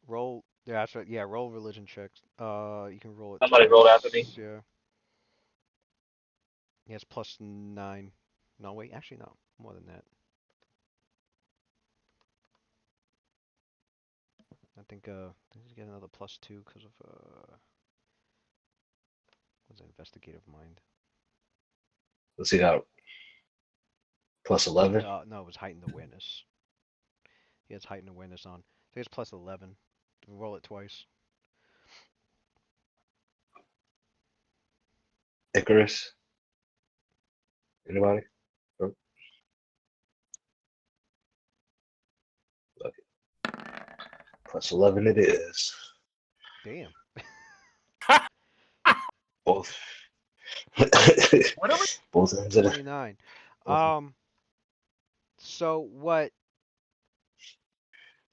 Roll, yeah, that's right. Yeah, roll religion checks. You can roll it. Somebody rolled after me. Yeah. He has +9. No, wait, actually no, more than that. I think he's get another +2 because of what's investigative mind. Let's see that. +11? No, it was heightened awareness. He has heightened awareness on. So he has +11. Roll it twice. Icarus? Anybody? Oh. Okay. +11 it is. Damn. Both. What are we? Both ends of 29. So what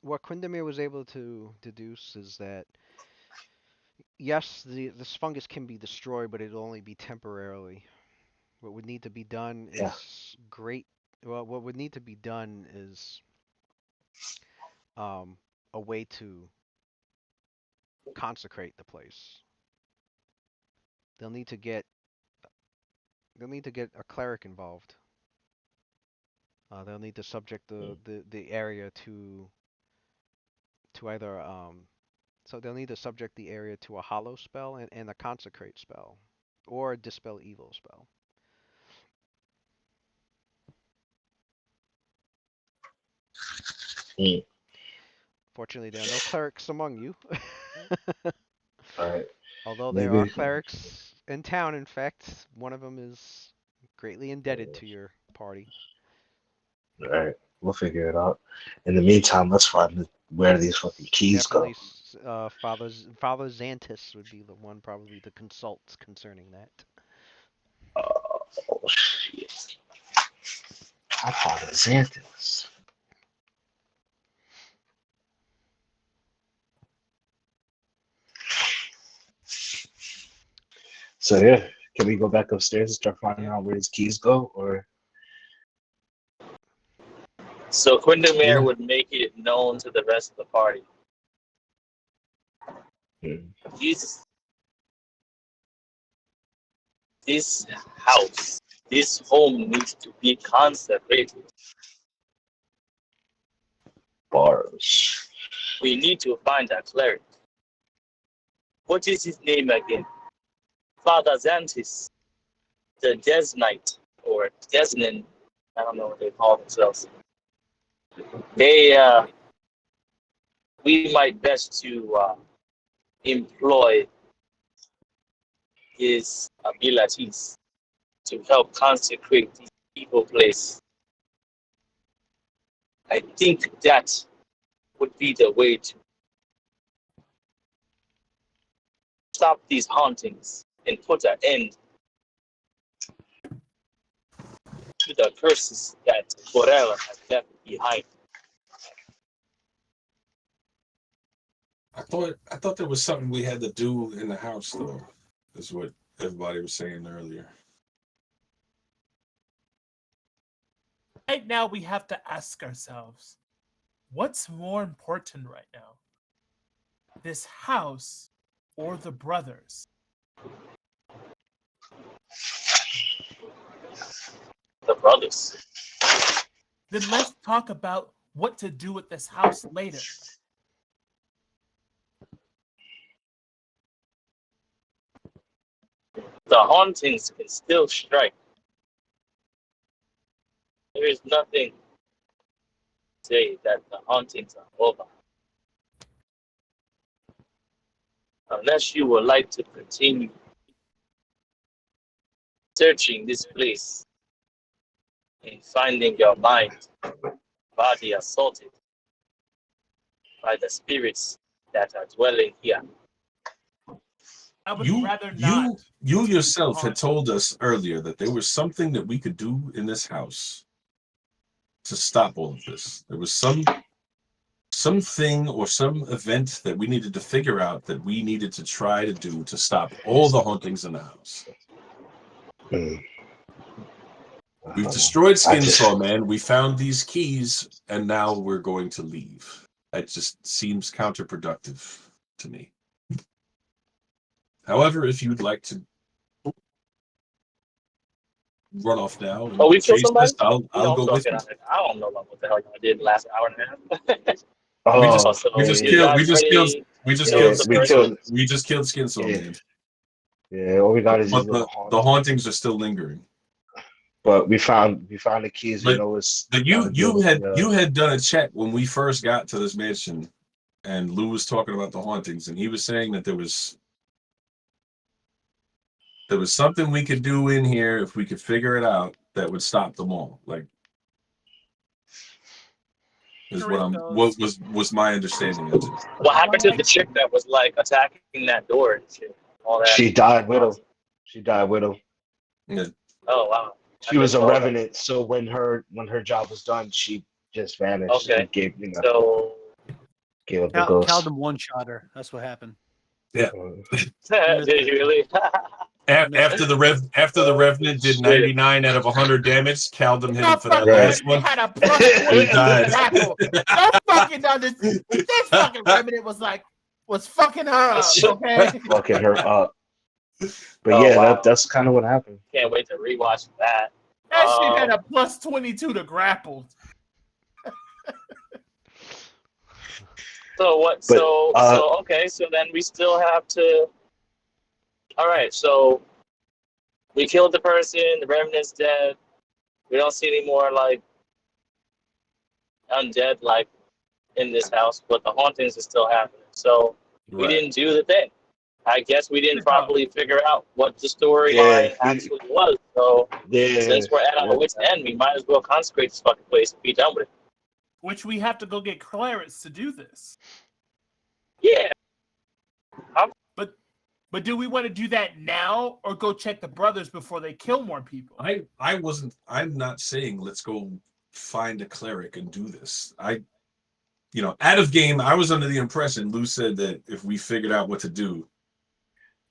Quindamir was able to deduce is that yes, this fungus can be destroyed, but it'll only be temporarily. What would need to be done is what would need to be done is a way to consecrate the place. They'll need to get a cleric involved. They'll need to subject the area to either so they'll need to subject the area to a hollow spell and a consecrate spell, or a dispel evil spell. Fortunately, there are no clerics among you. All right. Although there are clerics in town, in fact, one of them is greatly indebted to your party. All right, we'll figure it out. In the meantime, let's find where these fucking keys go. Father Xantis would be the one probably to consult concerning that. Oh shit! I thought it was Xanthus. So yeah, can we go back upstairs and start finding out where his keys go, or? So Quindamere Yeah. would make it known to the rest of the party. This house, this home needs to be consecrated. Bars. We need to find a cleric. What is his name again? Father Xantis, the Desnite, or Desnin, I don't know what they call themselves. We might best to employ his abilities to help consecrate this evil place. I think that would be the way to stop these hauntings and put an end to the curses that Borella has left behind. I thought there was something we had to do in the house, though, is what everybody was saying earlier. Right now, we have to ask ourselves, what's more important right now? This house or the brothers? The brothers. Then let's talk about what to do with this house later. The hauntings can still strike. There is nothing to say that the hauntings are over. Unless you would like to continue searching this place and finding your mind, body assaulted by the spirits that are dwelling here. I would rather not. You yourself had told us earlier that there was something that we could do in this house to stop all of this. There was something or some event that we needed to figure out that we needed to try to do to stop all the hauntings in the house. We've destroyed Skinsaw Man. We found these keys, and now we're going to leave. It just seems counterproductive to me. However, if you'd like to run off now and we killed chase somebody? this, I'll go with you. I don't know what the hell y'all did the last hour and a half. We just killed Skinsaw Man. Yeah, all we got is But the hauntings are still lingering. But we found the keys. But, you know, it's you had done a check when we first got to this mansion, and Lou was talking about the hauntings, and he was saying that there was something we could do in here if we could figure it out that would stop them all. Like, is what was my understanding of it. What happened to the chick that was like attacking that door and shit? All that. She died with him. Yeah. Oh wow. She was a revenant, so when her job was done, she just vanished. Okay. And gave up the ghost. Caldum one-shot-her. That's what happened. Yeah. Did he really? After the Revenant did 99 out of 100 damage, Caldum hit him for that last one. Had a plus 20 grapple. No fucking understand. This fucking Revenant was fucking her up. Okay. Fucking her up. But that's kind of what happened. Can't wait to rewatch that. That shit had a plus 22 to grapple. So what? So then we still have to. All right, so we killed the person. The Revenant's dead. We don't see any more like undead like in this house, but the hauntings is still happening. So we didn't do the thing. I guess we didn't properly figure out what the storyline actually was. So since we're at our wit's end, we might as well consecrate this fucking place and be done with it. Which we have to go get clerics to do this. Yeah. But do we want to do that now or go check the brothers before they kill more people? I'm not saying let's go find a cleric and do this. Out of game, I was under the impression Lou said that if we figured out what to do,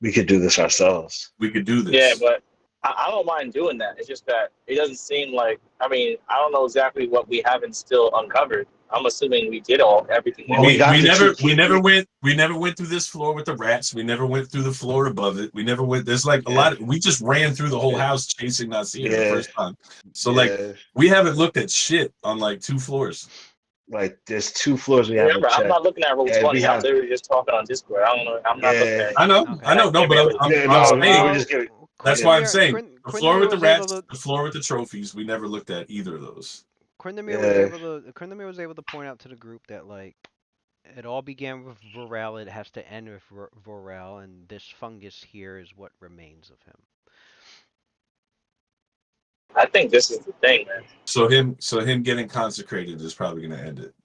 we could do this ourselves. We could do this. Yeah, but I don't mind doing that. It's just that it doesn't seem like. I mean, I don't know exactly what we haven't still uncovered. I'm assuming we did everything. Well, we got the we never went through this floor with the rats. We never went through the floor above it. We never went. There's like a lot of. We just ran through the whole house chasing Nasir the first time. So like we haven't looked at shit on like 2 floors. Like there's 2 floors we Remember, haven't checked. I'm not looking at roll 20. I'm literally just talking on Discord. I don't know. I'm not looking at. I know. No, but I'm saying. That's why I'm saying the floor with the rats, the floor with the trophies. We never looked at either of those. Quindamir was able to point out to the group that like it all began with Vorel. It has to end with Vorel, and this fungus here is what remains of him. I think this is the thing, man. So him getting consecrated is probably going to end it.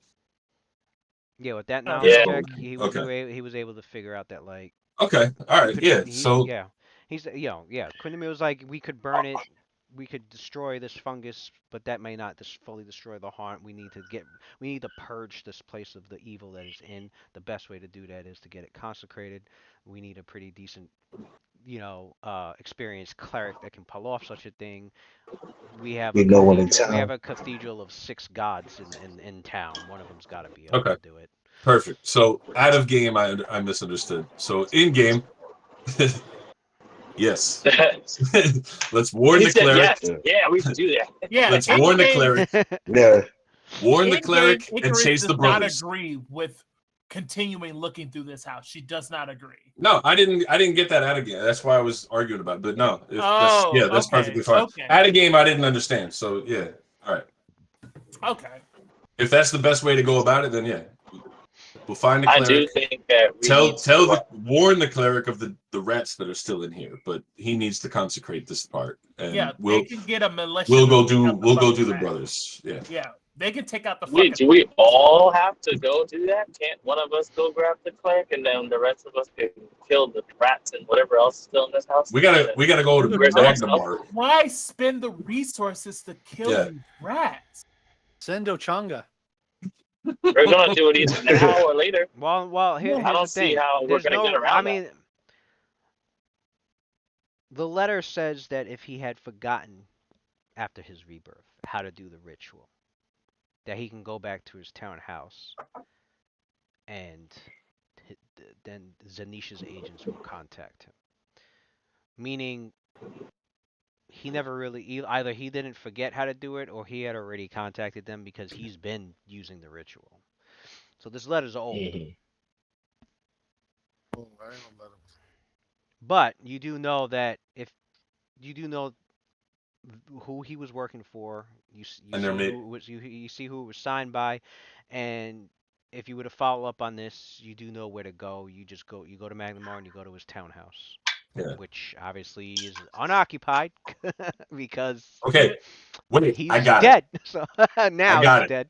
Yeah, with that knowledge check, he was able to figure out that like. Okay, all right, Quindamir was like, we could burn it, we could destroy this fungus, but that may not fully destroy the haunt. We need to purge this place of the evil that is in. The best way to do that is to get it consecrated. We need a pretty decent, experienced cleric that can pull off such a thing. We have a cathedral of 6 gods in town. One of them's got to be able to do it. Perfect. So out of game, I misunderstood. So in game, yes. Let's warn the cleric. Yes. Yeah, we should do that. Yeah. Let's warn the cleric. Yeah. Warn the cleric and chase the brothers. Does not agree with continuing looking through this house. She does not agree. No, I didn't get that out of game. That's why I was arguing about it. But no, that's perfectly fine. Okay. Out of game, I didn't understand. So yeah, all right. Okay. If that's the best way to go about it, then yeah. We'll find the cleric. I do think that warn the cleric of the rats that are still in here, but he needs to consecrate this part. And they can get a militia. We'll go do the brothers. Yeah. Yeah, they can take out the. Wait, do we all have to go do that? Can't one of us go grab the cleric, and then the rest of us can kill the rats and whatever else is still in this house? We gotta go to Magnamar. Why spend the resources to kill these rats? Send Ochanga. We're gonna do it either now or later. Well, here's I don't the thing. see how we're gonna get around. I mean, the letter says that if he had forgotten after his rebirth how to do the ritual, that he can go back to his townhouse, and then Zanisha's agents will contact him. Meaning, he never really either he didn't forget how to do it, or he had already contacted them because he's been using the ritual. So this letter's old. But you do know that who he was working for, you see who it was signed by, and if you were to follow up on this, you do know where to go. You go to Magnamar and you go to his townhouse. Yeah. Which obviously is unoccupied because he's dead. So now he's dead.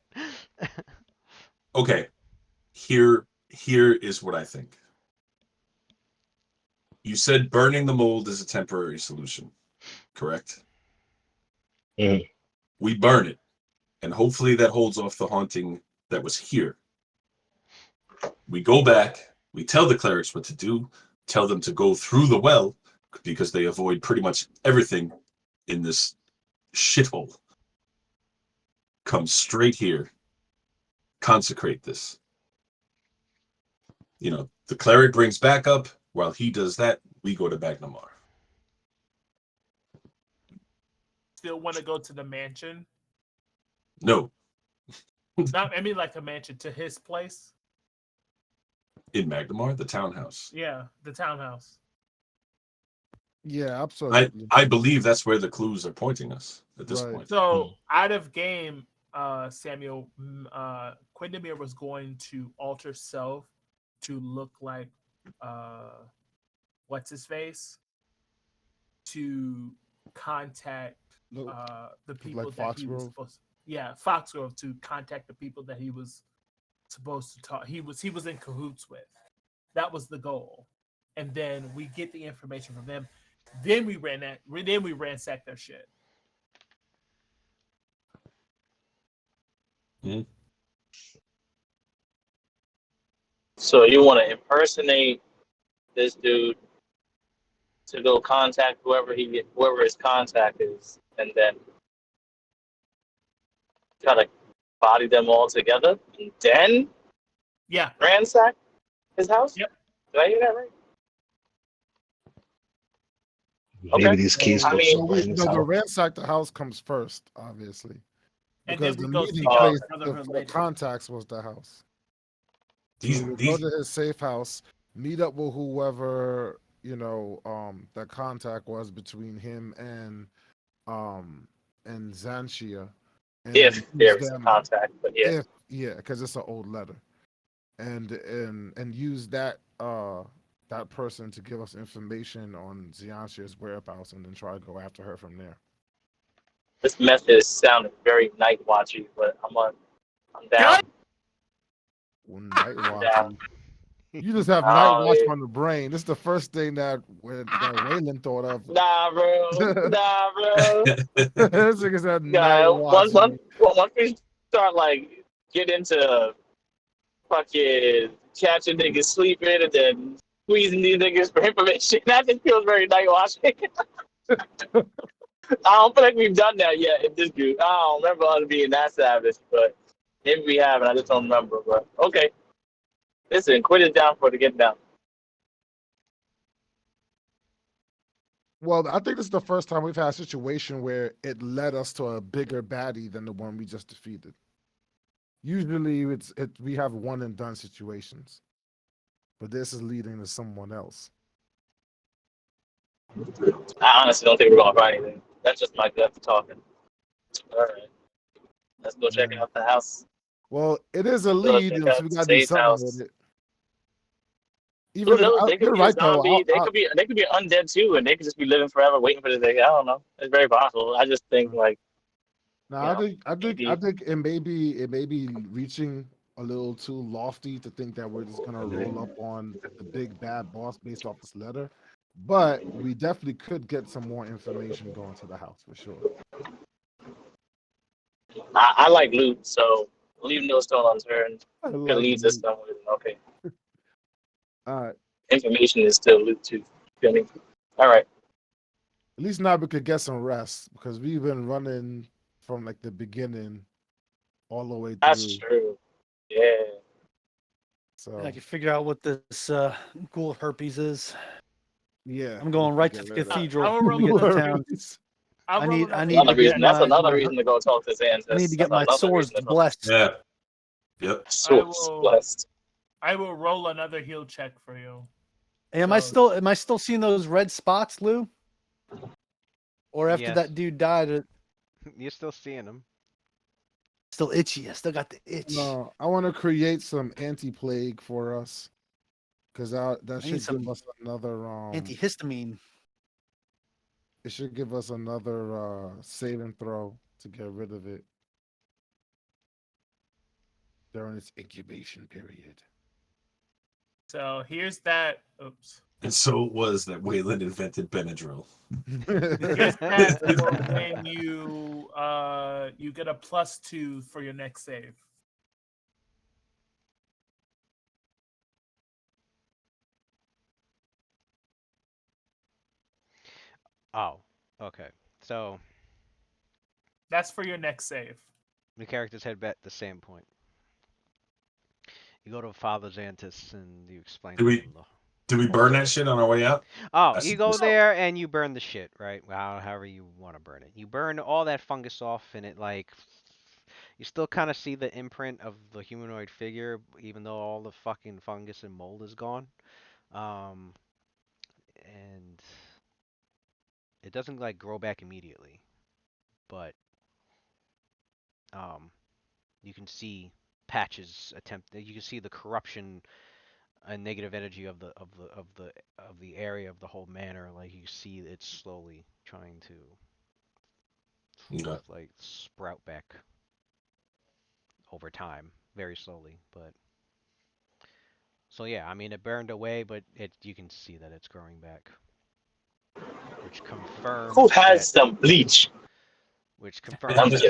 Okay. Here is what I think. You said burning the mold is a temporary solution, correct? Mm. We burn it, and hopefully that holds off the haunting that was here. We go back, we tell the clerics what to do, tell them to go through the well, because they avoid pretty much everything in this shithole. Come straight here, consecrate this. The cleric brings backup. While he does that, we go to Magnamar. Still want to go to the mansion? No. Not, I mean, like the mansion, to his place. In Magnamar, the townhouse. Yeah, the townhouse. Yeah, absolutely. I believe that's where the clues are pointing us at this point. So out of game, Samuel, Quindamir was going to alter self to look like what's his face, to contact the people like that he was supposed to. Yeah, Foxgrove, to contact the people that he was supposed to talk. He was in cahoots with. That was the goal. And then we get the information from them. Then we ransacked their shit. Mm-hmm. So you want to impersonate this dude, to go contact whoever his contact is, and then try to body them all together, and then ransack his house. Yep. Did I hear that right? Maybe Okay. these keys I go mean, somewhere in his the house. ransack the house comes first, obviously, And because then the we go meeting see place Brotherhood for the later. contacts was the house. These, We these, go to his safe house, meet up with whoever that contact was between him and Xantia, and then if use there is a them. contact, but yeah. Because it's an old letter, and use that that person to give us information on Xantia's whereabouts, and then try to go after her from there. This method sounded very night watchy, but I'm down. Night watch. Down. You just have night watch on the brain. This is the first thing that Waylon thought of. Nah, bro. Nah, bro. This nigga said night Once watch. we start like get into fucking catching niggas sleeping and then squeezing these niggas for information, that just feels very night watching. I don't feel like we've done that yet in this group. I don't remember us being that savage, but maybe we have, and I just don't remember. But okay, listen, quit it down for the get down. Well, I think this is the first time we've had a situation where it led us to a bigger baddie than the one we just defeated. Usually, we have one and done situations, but this is leading to someone else. I honestly don't think we're gonna find anything. That's just my gut talking. All right, let's go check out the house. Well, it is a lead, so we gotta do something with it. Even though they could be right a zombie, though. they could be undead too, and they could just be living forever waiting for the day. I don't know. It's very possible. I just think like. No, I think it may be reaching a little too lofty to think that we're just gonna roll up on the big bad boss based off this letter. But we definitely could get some more information going to the house for sure. I like loot, so leave no stone unturned. It leads us somewhere. Okay. All right. Information is still loot too. Feel me? All right. At least now we could get some rest because we've been running from like the beginning all the way through. That's true. Yeah. So I can figure out what this ghoul herpes is. Yeah. I'm going right to the cathedral. I'll roll to town. I need another to reason. get That's another reason to go talk to Xantis. I need to get my swords blessed. Yeah. Yep. Swords blessed. I will roll another heal check for you. Hey, am I still seeing those red spots, Lou? Or after that dude died, you're still seeing them. Still itchy. I still got the itch. No, I want to create some anti-plague for us because that should give us another antihistamine. It should give us another save and throw to get rid of it during its incubation period. So here's that. Oops. And so it was that Waylon invented Benadryl. Here's that when you get a +2 for your next save. Oh, okay. So that's for your next save. The characters head back at the same point. You go to Father Xantis and you explain to him. Do we burn that shit on our way out? Oh, you go there and you burn the shit, right? However you want to burn it. You burn all that fungus off, and it you still kind of see the imprint of the humanoid figure, even though all the fucking fungus and mold is gone. And it doesn't grow back immediately, but you can see patches you can see the corruption and negative energy of the area of the whole manor. You see it's slowly trying to sprout back over time, very slowly. But so yeah, I mean it burned away, but you can see that it's growing back, which confirms who has some bleach. Which confirms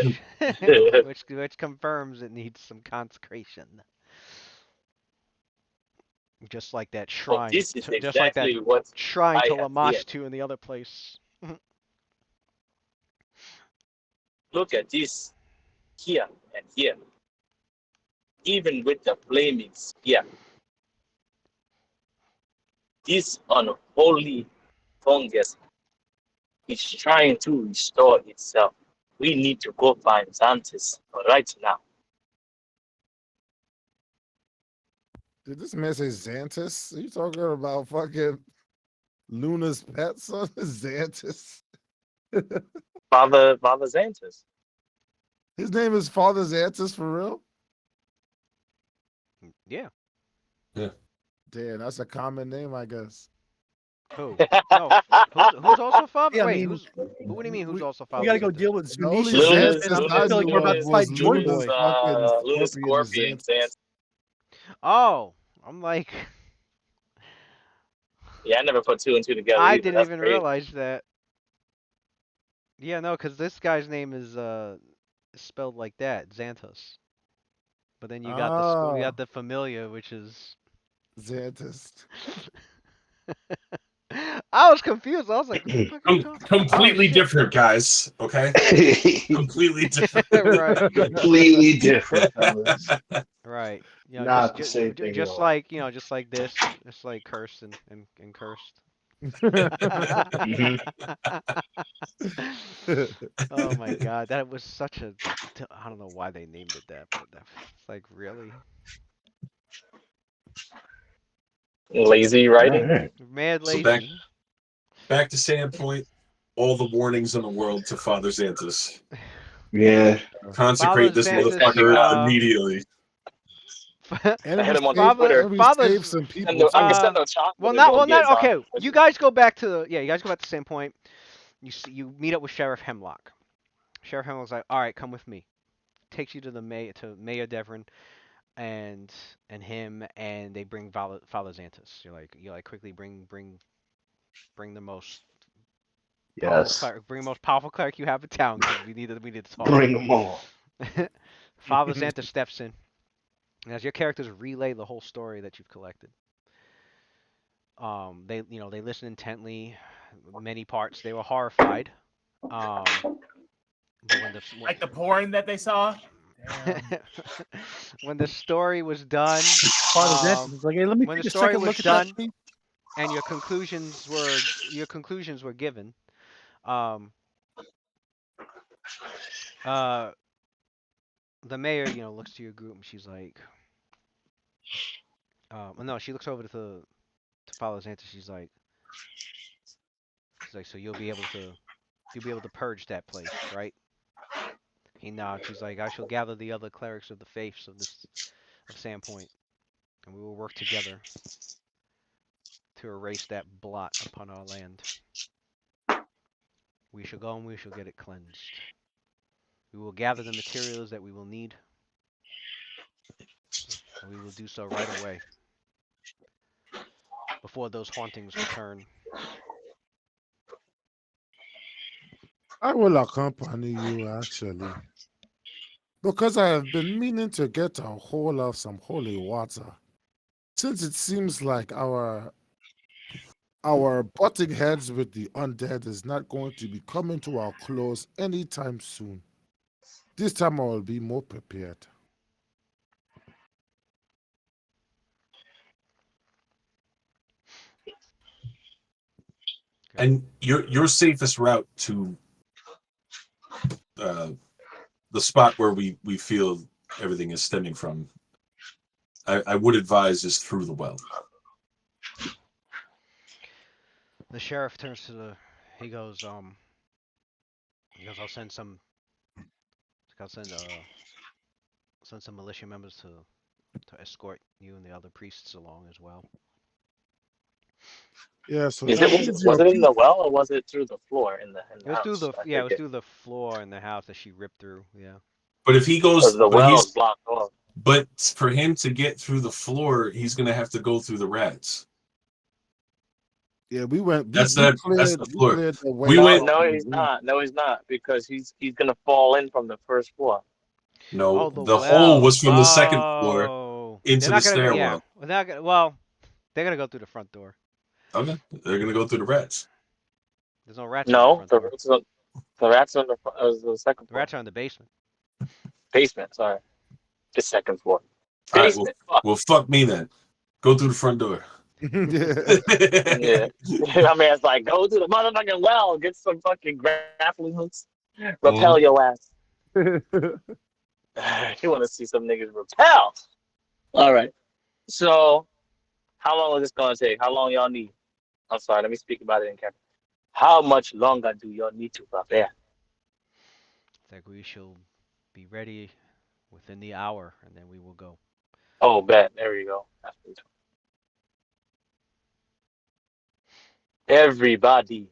which confirms it needs some consecration. Just like that Well, shrine. this is Just like that exactly what shrine I to have Lamash here. to in the other place. Look at this here and here. Even with the flaming spear, this unholy fungus is trying to restore itself. We need to go find Xantis right now. Did this man say Xantis? Are you talking about fucking Luna's pet son? Xantis? Father Xantis. His name is Father Xantis for real? Yeah. Damn, that's a common name, I guess. Who? No. Who's also Father? Yeah, I Wait, mean, who do you mean who's also Father? We got to go Xantis? deal with The only Zunisha Luna's, Xantis. Xantis I I feel like knew we're about of to fight was Joy Luna's Boy. fucking Luna's Scorpion Scorpion Xantis. Oh, I'm like, Yeah, I never put two and two together I either. didn't That's even crazy. realize that. Yeah, no, because this guy's name is spelled like that, Xantos. But then you got the familiar, which is Xantis. I was confused. I was like, what the fuck are you talking? Completely Oh, shit. different, guys. Okay, completely different. Right. Completely different, fellas. Right. You know, Not the same thing at just all. like just like this, just like cursed and cursed. Mhm. Oh my god, that was such a I don't know why they named it that, but that's like really Lazy writing. Alright. mad So lazy. back to Sandpoint. All the warnings in the world to Father Xantus. Yeah. Consecrate this Father Xantus, motherfucker immediately. And I hit him on saved, Twitter. and we Father's saved some And people I can too. send no chocolate. well, and not go get okay. Xantis. You guys go back to you guys go back to Sandpoint. You meet up with Sheriff Hemlock. Sheriff Hemlock's like, all right, come with me. Takes you to the Mayor Devon and him, and they bring Father Xantus. You quickly bring the most Yes. bring the most powerful cleric you have in town, because we need to talk. Bring them all. Father Xantus steps in, and as your characters relay the whole story that you've collected, they listen intently. Many parts they were horrified. But Like the porn that they saw. Damn. when the story was done, Father Xantis is like, hey, let me when take the a story second was look at done that thing. and your conclusions were given, um, the mayor, looks to your group and she's like, no, she looks over to Father Xantus. She's like, so you'll be able to purge that place, right? He nods. He's like, I shall gather the other clerics of the faiths of Sandpoint, and we will work together to erase that blot upon our land. We shall go and we shall get it cleansed. We will gather the materials that we will need, and we will do so right away, before those hauntings return. I will accompany you, actually, because I have been meaning to get a hold of some holy water, since it seems like our butting heads with the undead is not going to be coming to our close anytime soon. This time I will be more prepared. And your safest route to the spot where we feel everything is stemming from, I would advise, is through the well. The sheriff turns to he goes, I'll send some militia members to escort you and the other priests along as well. Yeah, so Was it in the well or was it through the floor in the It was house? it was through the floor in the house that she ripped through. Yeah. But if he goes, the well is blocked off. But for him to get through the floor, he's gonna have to go through the rats. Yeah, we went. That's the floor. No, he's not. No, he's not, because he's gonna fall in from the first floor. No, the the well. hole was from the second floor into the stairwell. Yeah, well, They're gonna go through the front door. Okay, they're gonna go through the rats. There's no rats on the No, front the door. rats on the second The floor. rats are in the basement. Basement, sorry. The second floor. All right, Basement. Fuck. well, fuck me then. Go through the front door. Yeah. I mean, it's like, go to the motherfucking well, get some fucking grappling hooks, repel your ass. You want to see some niggas repel? All right. So, how long is this gonna take? How long y'all need? I'm sorry. Let me speak about it in camera. How much longer do y'all need to prepare? I think we shall be ready within the hour, and then we will go. Oh, bet. There you go. Everybody,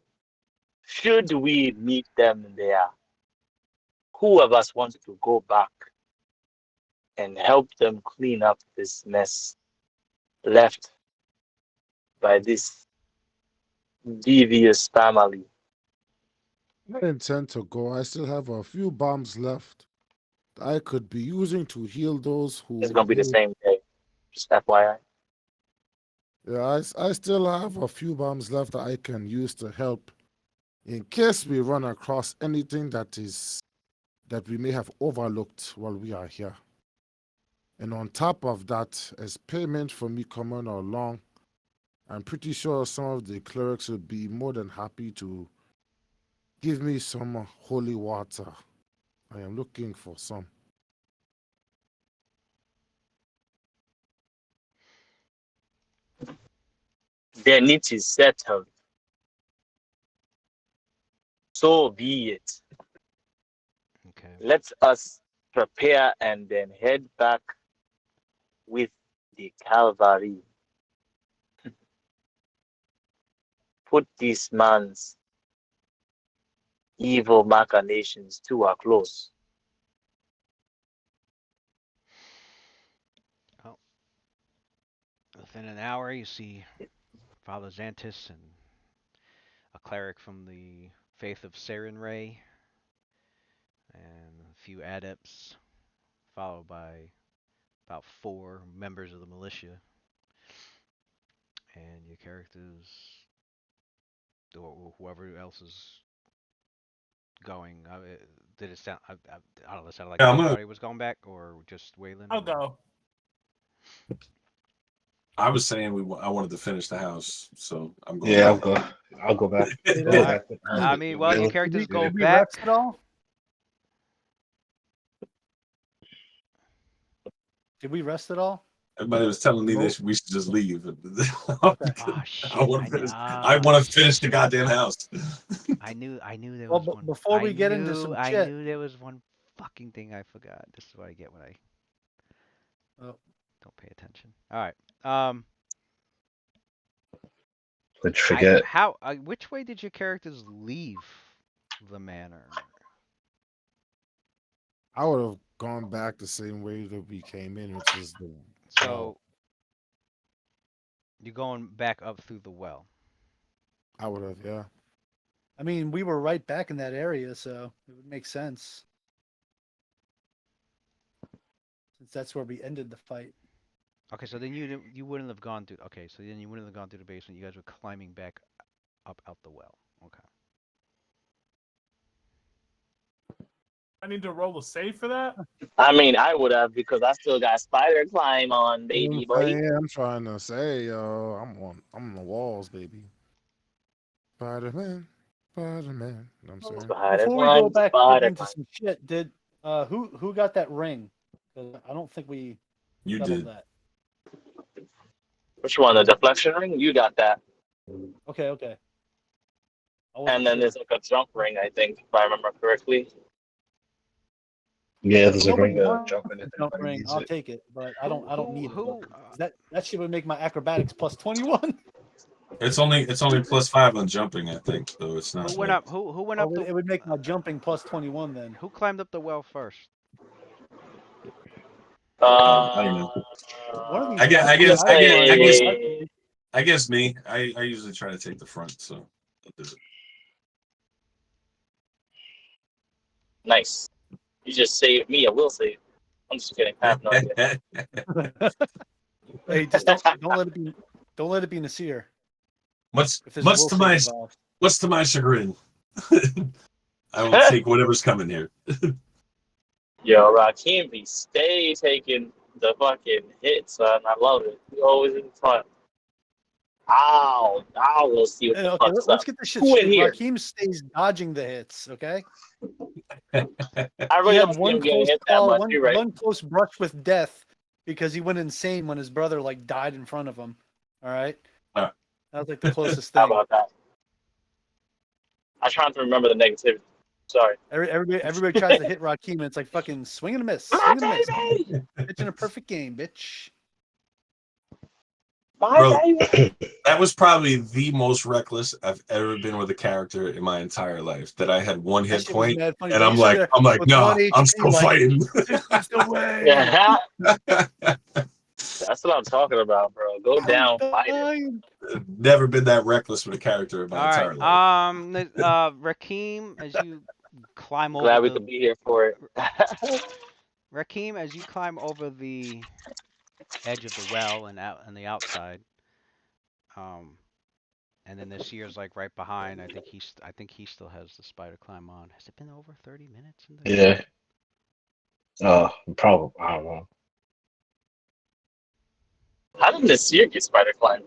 should we meet them there? Who of us wants to go back and help them clean up this mess left by this devious family? I intend to go. I still have a few bombs left I could be using to heal those who. It's gonna be the same day. Just FYI. Yeah, I still have a few bombs left that I can use to help in case we run across anything that we may have overlooked while we are here. And on top of that, as payment for me coming along, I'm pretty sure some of the clerics would be more than happy to give me some holy water. I am looking for some. Their need is settled. So be it. Okay. Let us prepare and then head back with the cavalry. Put this man's evil machinations to a close. Oh. Within an hour, you see Father Xantis and a cleric from the faith of Sarenrae, and a few adepts, followed by about 4 members of the militia. And your characters, or whoever else is going, did it sound? I don't know. It sounded like Yeah, everybody was going back, or just Waylon. I'll go. I was saying I wanted to finish the house, so I'm going. Yeah, back. I'll go back. Did, Go uh, back. I mean, well, your did characters go did we back. rest at all? Did we rest at all? Everybody was telling me Nope. we should just leave. Okay. Oh shit! I want to finish the goddamn house. I knew there Well, was but one. before we get into some I shit, knew there was one fucking thing I forgot. This is what I get when I don't pay attention. All right. Let's forget. Which way did your characters leave the manor? I would have gone back the same way that we came in, which is the. So you're going back up through the well. I would have, yeah. I mean, we were right back in that area, so it would make sense. Since that's where we ended the fight. Okay, so then you wouldn't have gone through. Okay, so then you wouldn't have gone through the basement. You guys were climbing back up out the well. Okay. I need to roll a save for that. I mean, I would have because I still got spider climb on, baby boy. I'm trying to say, yo, I'm on the walls, baby. Spider-Man. You know what I'm saying? Before we go back into some shit, did who got that ring? Because I don't think we settled that. Which one? The deflection ring? You got that. Okay. And then there's like a jump ring, I think, if I remember correctly. Yeah, there's a Nobody ring wants jumping in. jump ring. I'll take it, but I don't need it. That shit would make my acrobatics plus 21. It's only +5 on jumping, I think. So it's not. Who went up? Who went up? It would make my jumping plus 21 then. Who climbed up the well first? I don't know. I guess me. I usually try to take the front, so I'll do it. Nice. You just saved me. I will save. I'm just kidding. I have no idea. Hey, just don't Don't let it be Nasir. Much If there's Wilson involved. to my chagrin, I will take whatever's coming here. Yo, Raheem be stay taking the fucking hits, son. I love it. He always in front. I'll go see what the Okay, fuck's let's up. get this shit Who in straight. here? Raheem stays dodging the hits, okay? I He really had don't see one him getting close hit that call, much. You're right. one close brush with death because he went insane when his brother like died in front of him. All right, that was like the closest How thing. about that? I'm trying to remember the negativity. Sorry. Everybody tries to hit Raheem, and it's like fucking swing and a miss. Swing and a miss. Pitching a perfect game, bitch. Bro, that was probably the most reckless I've ever been with a character in my entire life. That I had one hit point, and I'm like, nah, I'm still fighting. Yeah. That's what I'm talking about, bro. Go down, fighting. Never been that reckless with a character in my entire life. Raheem, as you climb over. Glad we could be here for it. Raheem, as you climb over the edge of the well and out on the outside, and then this year's like right behind. I think he still has the spider climb on. Has it been over 30 minutes? Yeah. Probably. I don't know. How did this year get spider climb?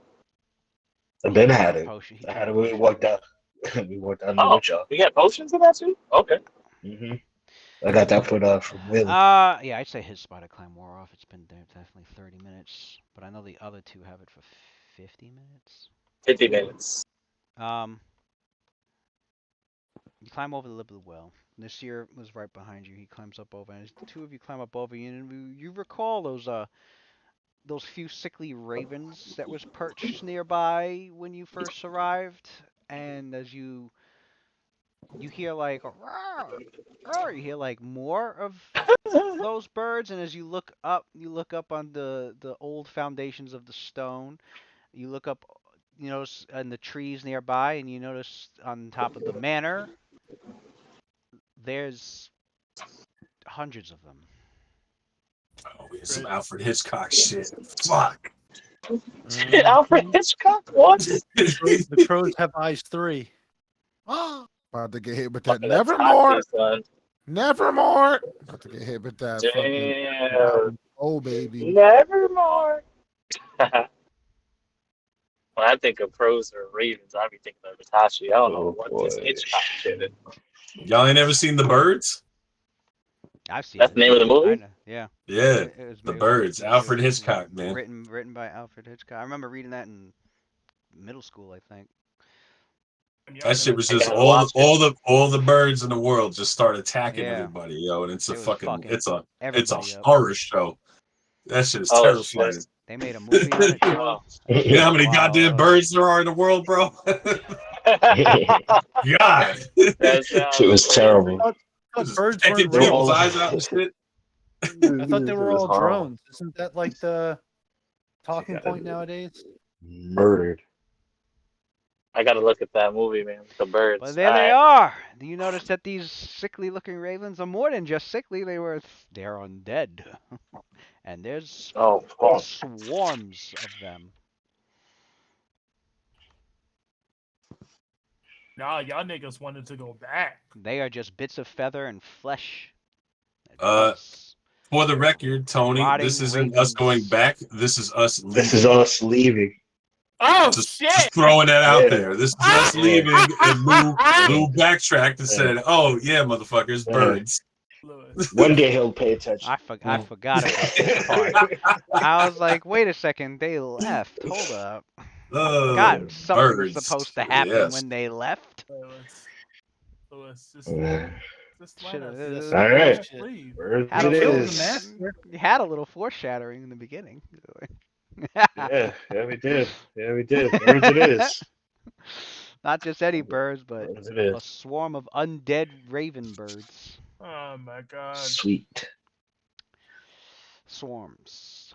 Ben had it. I had it when we walked out. We walked out Oh, with y'all. we got potions in that too? Okay. I got that from Willie. Yeah, I'd say his spider climb wore off. It's been definitely 30 minutes, but I know the other two have it for 50 minutes. 50 minutes. You climb over the lip of the well. Nasir was right behind you. He climbs up over, and the two of you climb up over you, and you recall those few sickly ravens that was perched nearby when you first arrived, and as you hear like you hear like more of those birds, and as you look up on the old foundations of the stone. You look up, you notice in the trees nearby, and you notice on top of the manor, there's hundreds of them. Oh, we had some Alfred Hitchcock shit. Fuck. Alfred Hitchcock? What? The crows have eyes 3. About to get hit with that. Nevermore. Nevermore. About to get hit with that. Damn. Oh, baby. Nevermore. When I think of crows or ravens, I be thinking of Hitachi. I don't know what this Hitchcock shit is. Y'all ain't ever seen The Birds? I've seen That's the name of the movie? Yeah. Yeah. The Birds. Alfred Hitchcock, man. Written by Alfred Hitchcock. I remember reading that in middle school, I think. That shit was just all the birds in the world just start attacking everybody, yo, and it's a horror show. That shit is terrifying. Shit. They made a movie on it too. You know how many goddamn birds there are in the world, bro? God. It was terrible. Birds weren't people's eyes out and shit. I thought they were all drones. Isn't that like the talking point nowadays? Murdered. I gotta look at that movie, man. The birds. But there they are. Do you notice that these sickly-looking ravens are more than just sickly? They're undead, and there's swarms of them. Nah, y'all niggas wanted to go back. They are just bits of feather and flesh. For the record, Tony, this isn't us going back. This is us leaving. This is us leaving. Oh, just throwing that out there. This is us leaving, and Lou backtracked and said, "Oh yeah, motherfuckers, birds." One day he'll pay attention. I forgot about this part. I was like, wait a second, they left. Hold up. God, something was supposed to happen when they left. Just all right. You had a little foreshadowing in the beginning. yeah, we did. Birds it is. Not just any birds, but a swarm of undead raven birds. Oh my god. Sweet. Swarms.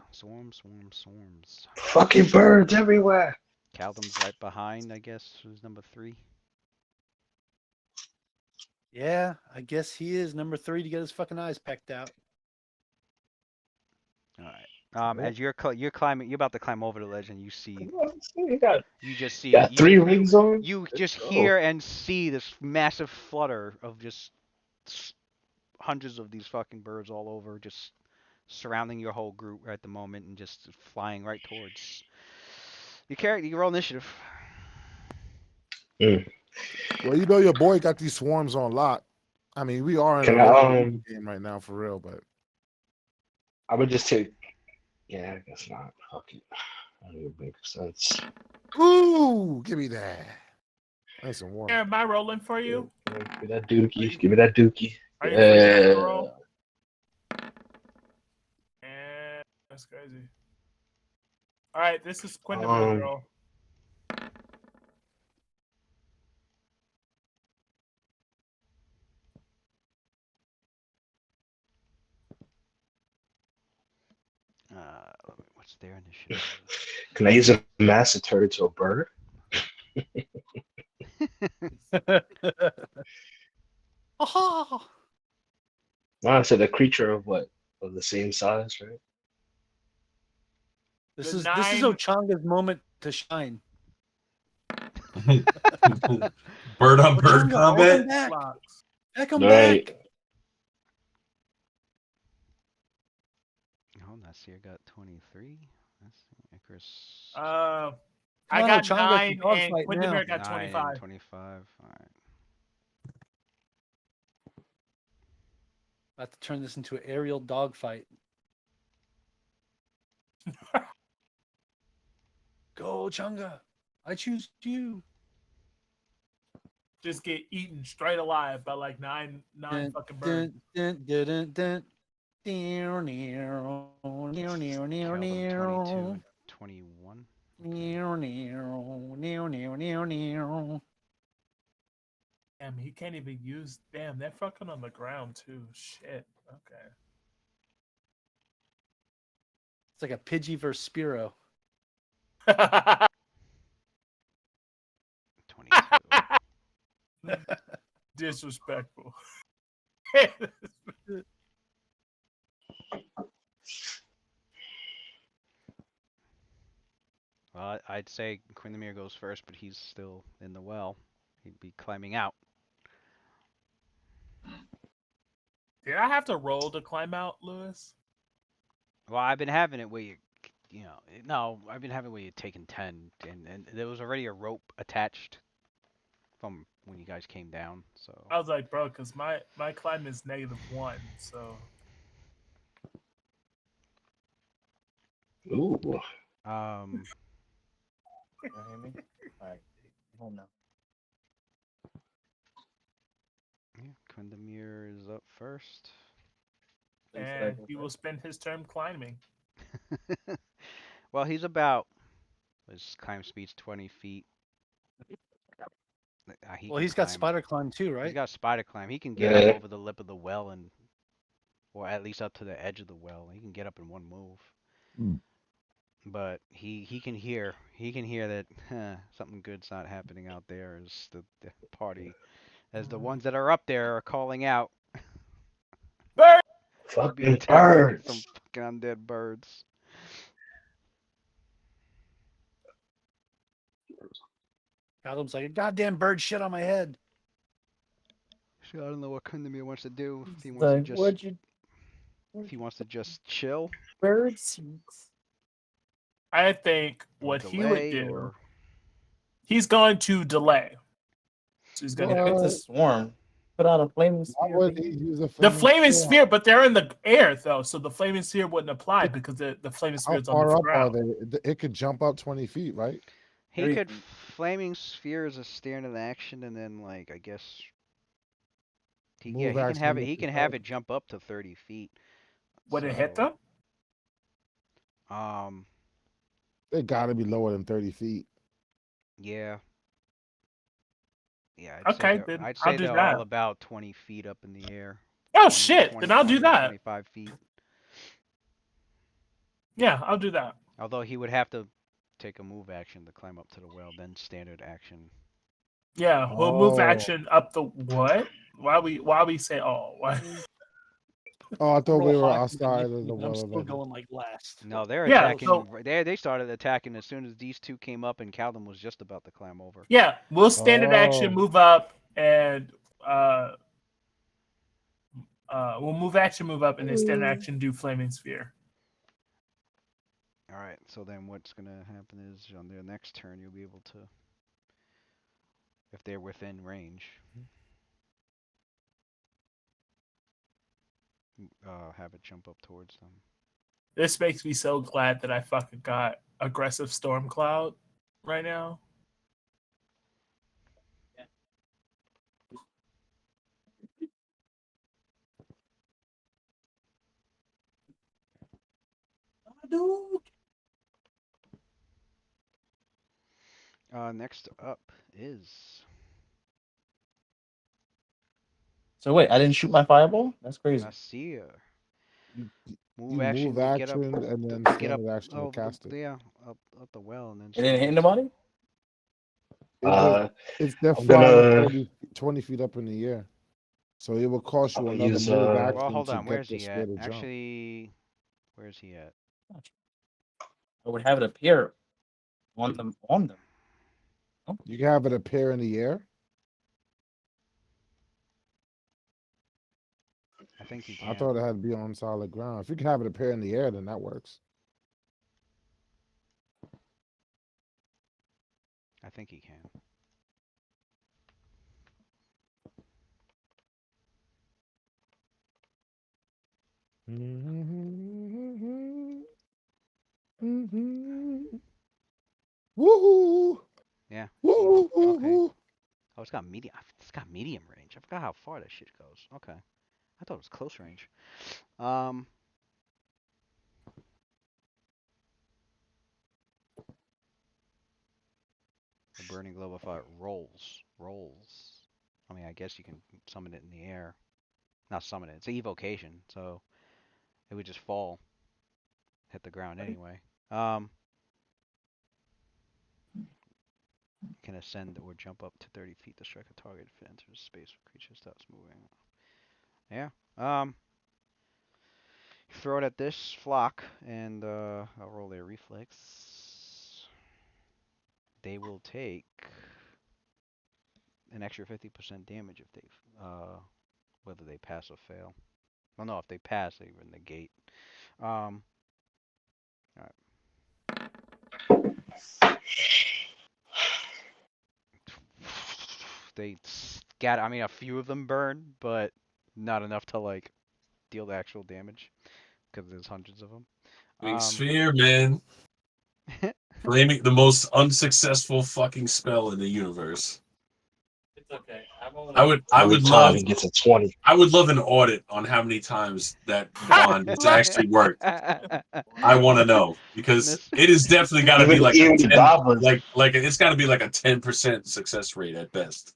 Fucking birds everywhere. Caldum's right behind, I guess, who's number 3. Yeah, I guess he is number 3 to get his fucking eyes pecked out. Alright. As you're climbing, you're about to climb over the ledge, and you see, You got you just see, got 3 rings on. you just Oh. hear and see this massive flutter of just hundreds of these fucking birds all over, just surrounding your whole group at the moment, and just flying right towards your character. You roll initiative. Well, you know your boy got these swarms on lock. I mean, we are in Can a I, little game right now for real, but I would just take. Yeah, I guess not. Fuck it. That would make sense. ooh, give me that. Nice and warm. Am I rolling for you? Give me that dookie. Give me that dookie. Are you free to roll? Yeah. And that's crazy. All right, this is Quindemir's roll. What's their initiative? Can I use a mass to turn into a bird? Oh, No, I said a creature of what? Of the same size, right? this The is 9 Ochanga's moment to shine. Bird on bird Ochanga, combat. welcome back. blocks. Welcome Right. back. Oh, Nasir got 23. That's Icarus. I Come on, got Ochanga, 9 it's a dog and fight now. Quindemir got 9 and 25. 25. All right. About to turn this into an aerial dogfight. Go, Chunga. I choose you. Just get eaten straight alive by like nine fucking birds. Dun, dun, dun, dun. Near, near, near, near, near, Calvin, near. 22 and 21. Near, near, near, near, near. Damn, he can't even use. Damn, they're fucking on the ground too. Shit. Okay. It's like a Pidgey versus Spiro. 22. Disrespectful. Well, I'd say Quindemir goes first, but he's still in the well. He'd be climbing out. Did I have to roll to climb out, Lewis? Well, I've been having it where I've been having it where you're taking 10, and there was already a rope attached from when you guys came down. So I was like, bro, because my climb is -1, so. Ooh. You hear me? All right, home now. Yeah, Quindemir is up first. And he will spend his turn climbing. Well, his climb speed's 20 feet. He's got spider climb too, right? He's got spider climb. He can get up over the lip of the well or at least up to the edge of the well. He can get up in one move. But he can hear that something good's not happening out there as the party, as the ones that are up there are calling out. Bird! Fucking birds. Some fucking undead birds. Adam's like a goddamn bird shit on my head. So I don't know what Quindemir wants to do. If he wants to just chill. Bird seeds. I think what he would do, he's going to delay. So he's going to. It's a swarm. Put out a flaming sphere. The flaming sphere, but they're in the air though, so the flaming sphere wouldn't apply because the flaming sphere is on the ground. How far up are they? It could jump up 20 feet, right? He could flaming sphere as a standard action, and then like I guess he can have it. He can have it jump up to 30 feet. Would it hit them? They gotta be lower than 30 feet. Yeah. Yeah. I'd say they're all about 20 feet up in the air. Oh shit! Then I'll do that. 25 feet. Yeah, I'll do that. Although he would have to take a move action to climb up to the well, then standard action. Yeah, we'll move action up the what? Why we say why? Oh, I thought we Roll were hockey outside with of me, the but I'm well still already. going like last. No, they're Yeah, attacking. so- They started attacking as soon as these two came up, and Caldum was just about to climb over. Yeah, we'll standard action, Oh. move up, and we'll move up, and then standard action do flaming sphere. All right. So then, what's gonna happen is on their next turn, you'll be able to, if they're within range, have it jump up towards them. This makes me so glad that I fucking got aggressive storm cloud right now. Next up is. So wait, I didn't shoot my fireball? That's crazy. Nasir. You Move action to get up, action and then get up standard action to over cast it. up the well, and then. It didn't hit nobody? If they're I'm flying gonna 20 feet up in the air. So it will cost you I'm gonna another use, move uh, action Well, hold to on. get Where's the he square at? to jump. Actually, where's he at? I would have it appear on them. You can have it appear in the air. I think he can. I thought it had to be on solid ground. If you can have it appear in the air, then that works. I think he can. Woohoo! Yeah. Woo! Okay. Oh, it's got medium. It's got medium range. I forgot how far that shit goes. Okay. I thought it was close range. The burning globe of fire rolls. I mean, I guess you can summon it in the air. Not summon it. It's an evocation, so it would just fall, hit the ground anyway. Can ascend or jump up to 30 feet to strike a target if it enters space where creature stops moving. Yeah. Throw it at this flock, and I'll roll their reflex. They will take an extra 50% damage if they, whether they pass or fail. Well, no, if they pass, they negate. All right. They scatter. I mean, a few of them burn, but not enough to like deal the actual damage because there's hundreds of them. Sphere, man. Flaming, the most unsuccessful fucking spell in the universe. It's okay. I would love. He gets a 20. I would love an audit on how many times that wand has actually worked. I want to know because it has definitely got to be like Even a the 10, goblins. like it's got to be like a 10% success rate at best.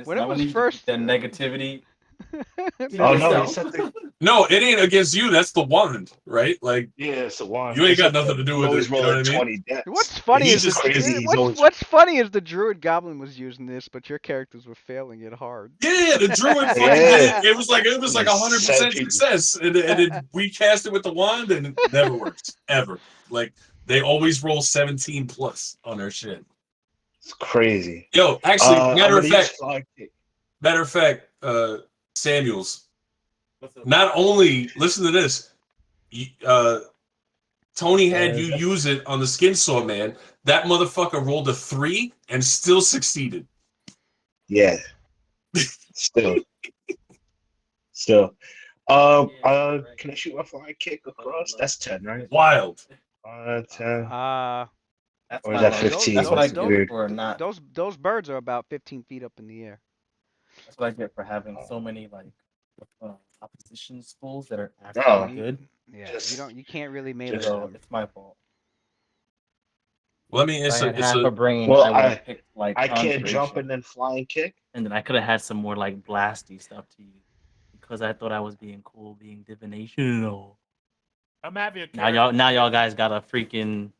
When it was first, the negativity. Oh no, he said the No, it ain't against you. That's the wand, right? Like, yeah, it's a wand. you ain't got nothing to do with always it. You know what I mean? 20 deaths. What's funny He's is just crazy. what's funny is the druid goblin was using this, but your characters were failing it hard. Yeah, the druid fucking Yeah. did it. It was like 100% success, and then we cast it with the wand, and it never works ever. Like they always roll 17 plus on their shit. It's crazy. Yo, actually, matter of fact, Samuels. Not only listen to this, Tony had you use it on the skin saw man. That motherfucker rolled a 3 and still succeeded. Yeah. Still. Can I shoot my flying kick across? That's 10, right? Wild. 10. That's or is that 15? That's what I get weird. for not. Those birds are about 15 feet up in the air. That's what I get for having so many like opposition schools that are actually good. Yeah, you can't really melee So them. it's my fault. Well, I mean, If I had half a brain, Well, I would have picked like I can't jump concentration. and then flying kick. And then I could have had some more like blasty stuff to use because I thought I was being cool, being divinational. I'm having Now y'all guys got a freaking.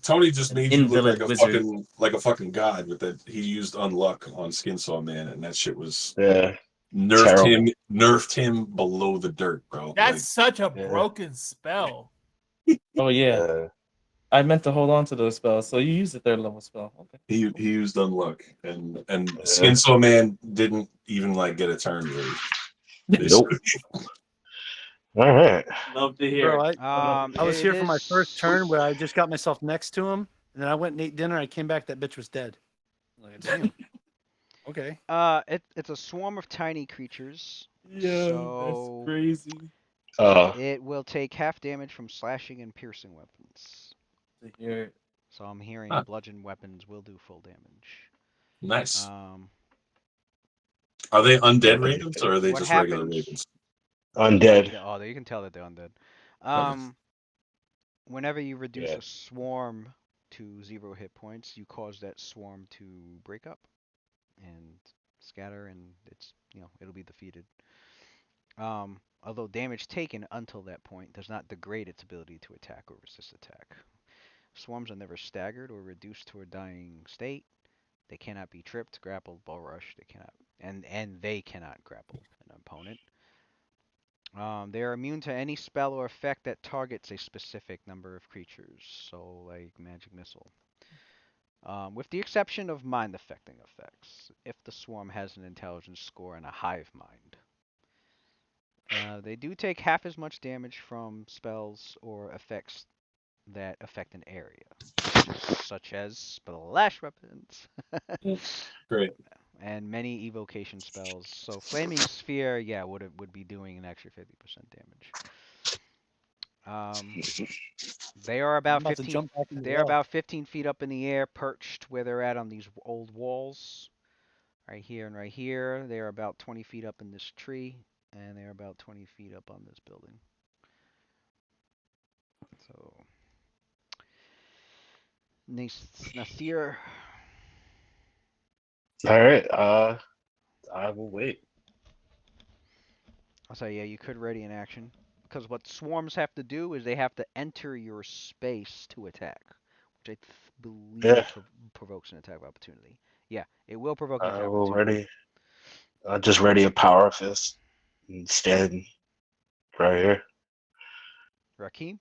Tony just made you look invalid like a fucking god with that. He used unluck on Skin Saw Man, and that shit was. Yeah. nerfed him below the dirt, bro. That's such a broken spell. Oh yeah. I meant to hold on to those spells. So you used a 3rd level spell. Okay. He used Unluck, and Skin Soul Man didn't even like get a turn really. Nope. All right. Love to hear. Bro, It. I was here for my first turn where I just got myself next to him, and then I went and ate dinner. I came back, that bitch was dead. Like, damn. Okay. It's a swarm of tiny creatures. Yeah, so that's crazy. It will take half damage from slashing and piercing weapons. To hear it. So I'm hearing bludgeon weapons will do full damage. Nice. Are they undead ravens or are they just regular ravens? Undead. Oh, you can tell that they're undead. Okay. Whenever you reduce a swarm to 0 hit points, you cause that swarm to break up and scatter, and it's it'll be defeated. Although damage taken until that point does not degrade its ability to attack or resist attack. Swarms are never staggered or reduced to a dying state. They cannot be tripped, grappled, bull rushed. They cannot, and they cannot grapple an opponent. They are immune to any spell or effect that targets a specific number of creatures, so like magic missile. With the exception of mind affecting effects, if the swarm has an intelligence score and a hive mind. They do take half as much damage from spells or effects that affect an area, such as splash weapons. Great. And many evocation spells. So Flaming Sphere, would be doing an extra 50% damage. They are about 15. They are about 15 feet up in the air, perched where they're at on these old walls. Right here and right here. They are about 20 feet up in this tree, and they are about 20 feet up on this building. So, Nasir. All right. I will wait. I'll say, you could ready an action. Because what swarms have to do is they have to enter your space to attack. Which I believe provokes an attack of opportunity. Yeah, it will provoke an attack of opportunity. I'll just ready a power fist and stand right here. Rakeem?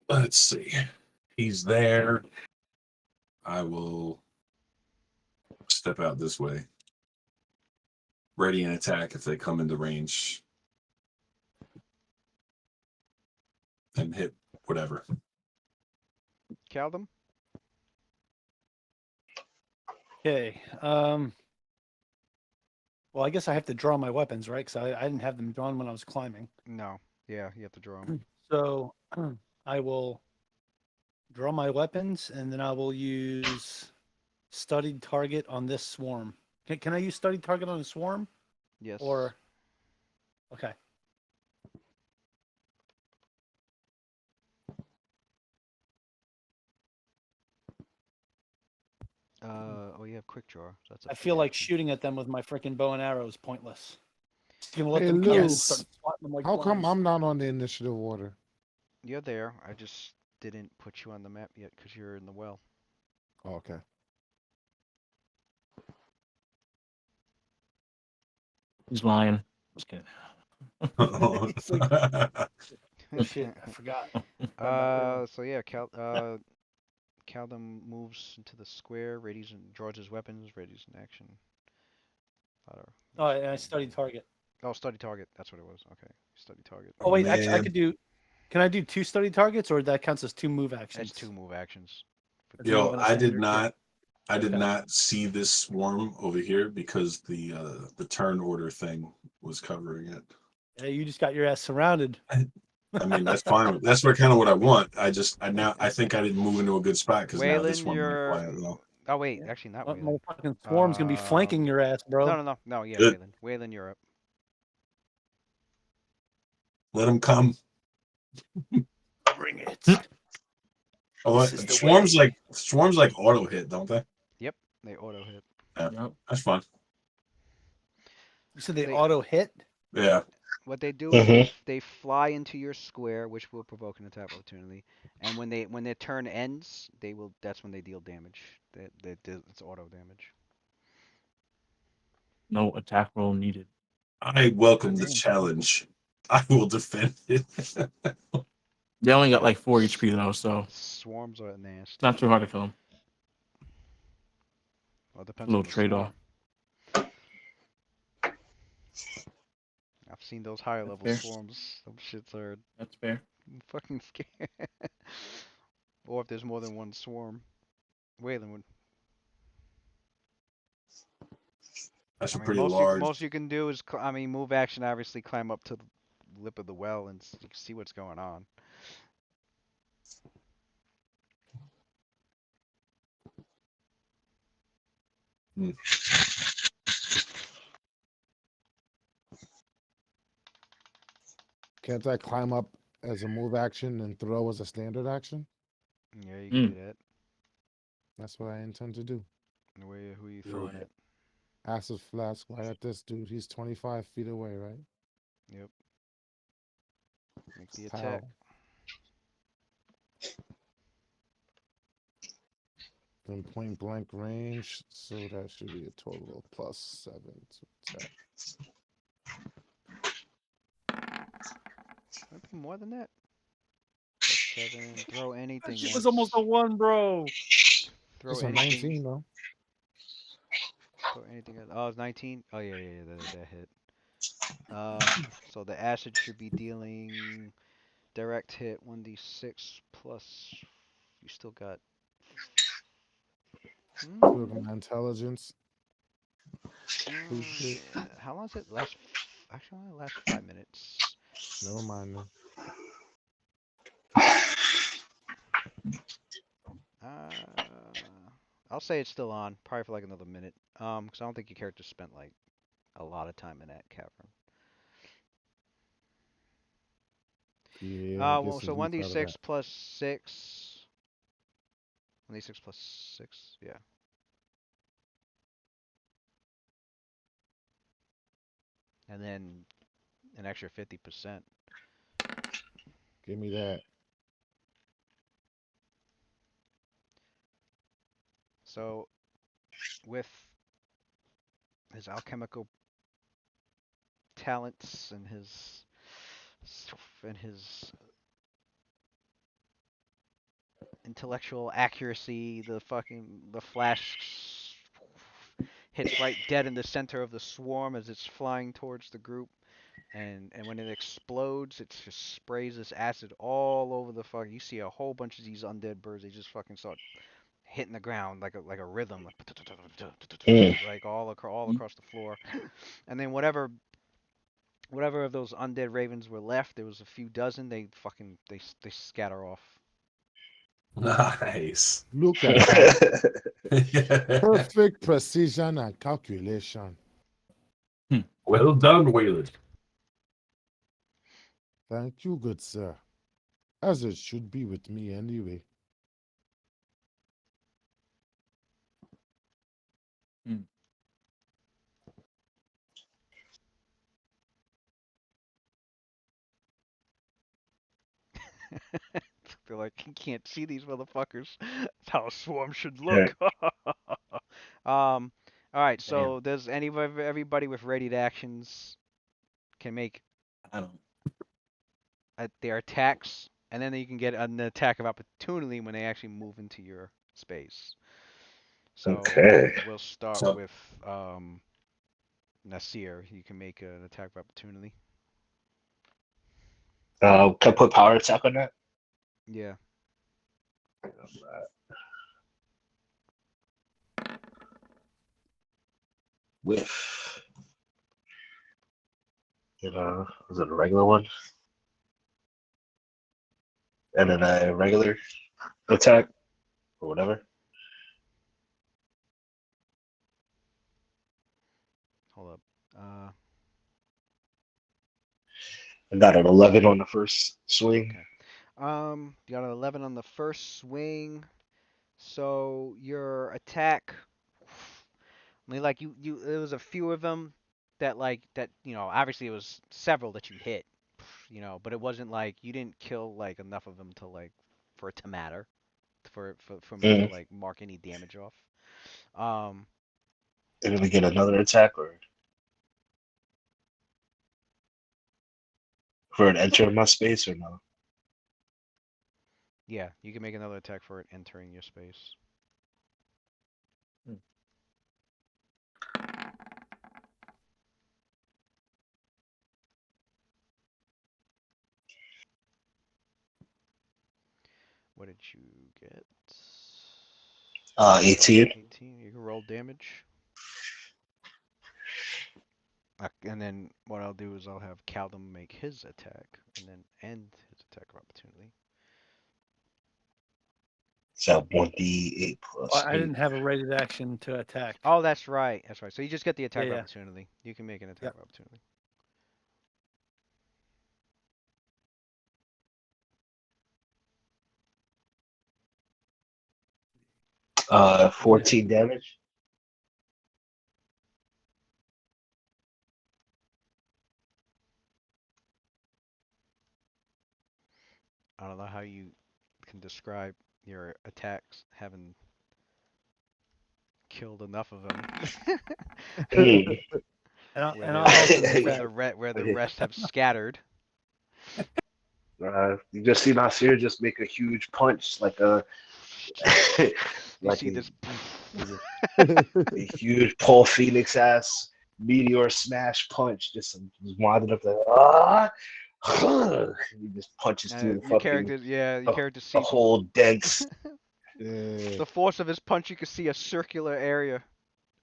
Let's see. He's there. I will step out this way. Ready an attack if they come into range. And hit whatever. Caldum? Okay. Well, I guess I have to draw my weapons, right? Because I didn't have them drawn when I was climbing. No. Yeah, you have to draw them. So I will draw my weapons, and then I will use studied target on this swarm. Can I use studied target on a swarm? Yes. Or okay. You have quick draw. So that's I feel like shooting at them with my freaking bow and arrow is pointless. Hey, Lou, how come I'm not on the initiative order? You're there. I just didn't put you on the map yet because you're in the well. Oh, okay. He's lying. Just kidding. Shit, I forgot. So yeah, Caldum moves into the square, readies and draws his weapons, readies in action. Oh, and I studied target. Oh, study target. That's what it was. Okay, study target. Oh wait, actually, I could do. Can I do 2 study targets, or that counts as 2 move actions? That's 2 move actions. Yo, I did not see this swarm over here because the turn order thing was covering it. Yeah, you just got your ass surrounded. I mean, that's fine. That's kind of what I want. I think I didn't move into a good spot because now this one might fly out low. Oh wait, actually not Waylon. My fucking swarm's gonna be flanking your ass, bro. No. Yeah, Waylon. Waylon, you're up. Let him come. Bring it. Oh, swarms like auto hit, don't they? Yep, they auto hit. Yeah, that's fun. You said they auto hit? Yeah. What they do is they fly into your square, which will provoke an attack opportunity. And when their turn ends, that's when they deal damage. It's auto damage. No attack roll needed. I welcome the challenge. I will defend it. They only got like 4 HP though, so Swarms are nasty. It's not too hard to kill them. Well, it depends a little on the trade-off. I've seen those higher level swarms. Some shits are. That's fair. Fucking scary. Or if there's more than one swarm. Waylon would. That's pretty large. Most you can do is, move action, obviously climb up to the lip of the well and you can see what's going on. Can't I climb up as a move action and throw as a standard action? Yeah, you can do that. That's what I intend to do. Who are you throwing at? Acid flask right at this dude. He's 25 feet away, right? Yep. Make the attack. From point blank range, so that should be a total of +7 to attack. Might be more than that. +7. Throw anything. It was almost a 1, bro. Throw it's anything. A 19 though. Throw anything. Oh, it's 19. Oh yeah. That hit. So the acid should be dealing direct hit 1d6 plus. You still got. Look at my intelligence. Yeah. How long does it last? Actually, only lasts 5 minutes. Never mind then. I'll say it's still on, probably for like another minute. Because I don't think your character spent like a lot of time in that cavern. Yeah. Well, so 1d6 plus 6. 1d6 plus 6, yeah. And then an extra 50%. Give me that. So, with his alchemical talents and his intellectual accuracy, the flash hits right dead in the center of the swarm as it's flying towards the group. And when it explodes, it just sprays this acid all over the fuck. You see a whole bunch of these undead birds. They just fucking start hitting the ground like a rhythm, like all across the floor. And then whatever of those undead ravens were left, there was a few dozen. They scatter off. Nice. Look at that. Perfect precision and calculation. Well done, Waylon. Thank you, good sir. As it should be with me anyway. They're like, you can't see these motherfuckers. That's how a swarm should look. All right, so does everybody with readied actions can make their attacks, and then you can get an attack of opportunity when they actually move into your space. So we'll start with Nasir. You can make an attack of opportunity. Can I put power attack on that? Yeah. With, was it a regular one? And then a regular attack or whatever. Hold up. I got an 11 on the first swing. Okay. You got an 11 on the first swing. So your attack, there was a few of them. that obviously it was several that you hit, but it wasn't like you didn't kill like enough of them to like for it to matter, for me to like mark any damage off. Did we get another attack or for it entering my space or no? Yeah, you can make another attack for it entering your space. What did you get? 18. 18. You can roll damage. And then what I'll do is I'll have Caldum make his attack and then end his attack of opportunity. So 1d8 plus. I didn't have a rated action to attack. Oh, that's right. That's right. So you just get the attack of Yeah. opportunity. You can make an attack of opportunity. 14 damage. I don't know how you can describe your attacks having killed enough of them. Where the rest have scattered. You just see Nasir just make a huge punch, like a like see this a huge Paul Phoenix ass meteor smash punch, just winding up like he just punches through the fucking the whole dense. The force of his punch, you can see a circular area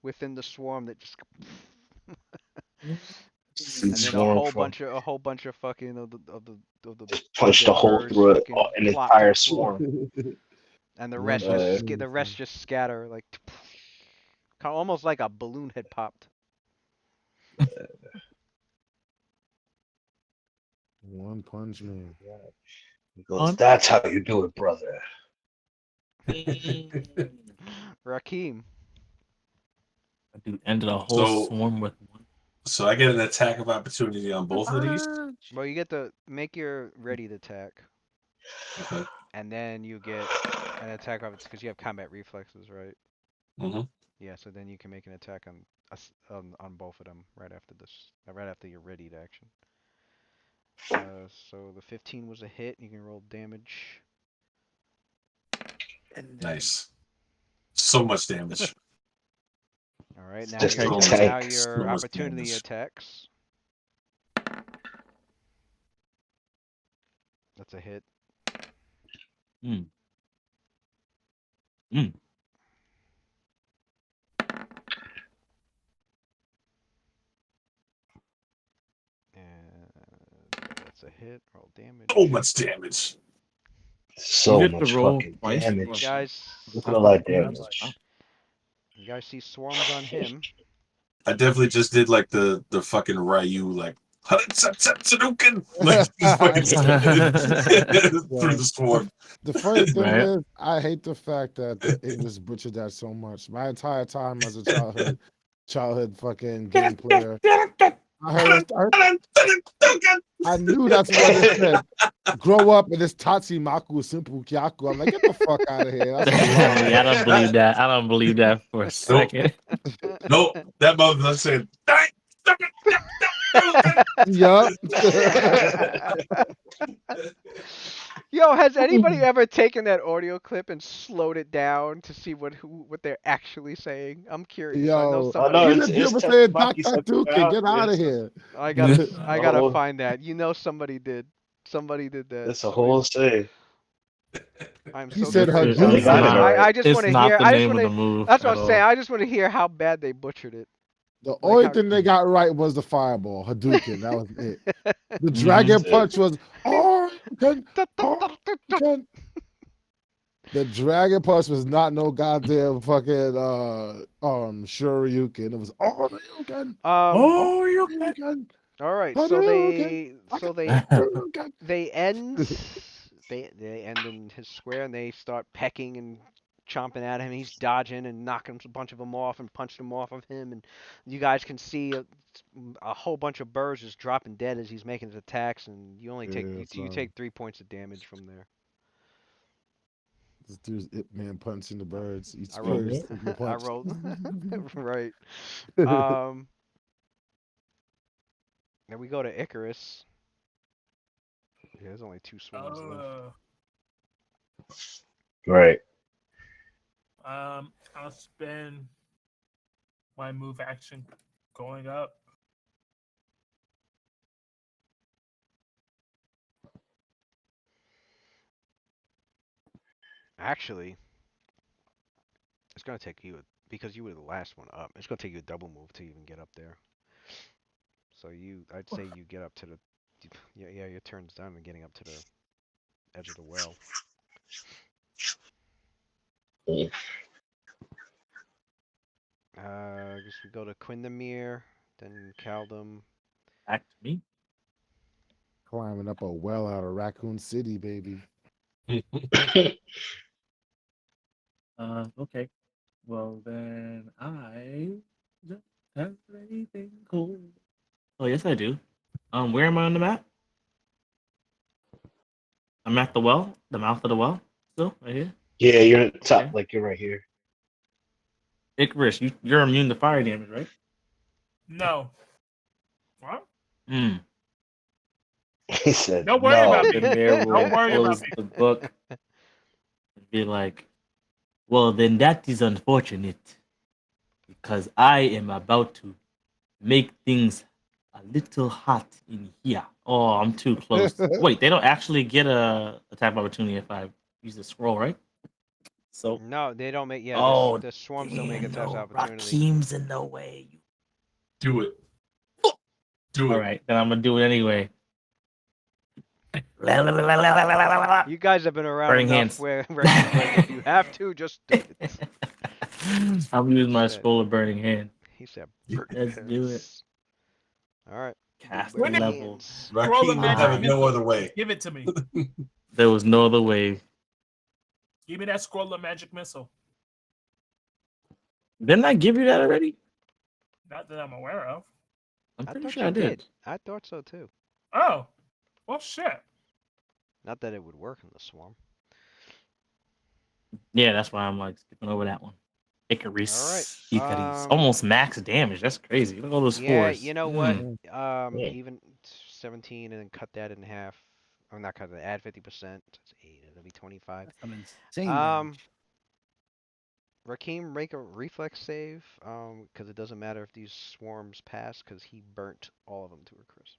within the swarm that just and then a whole bunch of fucking of the just punched a hole through an entire swarm. And the rest just scatter like almost like a balloon had popped. One Punch Man. He goes, "That's how you do it, brother." Rakeem. Dude ended a whole swarm with one. So I get an attack of opportunity on both of these? Well, you get to make your ready to attack. Okay. And then you get an attack of it because you have combat reflexes, right? Mm-hmm. Yeah, so then you can make an attack on both of them right after your ready to action. So the 15 was a hit. You can roll damage. Nice. So much damage. All right, now Just your opportunity attacks. That's a hit. Mm. And that's a hit. Roll damage. So much damage. So much fucking damage. Guys, look at all that damage. You guys see swarms on him. I definitely just did like the fucking Ryu, like Hadouken! Like through the swarm. The funny thing is, I hate the fact that the English butchered that so much. My entire time as a childhood fucking game player, I knew that's what it said. Grow up and it's Tatsi Maku Simple Kyaku. I'm like, get the fuck out of here. I don't believe that. I don't believe that for a second. Nope. That motherfucker said, yup. Yo, has anybody ever taken that audio clip and slowed it down to see what they're actually saying? I'm curious. Yo, I know somebody. Get out of here. I gotta find that. You know, somebody did. Somebody did that. That's a whole say. I'm He so said curious. I just want to hear. That's what I'm saying. I just want to hear how bad they butchered it. The only thing they got right was the fireball, Hadouken. That was it. The dragon punch was The dragon punch was not no goddamn fucking Shoryuken. It was Shoryuken. Shoryuken. All right, so they end in his square and they start pecking and chomping at him. He's dodging and knocking a bunch of them off and punching them off of him. And you guys can see a whole bunch of birds just dropping dead as he's making his attacks, and you only take you take 3 points of damage from there. This dude's Ip Man punching the birds. Each I bird rolled. taking a I punch. rolled. Right. Then we go to Icarus. Yeah, there's only 2 swarms left. Right. I'll spend my move action going up. Actually, it's gonna take you because you were the last one up. It's gonna take you a double move to even get up there. So I'd say you get up to the, yeah, your turn's done and getting up to the edge of the well. I guess we go to Quindamere, then Kaldum. Back to me. Climbing up a well out of Raccoon City, baby. Okay. Well then, I don't have anything cool. Oh yes, I do. Where am I on the map? I'm at the well, the mouth of the well, still right here. Yeah, you're at the top, Okay. like you're right here. Icarus, you're immune to fire damage, right? No. What? He said, Don't worry about me. Quindamere will Don't worry about close me. the book and be like, well, then that is unfortunate because I am about to make things a little hot in here. Oh, I'm too close. Wait, they don't actually get a attack opportunity if I use the scroll, right? So No, they don't make. Yeah, oh, the swarms don't make attacks no, opportunity. Rakim's in the way. Do it. Do it. All right, then I'm gonna do it anyway. You guys have been around Burning enough hands. where if you have to, just do it. I'm using my said- scroll of burning hand. He said, Let's do it. All right. Cast When it- level. Scroll the Rakim would magic have it no missile. other way. Give it to me. There was no other way. Give me that scroll of magic missile. Didn't I give you that already? Not that I'm aware of. I'm I pretty thought sure you I did. I thought so too. Oh. Well, shit. Not that it would work in the swarm. Yeah, that's why I'm like skipping over that one. Icarus. All right, Icarus. Almost max damage. That's crazy. Look at all those Yeah, fours. you know what? Hmm. Even 17 and then cut that in half. I'm not cutting it. Add 50%. That's 8. It'll be 25. That's some insane damage. Rakim, make a reflex save. Because it doesn't matter if these swarms pass, because he burnt all of them to a crisp.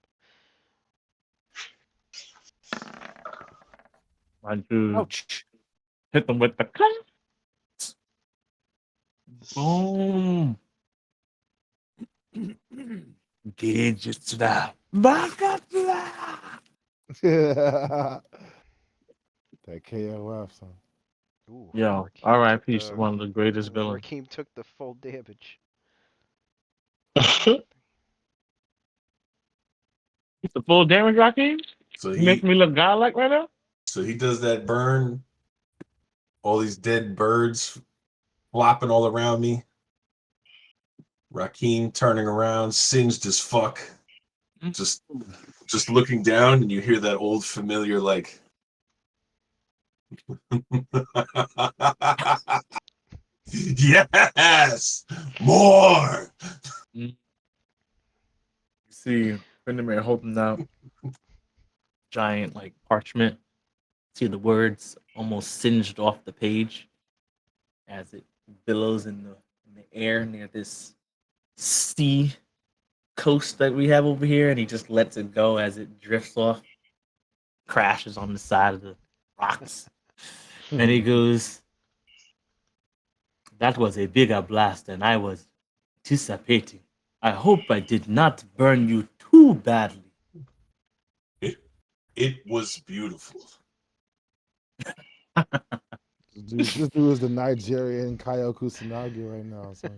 Why don't you Ouch. hit them with the boom. Gadgets now. Back up now. That KOF, son. Ooh, Yo, Rakim R.I.P. took One of the greatest villains. Rakim took the full damage. It's the full damage, Rakim? So You making me look godlike right now? So he does that burn. All these dead birds flopping all around me. Rakim turning around, singed as fuck. Just looking down, and you hear that old familiar like. Yes, more. You see Quindamere holding out giant like parchment. See the words almost singed off the page as it billows in the air near this sea coast that we have over here, and he just lets it go as it drifts off, crashes on the side of the rocks, and he goes, "That was a bigger blast than I was anticipating. I hope I did not burn you too badly." It was beautiful. This dude is the Nigerian Kyle Kusanagi right now. Son.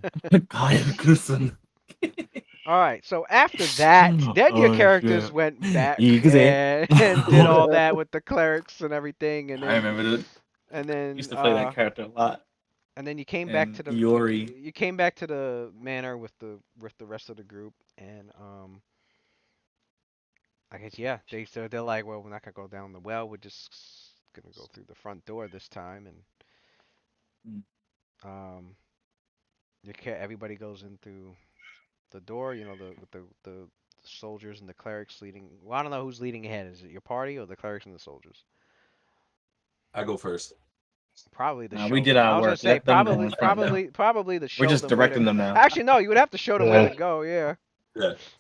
Kyle Kusanagi. All right, so after that, then your characters shit. went back You can say and did all that with the clerics and everything, and then I remember that. and then Used to play that character a lot. And then you came back to the Iori. you came back to the manor with the rest of the group, and I guess yeah, they're like, well, we're not gonna go down the well, we're just gonna go through the front door this time, and everybody goes in through the door, with the soldiers and the clerics leading. Well, I don't know who's leading ahead. Is it your party or the clerics and the soldiers? I go first. Probably the show. We did our I was gonna work. say Let them go in front now. probably the show. We're just them directing where to, them now. Actually, no, you would have to show them where to go. Yeah.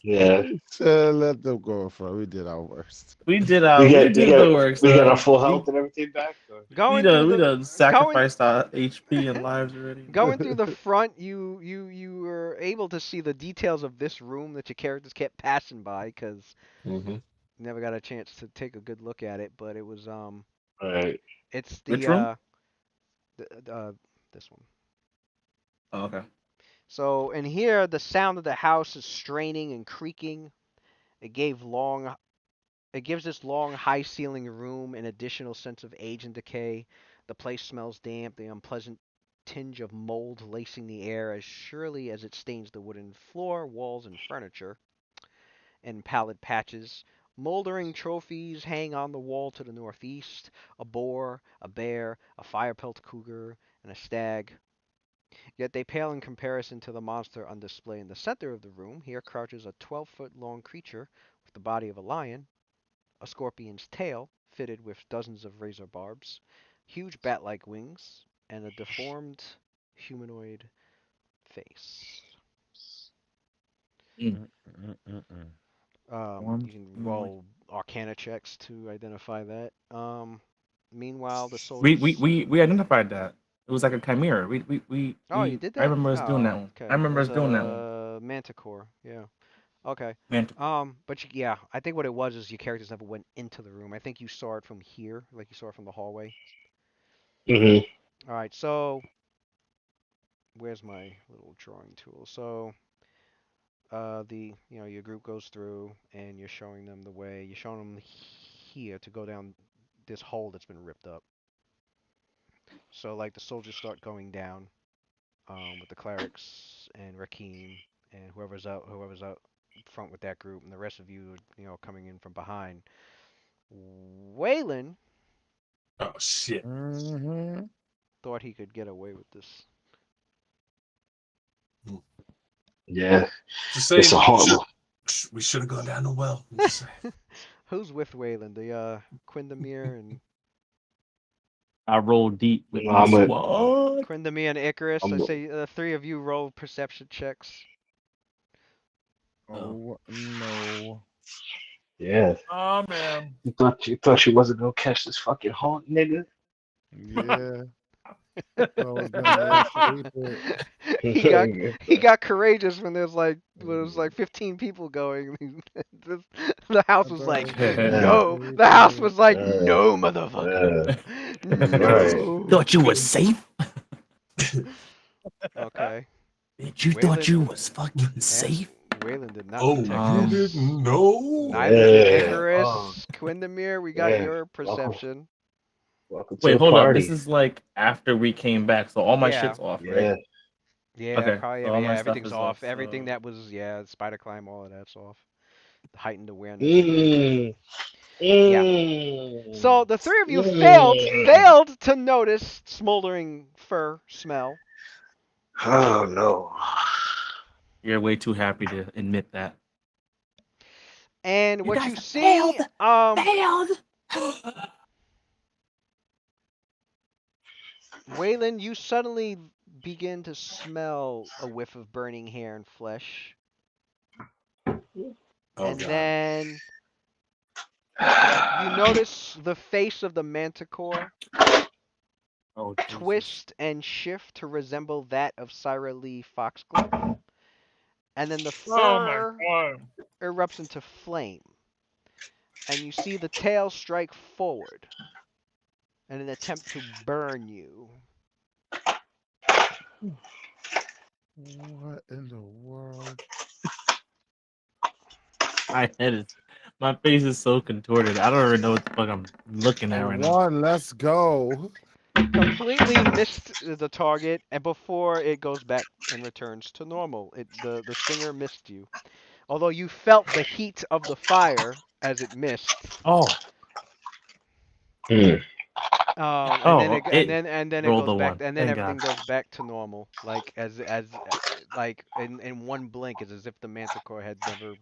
Yeah. Let them go for. We did our worst. We did the work. We got our full health and everything back. Going we done sacrificed our HP and lives already. Going through the front, you were able to see the details of this room that your characters kept passing by because you never got a chance to take a good look at it. But it was Right. It's the Which room? This one. Oh, okay. So in here, the sound of the house is straining and creaking. It gives this long, high-ceiling room an additional sense of age and decay. The place smells damp, the unpleasant tinge of mold lacing the air as surely as it stains the wooden floor, walls, and furniture. In pallid patches, moldering trophies hang on the wall to the northeast: a boar, a bear, a fire-pelt cougar, and a stag. Yet they pale in comparison to the monster on display in the center of the room. Here crouches a 12-foot-long creature with the body of a lion, a scorpion's tail fitted with dozens of razor barbs, huge bat-like wings, and a deformed humanoid face. You can roll Arcana checks to identify that. Meanwhile, the soldiers. We identified that. It was like a chimera. You did that? I remember us doing that one. Okay. I remember us doing that one. Manticore. Yeah. Okay. Manticore. But yeah, I think what it was is your characters never went into the room. I think you saw it from here, like you saw it from the hallway. Mm-hmm. All right. So, where's my little drawing tool? So, your group goes through and you're showing them the way. You're showing them here to go down this hole that's been ripped up. So like the soldiers start going down, with the clerics and Rakeem and whoever's out front with that group, and the rest of you, coming in from behind. Waylon. Oh shit! Thought he could get away with this. Yeah. It's a horrible. We should have gone down the well. Who's with Waylon? The Quindamir and. I rolled deep with Quindamir and Icarus. I say the three of you roll perception checks. Oh no. Yeah. Oh man. You thought she wasn't gonna catch this fucking haunt, nigga? Yeah. He got courageous when there's like 15 people going. The house was like, no. The house was like, no, motherfucker. No. Thought you was safe? Okay. You thought you was fucking safe? Waylon did not detect you didn't know? Neither did Icarus. Quindamir, we got your perception. Welcome Wait, hold up. This is like after we came back, so all my shit's off, right? Yeah, okay. probably. So Everything's off. So... Everything that was, spider climb, all of that's off. Heightened awareness. Yeah. So the three of you failed to notice smoldering fur smell. Oh no. You're way too happy to admit that. And what you see, failed. Waylon, you suddenly begin to smell a whiff of burning hair and flesh. Then you notice the face of the manticore twist and shift to resemble that of Syra Lee Foxglove. And then the fur erupts into flame. And you see the tail strike forward in an attempt to burn you. What in the world? My face is so contorted. I don't even know what the fuck I'm looking at right now. Let's go. completely missed the target, and before it goes back and returns to normal, the stinger missed you. Although you felt the heat of the fire as it missed. Oh. Hmm. And then it rolled goes the back, one. and then Thank everything God. goes back to normal. Like like in one blink, it's as if the manticore had never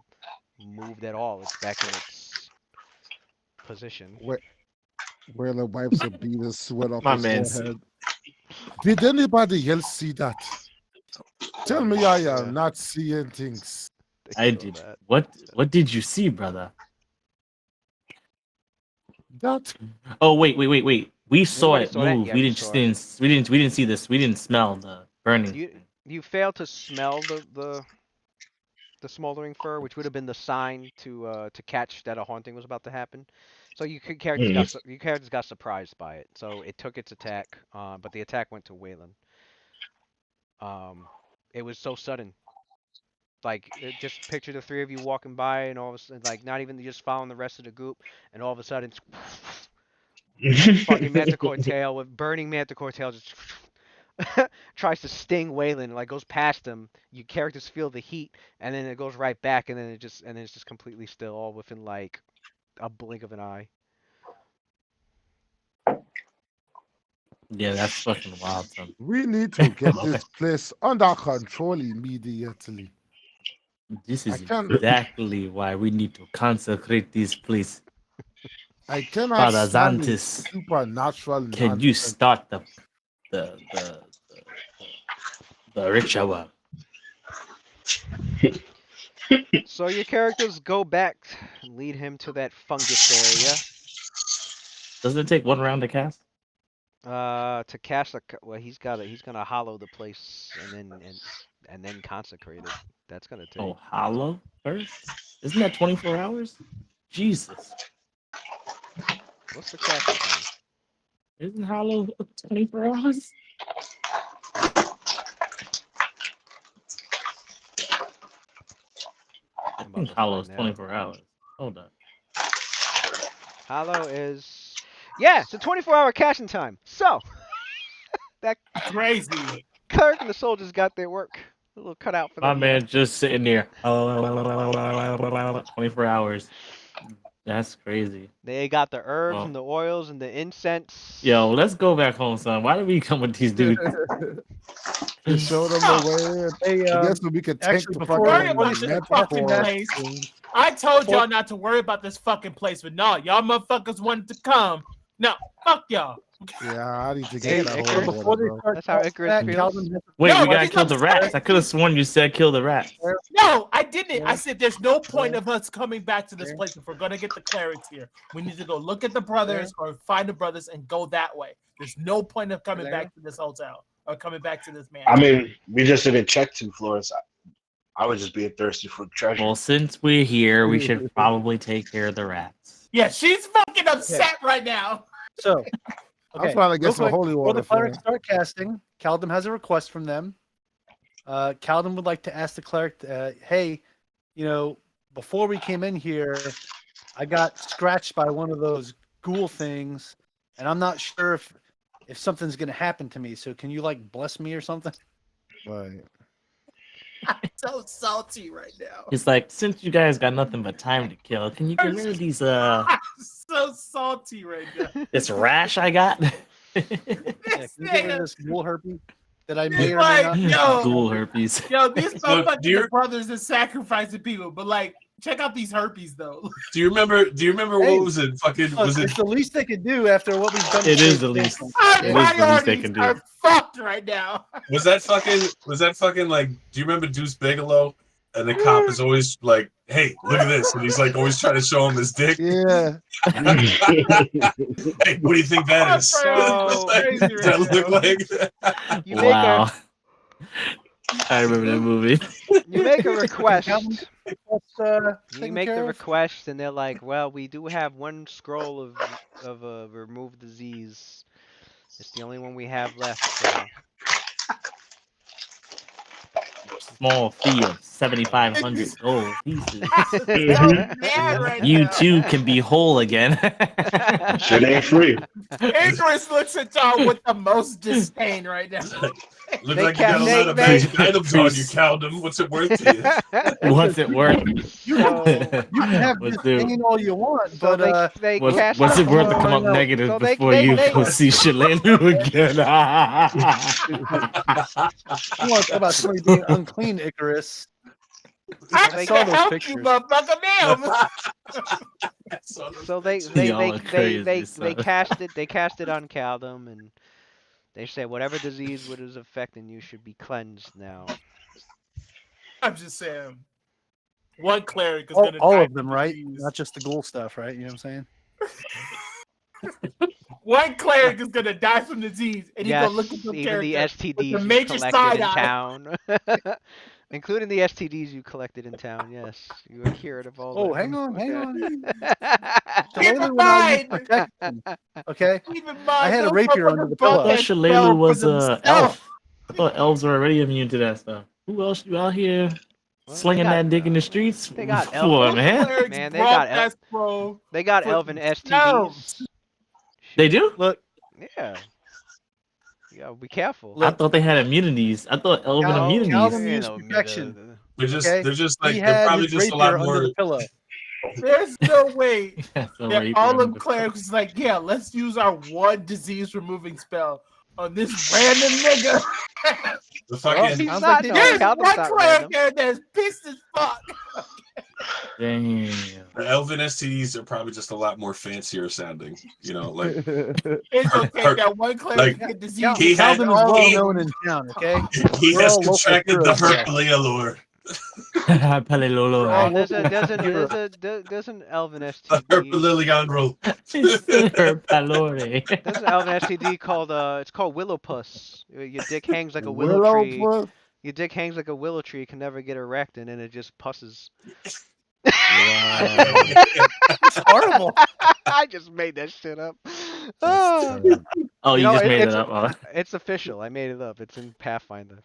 moved at all. It's back in its position. Whaler wipes a bead of sweat off My his man. forehead. Did anybody else see that? Tell me I am not seeing things. I did. What did you see, brother? That. Oh wait. We saw Everybody it saw that? move. Yeah, We you didn't saw it. we didn't see this. We didn't smell the burning. You failed to smell the smoldering fur, which would have been the sign to catch that a haunting was about to happen. So your characters got surprised by it. So it took its attack, but the attack went to Waylon. It was so sudden. Like just picture the three of you walking by, and all of a sudden, like not even just following the rest of the group, and all of a sudden, fucking manticore tail with burning manticore tail just tries to sting Waylon, like goes past him. You characters feel the heat, and then it goes right back, and then it's just completely still, all within like a blink of an eye. Yeah, that's fucking wild. Son. We need to get this place under control immediately. This is exactly why we need to consecrate this place. I cannot Father stand Xantis, supernatural. Can you start the ritual? So your characters go back and lead him to that fungus area. Doesn't it take one round to cast? To cast he's gonna hollow the place and then consecrate it. That's gonna take. Oh, hollow first? Isn't that 24 hours? Jesus. What's the casting time? Isn't hollow 24 hours? I think hollow is 24 hours. Hold on. Hollow is it's a 24-hour casting time. So that crazy. Cleric and the soldiers got their work. A little cutout for My them. man just sitting there. 24 hours. That's crazy. They got the herbs and the oils and the incense. Yo, let's go back home, son. Why did we come with these dudes? To show them the way. Hey, I guess we could take the fucking place. I told y'all not to worry about this fucking place, but no, y'all motherfuckers wanted to come. No, fuck y'all. Yeah, I need to get that whole before they start. That's how Icarus feels. Wait, we gotta kill the rats. I could have sworn you said kill the rats. No, I didn't. I said there's no point of us coming back to this place if we're gonna get the clerics here. We need to go look at the brothers or find the brothers and go that way. There's no point of coming back to this hotel or coming back to this man. I mean, we just didn't check 2 floors. I was just being thirsty for treasure. Well, since we're here, we should probably take care of the rats. Yeah, she's fucking upset right now. So, I'm trying to get some holy water. Before the clerics start casting, Caldum has a request from them. Caldum would like to ask the cleric, hey, before we came in here, I got scratched by one of those ghoul things, and I'm not sure if something's gonna happen to me. So can you bless me or something? Right. I'm so salty right now. It's like, since you guys got nothing but time to kill, can you get rid of these I'm so salty right now. this rash I got? Can you get rid of this ghoul herpes that I may or may not? Ghoul herpes. Yo, these motherfucking brothers are sacrificing people, but check out these herpes though. Do you remember what was it? It's the least they could do after what we've done. It is the least. Our priorities are fucked right now. Was that fucking like? Do you remember Deuce Bigelow? And the cop is always like, "Hey, look at this," and he's always trying to show him his dick. Yeah. Hey, what do you think that is? Does that look like? Wow. I remember that movie. You make a request. You make the request, and they're like, "Well, we do have one scroll of remove disease. It's the only one we have left." So. small fee of 7,500 gold pieces. Right You now. too can be whole again. Shit ain't free. Icarus looks at y'all with the most disdain right now. Looks They like you got a can't- lot of they- magic items on you, Caldum. What's it worth to you? What's it worth? So, You can have What's disdain all you want, so but they What's, cast what's it worth to so- come up no. negative So they- before they- you they- go see Shalelu again? you want to talk about somebody being unclean, Icarus? I saw can those help pictures. you, motherfucker. Damn. So they Y'all are crazy, son. cast it on Caldum, and they say whatever disease what is affecting you should be cleansed now. I'm just saying. One cleric is All, gonna all die of them, from right? disease. Not just the ghoul stuff, right? You know what I'm saying? One cleric is gonna die from disease, and Yes, you go look at your even the character with STDs the you major collected side in eye. town, including the STDs you collected in town. Yes, you are cured of all. Oh, that. hang on. Keep Shalalu in and I used mind. protection. Okay, Keep in mind. I had a those rapier under motherfuckers the bought pillow. I thought that Shalelu spell was for a themselves. elf. I thought elves were already immune to that stuff. Who else you out here Well, slinging they got- that dick in the streets they got for, elves. man? Clerics Man, they brought got that scroll They got for elven themselves. STDs. They do? Look, Yeah. You gotta be careful. I thought they had immunities. I thought elven Cal- immunities. Caldum Ain't used no protection. They're just He like they're had probably his just a rapier lot under more. the pillow. There's no way That's a that rapier all under of the- clerics is like, yeah, let's use our one disease removing spell on this random nigga. The Well, fucking He's sounds not. like they No, There's did. Caldum's one not cleric random. there that's pissed as fuck. Damn. the elven STDs are probably just a lot more fancier sounding. You know, like It's gonna take Her- that one cleric like, to get disease. Cal- he had- Caldum is all well he- known in town. Okay, he We're has all local contracted the heroes here. Herpaleolor. Palilolo. all There's local heroes. an elven The STD. Herpaleolor. It's her palore. There's an elven STD called it's called willow puss. Your dick hangs like a willow tree. Puss. Your dick hangs like a willow tree. It can never get erect, and then it just pusses. It's horrible. I just made that shit up. That's Ah. Oh, you know, just made it's- it up. Huh? It's official. I made it up. It's in Pathfinder.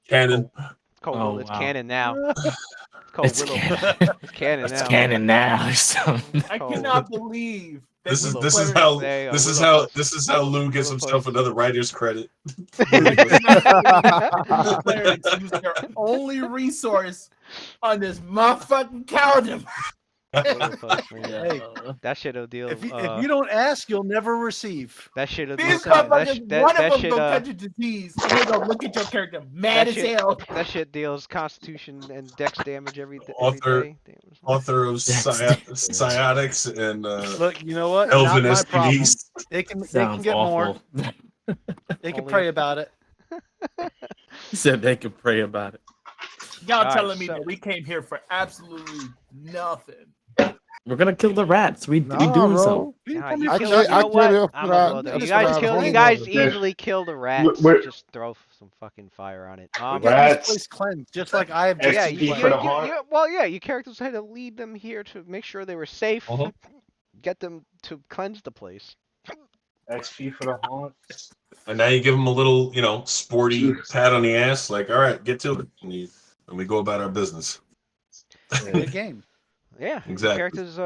Canon. It's called Oh, it's wow. canon now. It's called It's willow. canon. It's canon It's now. canon now. or something. I Oh. cannot believe that This is the this is clerics- how Say, this is willow how puss. this is how Lou gets Willow himself puss. another writer's credit. I cannot believe the clerics use their only resource on this motherfucking Caldum. Willow puss, man. Hey, That shit'll deal. if you don't ask, you'll never receive. That shit'll These deal. That, motherfuckers, sh- that, one that of them shit. gonna catch a disease, and they gonna look at your character mad That as shit- hell. That shit deals constitution and dex damage every Author- day. Damn. Author of Sciatics and Look, you know what? Elven Not my problem. STDs. They can Sounds get more. awful. They can Only pray if- about it. He said they could pray about it. Y'all Alright, telling me so- that we came here for absolutely nothing. We're gonna kill the rats. We Nah, doing bro. so. Nah, you I kill- can't- you I know what? can't help I'm that. gonna go there. I'm You just guys gonna kill. have You holy guys water. easily kill the rats. we're- Just throw some fucking fire on it. Get Rats. this place cleansed, just like I have. X- Yeah, XP for the heart. well, yeah, your characters had to lead them here to make sure they were safe. Uh-huh. Get them to cleanse the place. XP for the haunt. And now you give them a little, you know, sporty pat on the ass, like, all right, get to it. And we go about our business. Good game. Yeah, Exactly. characters,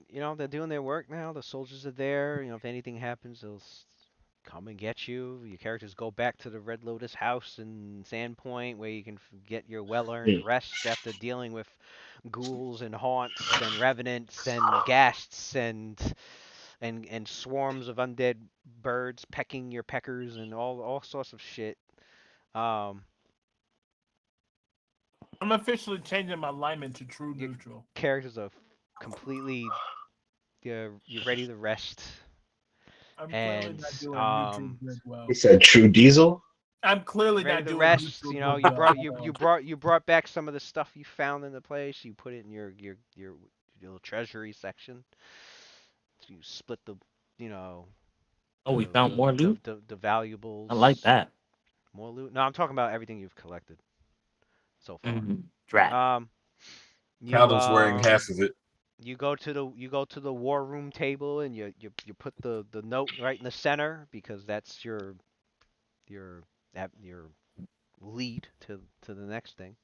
you know, they're doing their work now. The soldiers are there. You know, if anything happens, they'll come and get you. Your characters go back to the Red Lotus house in Sandpoint, where you can get your well-earned rest after dealing with ghouls and haunts and revenants and ghasts and swarms of undead birds pecking your peckers and all sorts of shit. I'm officially changing my alignment to true neutral. Characters are completely you're ready to rest. I'm clearly And, not doing neutral good well. He said True Diesel. I'm clearly Ready not to doing rest. neutral You know, good well. you brought back some of the stuff you found in the place. You put it in your little treasury section. So you split the, you know. Oh, we the- found the- more the- loot? The valuables. I like that. More loot. No, I'm talking about everything you've collected so far. Drat. You, Caldum's wearing half of it. You go to the war room table and you put the note right in the center because that's your lead to the next thing.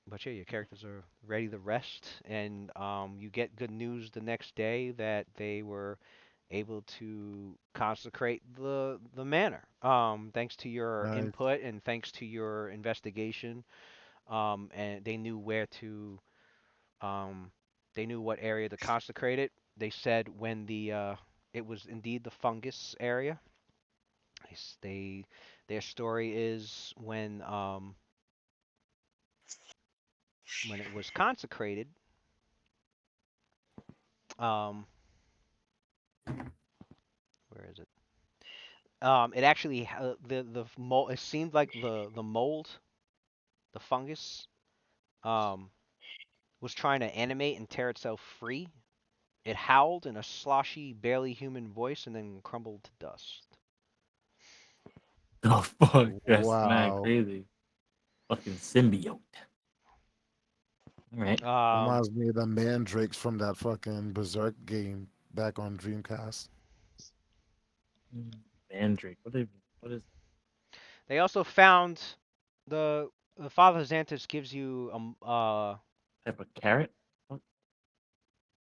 But yeah, your characters are ready to rest, and you get good news the next day that they were able to consecrate the manor. Thanks to your Nice. input and thanks to your investigation, and they knew where to, they knew what area to consecrate it. They said when it was indeed the fungus area. Their story is when it was consecrated, um, where is it? It actually the mold. It seemed like the mold, the fungus, um, was trying to animate and tear itself free. It howled in a sloshy, barely human voice and then crumbled to dust. Oh fuck, that's mad Wow. crazy. Fucking symbiote. All right. Reminds me of the mandrakes from that fucking Berserk game back on Dreamcast. Mandrake. What is They also found the Father Xanthus gives you type of carrot?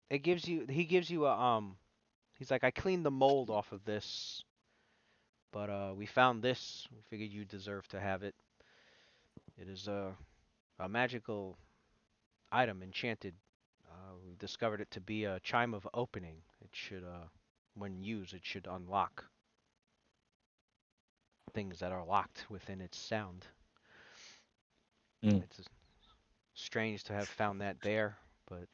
he gives you a he's like, I cleaned the mold off of this, but we found this. We figured you deserve to have it. It is a magical item, enchanted. We discovered it to be a chime of opening. It should, when used, it should unlock things that are locked within its sound. It's strange to have found that there, but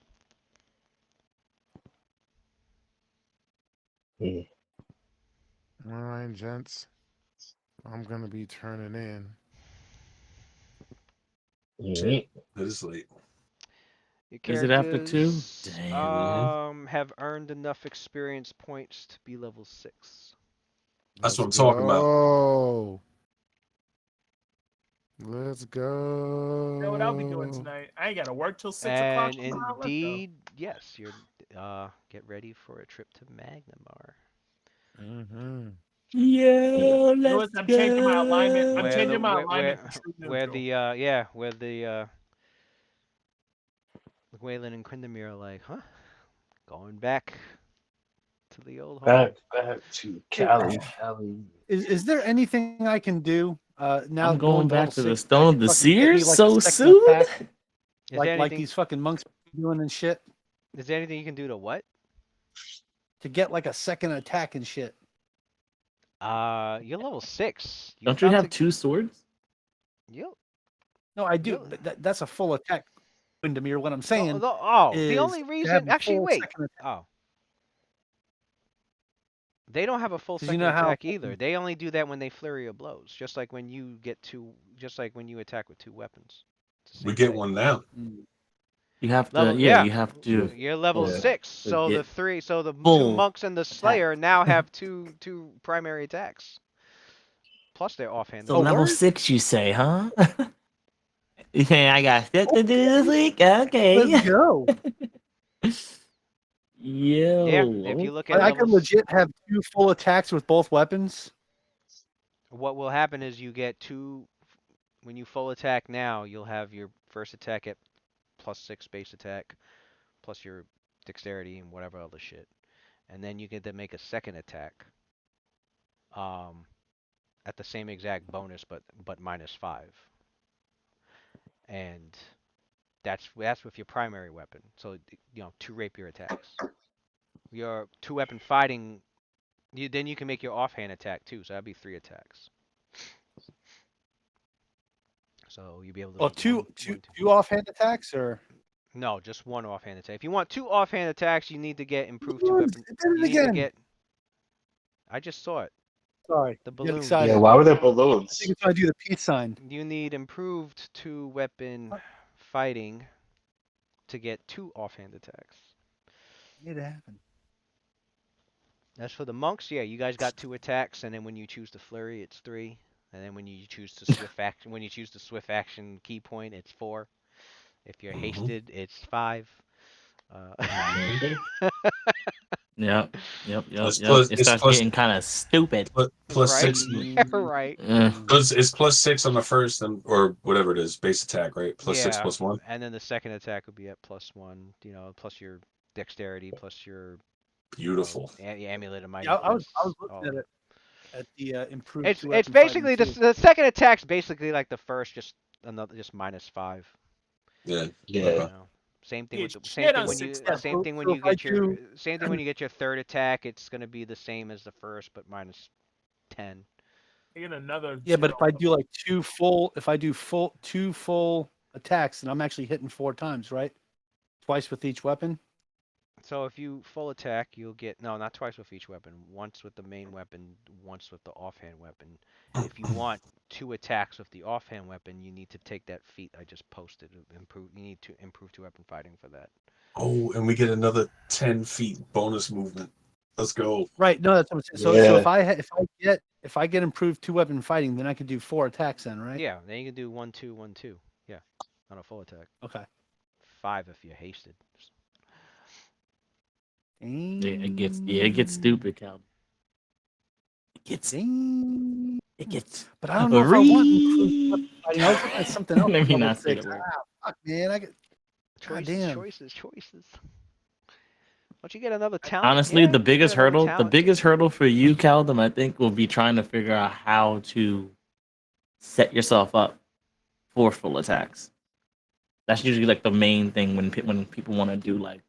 All right, gents. I'm gonna be turning in. Shit, it is late. your Is it after 2? characters Damn. have earned enough experience points to be level 6. That's Let's what I'm talking about. go. Let's go. You know what I'll be doing tonight? I ain't got to work till 6 o'clock And tomorrow. Let's go. indeed, yes, you're get ready for a trip to Magnamar. Mm-hmm. Yo, Lewis, let's I'm changing my alignment. I'm go. changing my alignment to true where neutral. the Waylon and Quindamir are like, huh? Going back to the old home. Back to Cali. Is there anything I can do now? I'm going to back level to the 6, Stone of the fucking get me, Seers like, a so second soon? attack, Is there like anything? these fucking monks doing and shit, Is there anything you can do to what? to get like a second attack and shit? You're level 6. Don't you have 2 swords? No, I do, but that's a full attack. Windemir, what I'm saying the is only to reason. have a Actually, full wait. second attack. Oh. They don't have a full 'Cause second you know how attack either. They only do that when they flurry of blows, just like when you attack with 2 weapons. It's the We same get thing. one now. You have to, Level, you have to. You're level Yeah. 6, to so get the 2 full monks and the Slayer now have two primary attacks. Plus their offhand. So level word? 6, you say, huh? You saying I got shit to do this week? Okay. Let's go. Yeah, if you Yo. look at I can levels, legit have 2 full attacks with both weapons. what will happen is you get 2 when you full attack now. You'll have your first attack at +6 base attack, plus your dexterity and whatever other shit, and then you get to make a second attack. At the same exact bonus, but -5, and that's with your primary weapon. So 2 rapier attacks. Your 2-weapon fighting, then you can make your offhand attack too. So that'd be 3 attacks. So you'll be able to. Well, make two offhand attacks, or no, just 1 offhand attack. If you want 2 offhand attacks, you need to get improved It 2-weapon. did it You need to again. get. I just saw it. Sorry, The get balloons. excited. Yeah, why were there I balloons? think it's trying to do the peace sign. You need improved 2-weapon fighting to get 2 offhand attacks. Made it happen. As for the monks, yeah, you guys got 2 attacks, and then when you choose to flurry, it's 3, and then when you choose to swift action key point, it's 4. If you're hasted, it's 5. Yep. It's It plus. It's starts plus. getting kind of stupid. Plus Right. 6. Right. It's plus 6 on the first and or whatever it is, base attack, right? Plus 6 Yeah, plus 1. and then the second attack would be at +1. You know, plus your dexterity, plus your Beautiful. amulet of mighty Yeah, I was defense. looking at it at the improved It's two-weapon basically fighting too. the second attack's basically like the first, just -5. Yeah. Yeah. You Okay. know, same thing Get with the shit on when you 6 Yeah, same level. thing when so you if I get your do, same thing when you get your third attack. It's gonna be the same as the first, but -10. I get another. yeah, but if I do level. like if I do two full attacks, and I'm actually hitting 4 times, right? Twice with each weapon. So if you full attack, you'll get not twice with each weapon. Once with the main weapon, once with the offhand weapon. If you want 2 attacks with the offhand weapon, you need to take that feat I just posted. You need to improve 2-weapon fighting for that. Oh, and we get another 10 feet bonus movement. Let's go. Right. No, that's what I'm saying. Yeah. So if I get improved 2-weapon fighting, then I could do 4 attacks then, right? Yeah, then you can do 1, 2, 1, 2. Yeah, on a full attack. Okay. 5 if you're hasted. Yeah, it gets stupid, Cal. It gets. But I don't know if I want improved weapon fighting. I was looking at something else. Let me level not say 6. the word. Fuck, man. God damn. Choices. Don't you get another talent? Honestly, Yeah, the you get biggest another hurdle, talent. for you, Caldum, I think, will be trying to figure out how to set yourself up for full attacks. That's usually like the main thing when people want to do like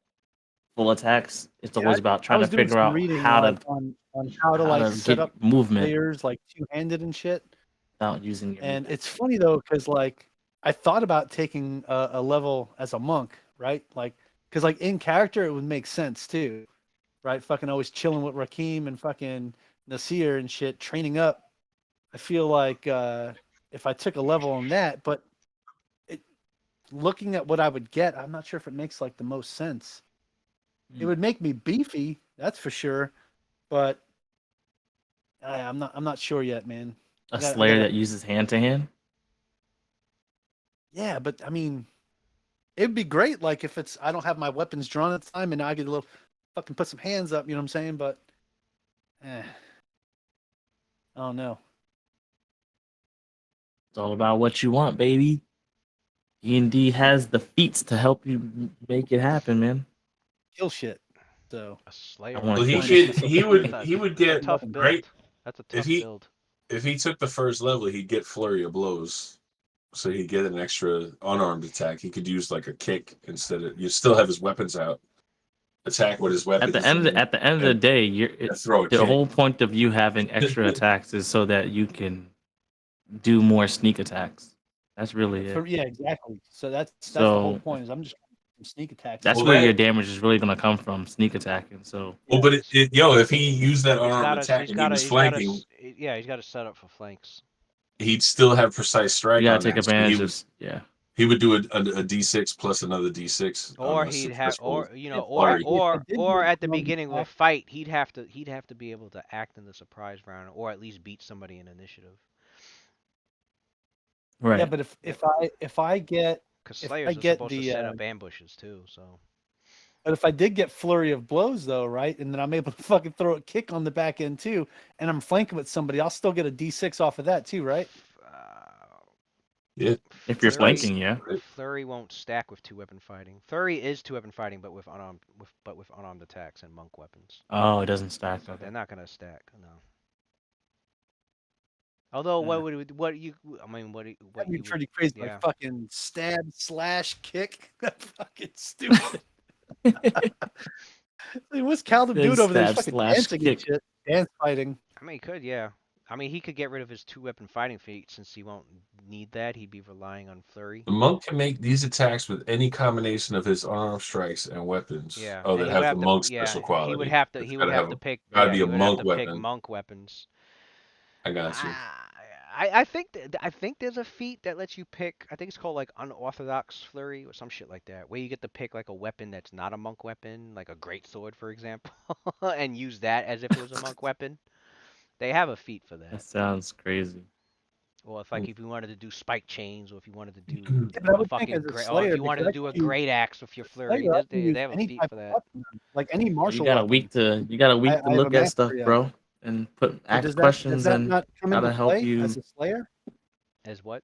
full attacks. It's always about I trying to was doing figure some out reading how like to on how to like set get up movement players like two-handed and shit. without using your. And it's funny though, because like I thought about taking a level as a monk, right? Like, because like in character it would make sense too, right? Fucking always chilling with Rakim and fucking Nasir and shit, training up. I feel like if I took a level on that, but looking at what I would get, I'm not sure if it makes like the most sense. It would make me beefy, that's for sure, but I'm not sure yet, man. A Slayer that uses hand to hand. Yeah, but I mean, it'd be great. Like if it's I don't have my weapons drawn at the time, and I get a little fucking put some hands up. You know what I'm saying? But, I don't know. It's all about what you want, baby. D&D has the feats to help you make it happen, man. Kill shit. So a Slayer. Well, he would get tough build. great. That's a tough build. If he took the first level, he'd get flurry of blows, so he'd get an extra unarmed attack. He could use like a kick instead of. You still have his weapons out. Attack with his weapons. At the end of the day, the whole point of you having extra attacks is so that you can do more sneak attacks. That's really it. Yeah, exactly. So that's the whole point. Is I'm just sneak attacks. That's where your damage is really gonna come from, sneak attacking. So. Well, but if he used that unarmed attack and he was flanking, he's got to set up for flanks. He'd still have precise strike. You gotta take advantage of He would do a D6 plus another D6. Or he'd have, or at the beginning of a fight, he'd have to be able to act in the surprise round, or at least beat somebody in initiative. Right. Yeah, but if I get, because Slayers are supposed to set up ambushes too, so. But if I did get flurry of blows though, right, and then I'm able to fucking throw a kick on the back end too, and I'm flanking with somebody, I'll still get a D6 off of that too, right? Yeah. If you're flanking, yeah. Flurry won't stack with 2-weapon fighting. Flurry is 2-weapon fighting, but with unarmed attacks and monk weapons. Oh, it doesn't stack. So they're not gonna stack, no. Although, that'd be pretty crazy, yeah. like fucking stab, slash, kick. Fucking stupid. What's Caldum doing over there? He's fucking dancing and shit. Dance fighting. I mean, he could, yeah. I mean, he could get rid of his 2-weapon fighting feat since he won't need that. He'd be relying on flurry. The monk can make these attacks with any combination of his unarmed strikes and weapons. Yeah. Oh, that have the monk special quality. He would have to pick. Gotta be a monk weapon. Pick monk weapons. I got you. I think there's a feat that lets you pick. I think it's called like unorthodox flurry or some shit like that, where you get to pick like a weapon that's not a monk weapon, like a greatsword, for example, and use that as if it was a monk weapon. They have a feat for that. That sounds crazy. Or if you wanted to do spike chains, or if you wanted to do Yeah, but I a would think fucking as a or if Slayer, you wanted because to I do a can use great axe with your flurry, Slayer, I can they use have a any feat type for of that. weapon, like any You martial got a weapon. week to I have look a at stuff, mastery of. bro, and So ask does questions that and not come try into to help play you. as a Slayer? As what?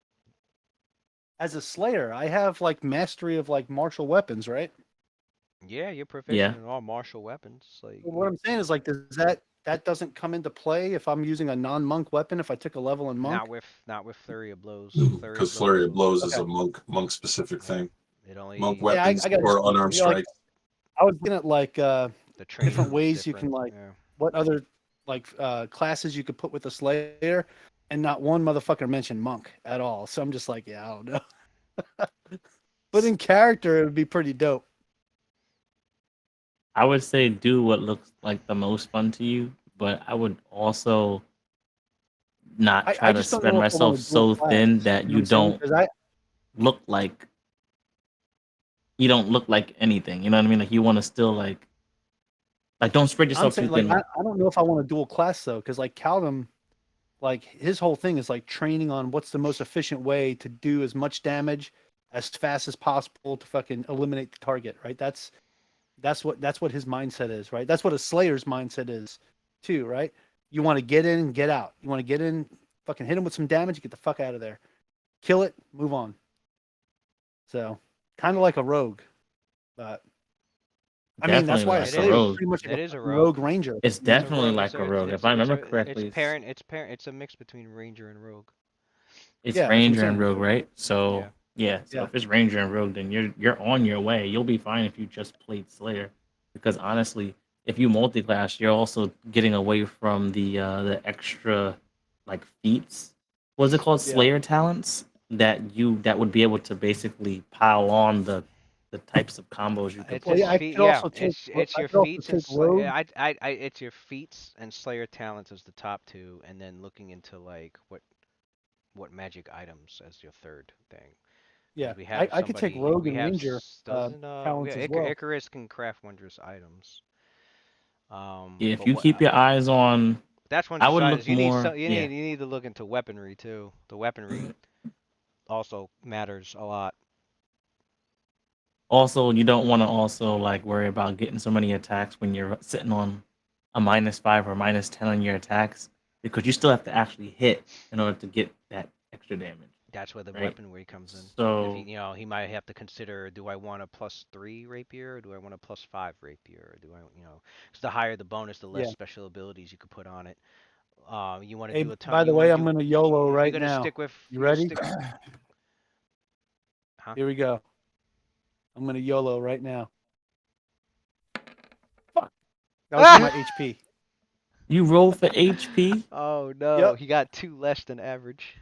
As a Slayer, I have like mastery of like martial weapons, right? Yeah, you're Yeah. proficient in all martial weapons. Like Well, what I'm saying is like, does that doesn't come into play if I'm using a non-monk weapon if I took a level in monk? not with flurry of blows. Flurry of Because flurry of blows. blows is a monk specific Yeah. thing. It only Monk Yeah, weapons I got or unarmed like strikes. I was looking at like the training different is ways you different. can like Yeah. what other like classes you could put with a Slayer, and not one motherfucker mentioned monk at all. So I'm just like, yeah, I don't know. But in character, it would be pretty dope. I would say do what looks like the most fun to you, but I would also not try I to just don't spread know if I want myself to dual so class. thin that You know what you I'm saying? don't Because look like anything. You know what I mean? Like you want to still like don't spread I'm yourself too saying like thin. I don't know if I want to dual class though, because like Caldum, like his whole thing is like training on what's the most efficient way to do as much damage as fast as possible to fucking eliminate the target, right? That's what his mindset is, right? That's what a Slayer's mindset is too, right? You want to get in and get out. You want to get in, fucking hit him with some damage, get the fuck out of there. Kill it, move on. So kind of like a rogue. But I mean, that's Definitely why a like a Slayer is rogue. pretty much It like is a a rogue. rogue ranger. It's you know? definitely like a rogue. If I remember correctly, It's a mix between ranger and rogue. it's Yeah, that's what I'm ranger and saying. rogue, right? So Yeah. yeah, so Yeah. if it's ranger and rogue, then you're on your way. You'll be fine if you just played Slayer, because honestly, if you multi-class, you're also getting away from the extra like feats. What's it called? Yeah. Slayer talents that would be able to basically pile on the types of combos you could It's pull Well, yeah, his I off. feet. could Yeah, also take. it's I your could also feats and take rogue. it's your feats and Slayer talents as the top two, and then looking into like what magic items as your third thing. Yeah, We have I could take rogue we and have ranger talents as well. Icarus can craft wondrous items. If But you keep your eyes on, that's I wondrous would items. look more. You Yeah. need to look into weaponry too. The weaponry also matters a lot. Also, you don't want to also like worry about getting so many attacks when you're sitting on a -5 or -10 on your attacks, because you still have to actually hit in order to get that extra damage. That's where the Right. weaponry comes in. So If he might have to consider: do I want a +3 rapier, or do I want a +5 rapier? Or do I, because the higher the bonus, the less Yeah. special abilities you could put on it. You want to Hey, do a ton. by the way, I'm gonna YOLO You're right gonna now. stick with. You ready? Huh? Here we go. I'm gonna YOLO right now. Fuck. That was my HP. you roll for HP. Oh no, Yep. he got 2 less than average.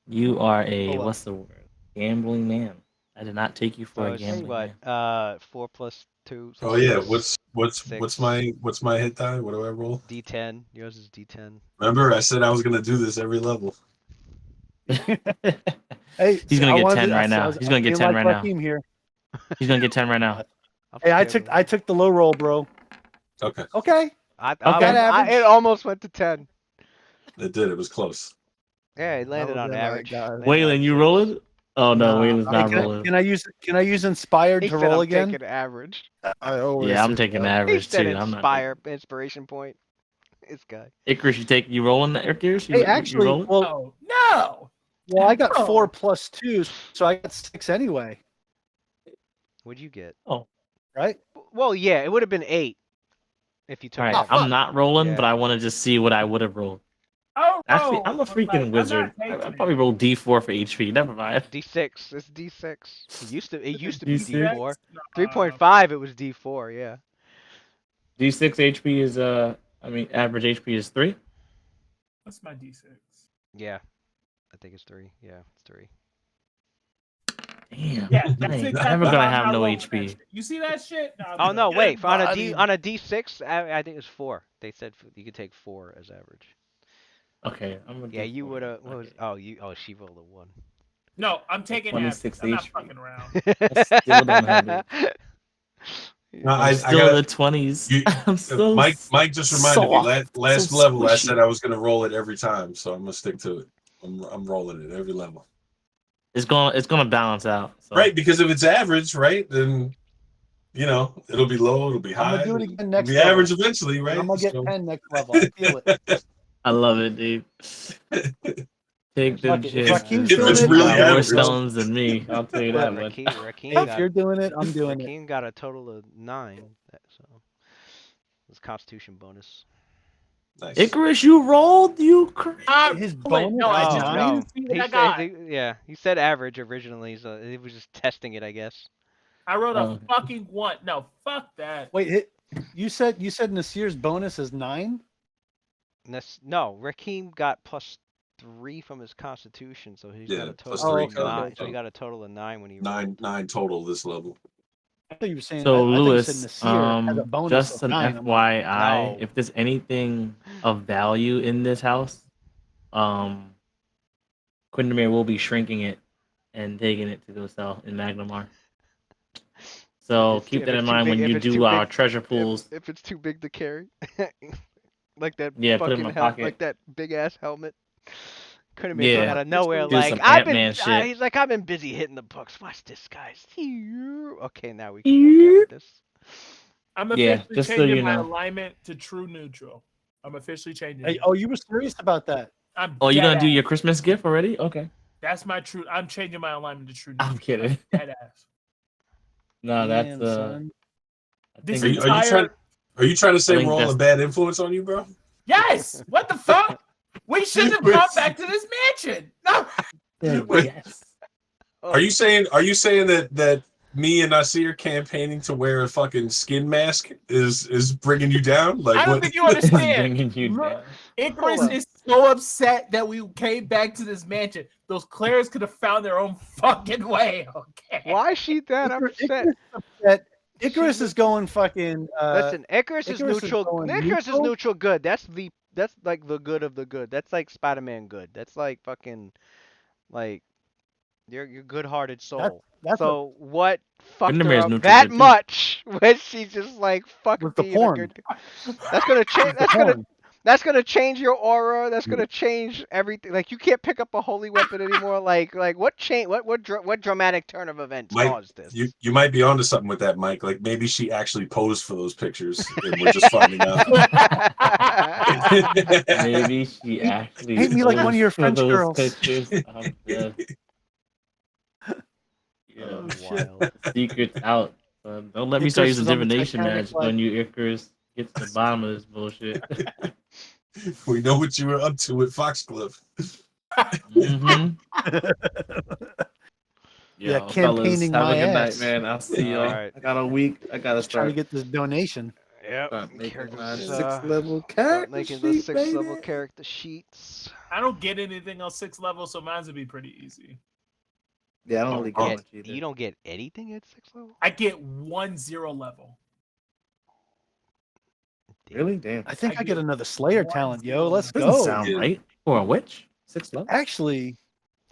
You are a Hold up. what's the word? Gambling man. I did not take you for So a it's gambling what? man. 4 plus 2. So Oh yeah, 6. what's 6. my hit die? What do I roll? D10. Yours is D10. Remember, I said I was gonna do this every level. Hey, He's gonna get 10 right now. He's gonna get 10 right now. Here. He's gonna get 10 right now. Hey, I took the low roll, bro. Okay. Okay. Okay. It almost went to 10. It did. It was close. Yeah, he landed on average. Waylon, you rolling? Oh no, Waylon's not rolling. Can I use inspired He to said roll I'm again? taking average. I always Yeah, I'm say taking that. He average said too. I'm not inspiration point. This guy. Icarus, you rolling that, Icarus? Hey, You actually, rolling? well, No. I got No. 4 plus 2, so I got 6 anyway. What'd you get? Oh, Right? Well, yeah, it would have been 8 if you took. all right. average. I'm not rolling, Yeah. but I want to just see what I would have rolled. Oh, Actually, I'm a but, freaking I'm wizard. not I taking probably it. roll D4 for HP. Never mind. D6. It's D6. It used to be D6? D4. 3.5. It was D4. Yeah. D6 HP is average HP is 3. What's my D6? Yeah. I think it's 3. Yeah, it's 3. Damn. Yeah, I that's ain't exactly never gonna why I'm have not no rolling that HP. shit. You see that shit? Oh no, wait. On a buddy. D6, I think it's 4. They said you could take 4 as average. Okay, I'm gonna. Yeah, you would have. She rolled a 1. No, I'm taking average. 26 I'm not HP. fucking around. I still don't have it. No, I'm I still got in the 20s. you. I'm still Mike just reminded me soft, last so level. I squishy. said I was gonna roll it every time, so I'm gonna stick to it. I'm rolling it every level. It's gonna balance out. So. Right, because if it's average, right, then it'll be low, it'll be I'm high, gonna do it again next be level. average eventually, right? I'm gonna get 10 next level. I feel it. I love it, dude. Take them If chances. Rakeem's If doing it's it, really got more average. stones than me. I'll tell you that much. Rakeem if you're doing it, I'm doing it. Rakeem got a total of 9. So it's Constitution bonus. Nice. Icarus, you rolled, you crazy. His Rolling. bonus No, I is just nine? wanted to see what I got. He said average originally, so he was just testing it, I guess. I wrote a fucking 1. No, fuck that. Wait, you said Nasir's bonus is 9? No, Rakeem got +3 from his Constitution, so he's got a plus total 3 of 9. okay. So he got a total of 9 when he rolled. 9 total this level. I thought you were saying. So I Lewis, thought you said Nasir has a bonus just of an 9. FYI, No. if there's anything of value in this house, Quindamere will be shrinking it and taking it to go sell in Magnamar. So keep that in mind when you do our treasure pools. If it's too big to carry, like that Yeah, put it in fucking my pocket. like that big ass helmet. Couldn't make Yeah. it out of nowhere. Do Like some Ant-Man shit. he's like, I've been busy hitting the books. Watch this, guys. Okay, now we can work out with this. I'm Yeah, officially just so changing you my know. alignment to true neutral. I'm officially changing Hey, it. oh, you were serious about that? Oh, you dead gonna do ass. your Christmas gift already? Okay. That's my true. I'm changing my alignment to true neutral. I'm kidding. Dead ass. No, that's Damn, son. I This think Are you trying to say I think we're all a that's- bad influence on you, bro? Yes. What the fuck? We shouldn't have come back to this mansion. No. yes. Are you saying that me and Nasir campaigning to wear a fucking skin mask is bringing you down? Like I don't what? think you understand. Bringing you Look, down. Icarus Hold up. is so upset that we came back to this mansion. Those clerics could have found their own fucking way. Okay. Why is she that upset? Icarus is going fucking. Listen, Icarus is Icarus is neutral. going Icarus is neutral? neutral good. That's like the good of the good. That's like Spider-Man good. That's like fucking like your good-hearted soul. That's so what fucked her Windermere's up neutral that good, too. much when she's just like fuck With the being a porn. good. That's gonna change. That's gonna change your aura. That's gonna change everything. Like you can't pick up a holy weapon anymore. Like what change? What dramatic turn of events Mike, caused this? you might be onto something with that, Mike. Like maybe she actually posed for those pictures, and we're just finding out. Maybe she actually Paint me like one of your posed for French those girls. pictures. I'm dead. Oh, shit. Wild. Secrets out. Don't let me start Icarus using is on the divination Titanic magic like- on you, Icarus. Get to the bottom of this bullshit. We know what you were up to with Foxcliff. Mm-hmm. Yeah, Yo, campaigning fellas, have my a good ass. night, man. I'll see y'all. Alright. I got a week. I gotta Just trying to start, get this donation. Yep. start making my Characters, 6th level start character making the sheet, 6th level baby. character sheets. I don't get anything on 6th level, so mine's would be pretty easy. Yeah, I don't really get much either. You don't get anything at 6th level? I get 1-0 level. Really? Damn. I think I I get get another Slayer one talent, zero. yo. Let's Doesn't go. sound right for a witch. 6th level. Actually, It's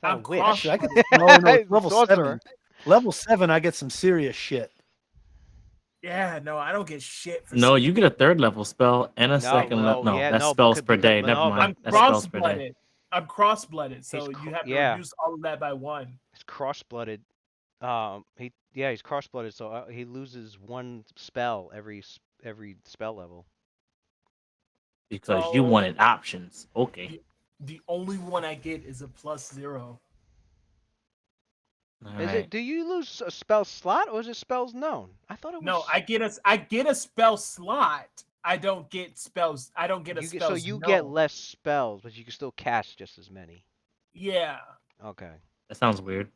not a I'm witch. actually, I get no, it's level Sorcerer. 7. Level 7, I get some serious shit. Yeah, no, I don't get shit for No, 6th you get a 3rd level spell and a 2nd level. No, yeah, that's no, spells because- per day. because- Never no, mind. I'm That's spells per day. cross-blooded. I'm cross-blooded, so He's you have to yeah. reduce all of that by 1. He's cross-blooded. He's cross-blooded, so he loses 1 spell every spell level. Because you wanted options. Okay. The only one I get is a +0. Is it? Do you lose a spell slot or is it spells known? I thought it was. No, I get a spell slot. I don't get spells. I don't get a spell. So you get less spells, but you can still cast just as many. Yeah. Okay. That sounds weird.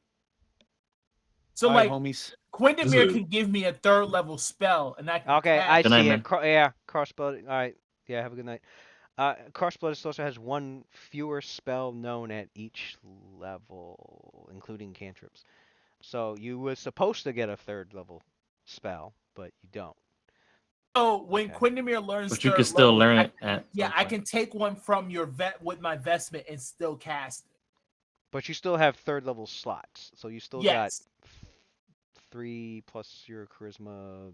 So All like, right, homies. Quindamere can give me a 3rd level spell, and I can Okay, cast. I Good night, see man. it. Yeah, crossblood. All right. Yeah, have a good night. Crossblood sorcerer has 1 fewer spell known at each level, including cantrips. So you were supposed to get a 3rd level spell, but you don't. So when Quindamere learns, But you can still learn it at. Yeah, I can take one from your vet with my vestment and still cast it. But you still have 3rd level slots, so you still got 3 plus your charisma.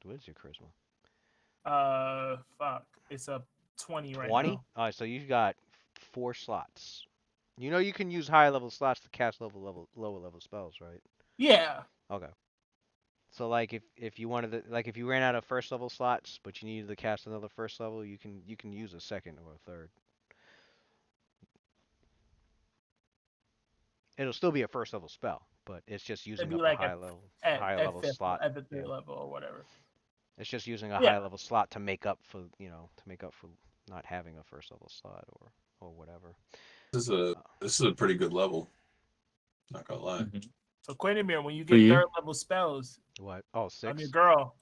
What is your charisma? Fuck, it's a 20 right 20? now. Alright, so you've got 4 slots. You know you can use higher level slots to cast lower level spells, right? Yeah. Okay. So like if you wanted to, like if you ran out of first level slots but you needed to cast another first level, you can use a second or a third. It'll still be a first level spell, but it's just It'd using be up a like high level fifth, slot. at the third Yeah. level or whatever. It's just using a Yeah. high level slot to make up for not having a first level slot or whatever. This is a pretty good level. Not gonna lie. Mm-hmm. So Quenimir, when you For get you? third level spells, What? Oh, I'm your 6? girl.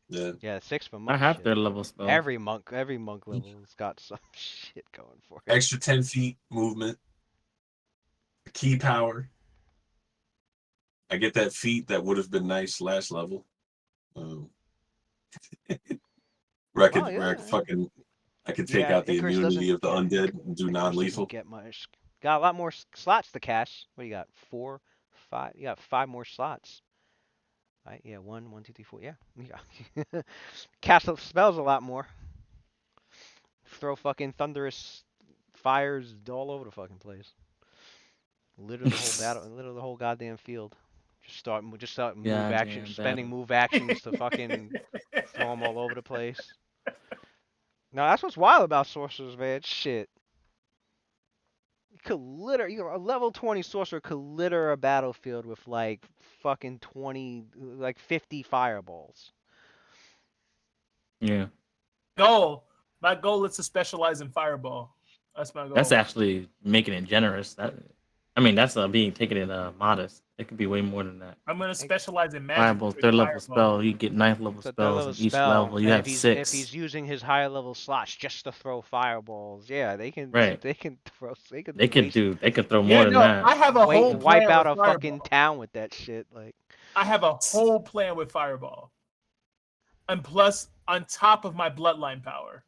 Yeah. Yeah, 6 for I monk. have Shit. third level spells. Every monk level's got some shit going for it. Extra 10 feet movement. Key power. I get that feat that would have been nice last level. Where I could take out the Icarus immunity of the undead and do Icarus doesn't non-lethal. get much. Got a lot more slots to cast. What do you got? 4, 5. You got 5 more slots. Right? Yeah, 1, 2, 3, 4. Yeah. Cast up spells a lot more. Throw fucking thunderous fires all over the fucking place. Litter the whole battle, litter the whole goddamn field. Just start move action, spending move actions to fucking throw them all over the place. No, that's what's wild about sorcerers, man. Shit. You could a level 20 sorcerer could litter a battlefield with like fucking 20, like 50 fireballs. Yeah. My goal is to specialize in fireball. That's my goal. That's actually making it generous. That's being taken in modest. It could be way more than that. I'm gonna specialize in magic. Fireball, third level spell. You get 9th level spells, and each level you have 6. If he's using his higher level slots just to throw fireballs, yeah, they can. Right. They can throw. They could throw more than that. I have a whole plan wipe out a fireball. fucking town with that shit. Like I have a whole plan with fireball, and plus on top of my bloodline power,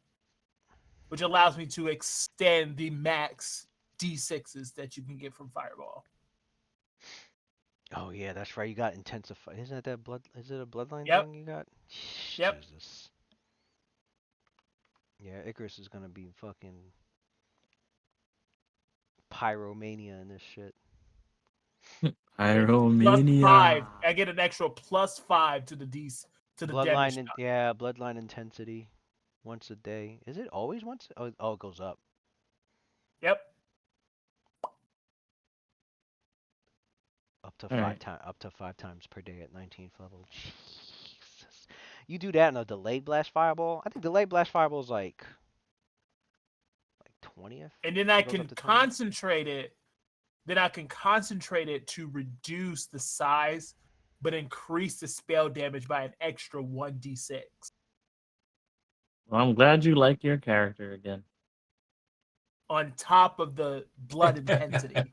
which allows me to extend the max D6s that you can get from fireball. Oh yeah, that's right. You got intensify. Isn't that blood? Is it a bloodline Yep. thing you got? Yep. Jesus. Yeah, Icarus is gonna be fucking pyromania in this shit. Pyromania. +5. I get an extra +5 to the bloodline. damage. Bloodline intensity. Once a day. Is it always once? Oh, it goes up. Yep. Up to 5 times per day at 19th level. Jesus. You do that in a delayed blast fireball? I think delayed blast fireball is like 20th. And then I can concentrate it. Then I can concentrate it to reduce the size, but increase the spell damage by an extra 1d6. Well, I'm glad you like your character again. On top of the blood intensity.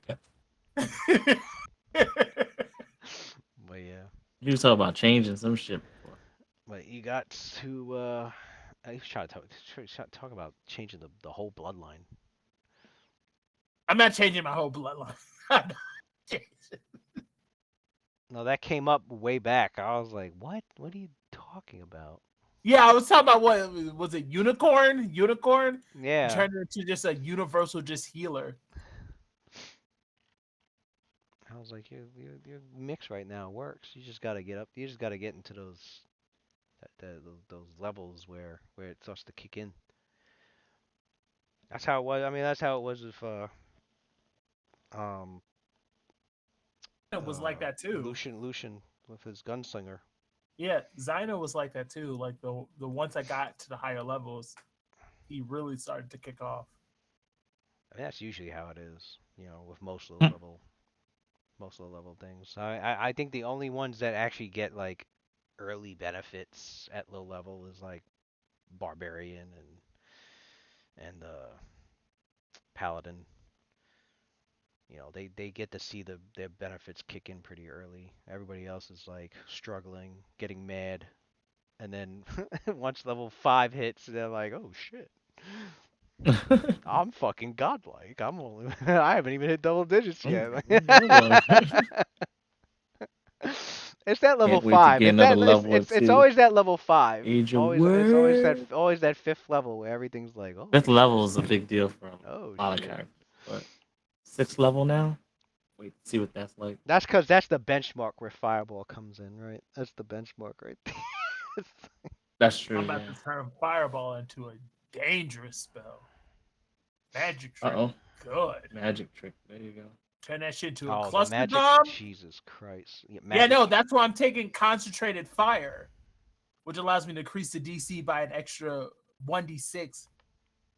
But yeah. You was talking about changing some shit before. But you got to I was trying to talk about changing the whole bloodline. I'm not changing my whole bloodline. No, that came up way back. I was like, what? What are you talking about? Yeah, I was talking about what was it? Unicorn? Yeah. Turned into just a universal healer. I was like, your mix right now works. You just gotta get up. You just gotta get into those levels where it starts to kick in. That's how it was. I mean, that's how it was with It was like that too. Lucian with his gunslinger. Yeah, Zyno was like that too. Like the once I got to the higher levels, he really started to kick off. I mean, that's usually how it is, with most of the level things. I think the only ones that actually get like early benefits at low level is like Barbarian and Paladin. They get to see their benefits kick in pretty early. Everybody else is like struggling, getting mad, and then once level 5 hits, they're like, "Oh shit, I'm fucking godlike. I haven't even hit double digits yet." It's that level 5. It's always that level 5. It's always that 5th level where everything's like, oh. 5th level is a big deal for a lot of characters. But 6th level now. Wait, see what that's like. That's because that's the benchmark where Fireball comes in, right? That's the benchmark right there. That's true. I'm about Yeah. to turn Fireball into a dangerous spell. Magic trick. Uh-oh. Good. Magic trick. There you go. Turn that shit into a Oh, the cluster magic! bomb. Jesus Christ! Yeah, no, that's why I'm taking concentrated fire, which allows me to increase the DC by an extra 1d6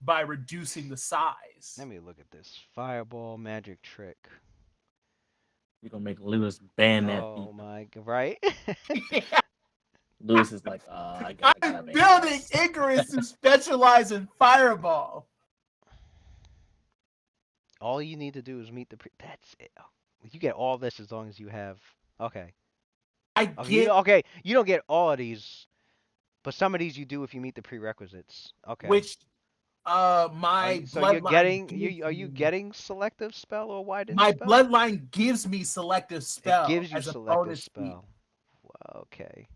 by reducing the size. Let me look at this. Fireball magic trick. You're gonna make Lewis ban that feat. Oh my god! Right? Lewis is like, I gotta I'm ban building this. Icarus to specialize in Fireball. All you need to do is meet the that's it. You get all this as long as you have. Okay. Okay, you don't get all of these, but some of these you do if you meet the prerequisites. Okay. Which my so bloodline are you getting selective spell or widened my spell? bloodline gives me selective spell It gives you as a selective bonus spell. Well, okay.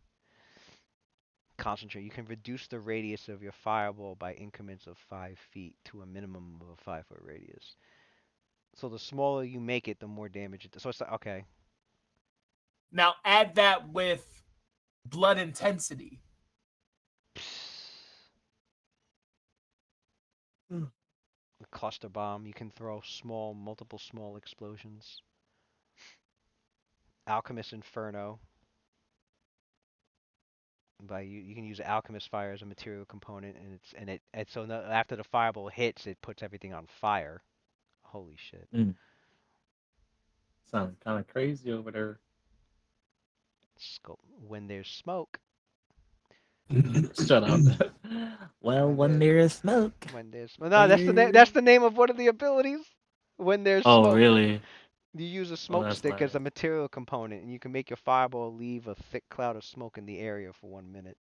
Concentrate. You can reduce the radius of your fireball by increments of 5 feet to a minimum of a 5-foot radius. So the smaller you make it, the more damage it does. So it's like, okay. Now add that with blood intensity. A cluster bomb. You can throw multiple small explosions. Alchemist Inferno. You can use Alchemist Fire as a material component, and so after the fireball hits, it puts everything on fire. Holy shit! Sounds kind of crazy over there. When there's smoke. Shut up. Well, when there is smoke. When there's no, that's the name of one of the abilities. When there's smoke. Oh, really? You use a smoke stick as a material component, and you can make your fireball leave a thick cloud of smoke in the area for 1 minute.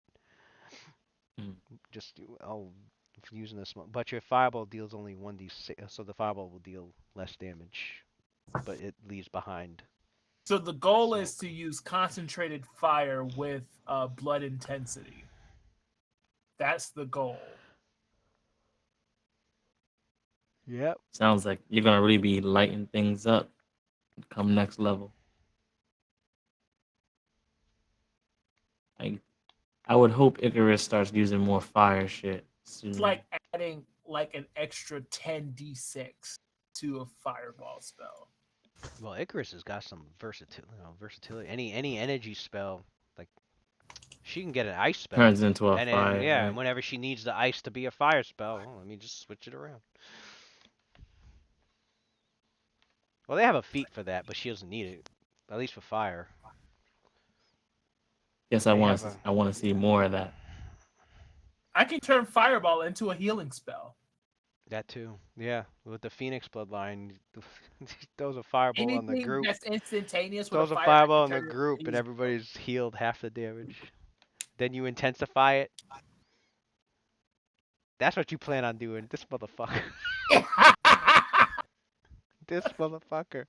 Just using the smoke, but your fireball deals only 1d6, so the fireball will deal less damage, but it leaves behind. So the goal is to use concentrated fire with blood intensity. That's the goal. Yep. Sounds like you're gonna really be lighting things up come next level. I would hope Icarus starts using more fire shit soon. It's like adding like an extra 10d6 to a fireball spell. Well, Icarus has got some versatility. Any energy spell, like she can get an ice spell. Turns into a fire. And, yeah, right? and whenever she needs the ice to be a fire spell, let me just switch it around. Well, they have a feat for that, but she doesn't need it, at least for fire. Yes, I want to see more of that. I can turn fireball into a healing spell. That too, yeah. With the Phoenix bloodline, throws a fireball Anything on the group. that's instantaneous. Throws a fireball on the group, and everybody's healed half the damage. Then you intensify it. That's what you plan on doing, this motherfucker. This motherfucker.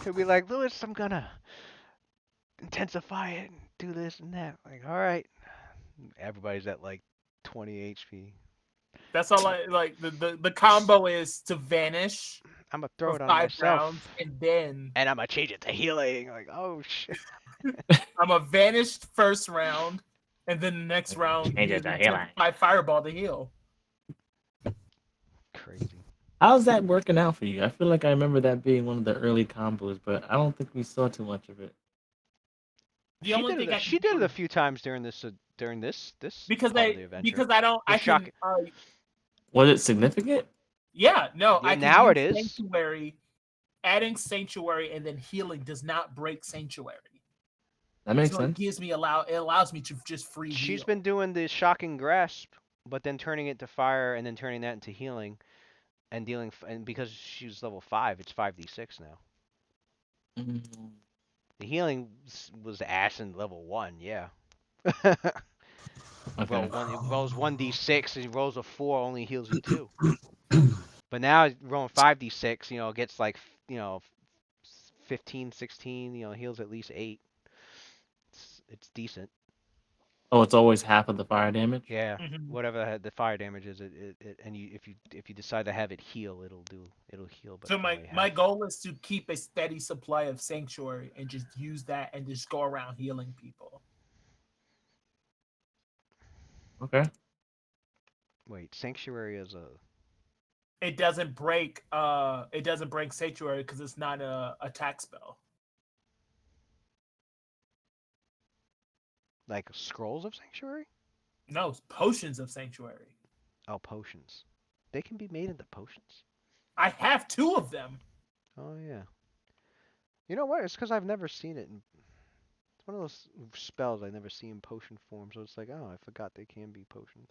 He'll be like, Lewis, I'm gonna intensify it and do this and that. Like, all right. Everybody's at like 20 HP. That's all I like. The combo is to vanish. I'm gonna throw it on 5 myself, rounds, and I'm gonna change it to healing. Like, oh shit. I'm a vanished first round, and then the next round change it to healing. My fireball to heal. Crazy. How's that working out for you? I feel like I remember that being one of the early combos, but I don't think we saw too much of it. She did it a few times during this because part of the adventure. because I don't Was it significant? Yeah, no. Yeah, I can now use it is. Sanctuary. Adding Sanctuary and then healing does not break Sanctuary. That makes sense. It allows me to just free heal. She's been doing the shocking grasp, but then turning it to fire and then turning that into healing, and dealing. And because she's level 5, it's 5d6 now. Mm-hmm. The healing was ass in level 1, yeah. Okay. It rolls 1d6 and he rolls a 4, only heals you 2. But now rolling 5d6, it gets like 15, 16, heals at least 8. It's decent. Oh, it's always half of the fire damage. Yeah, Mhm. whatever the fire damage is, and if you decide to have it heal, it'll heal. But So only my half. goal is to keep a steady supply of sanctuary and just use that and just go around healing people. Okay. Wait, sanctuary is a. It doesn't break sanctuary because it's not a attack spell. Like scrolls of sanctuary? No, it's potions of sanctuary. Oh, potions. They can be made into potions. I have 2 of them. Oh yeah. You know what? It's because I've never seen it. It's one of those spells I never see in potion form. So it's like, oh, I forgot they can be potions.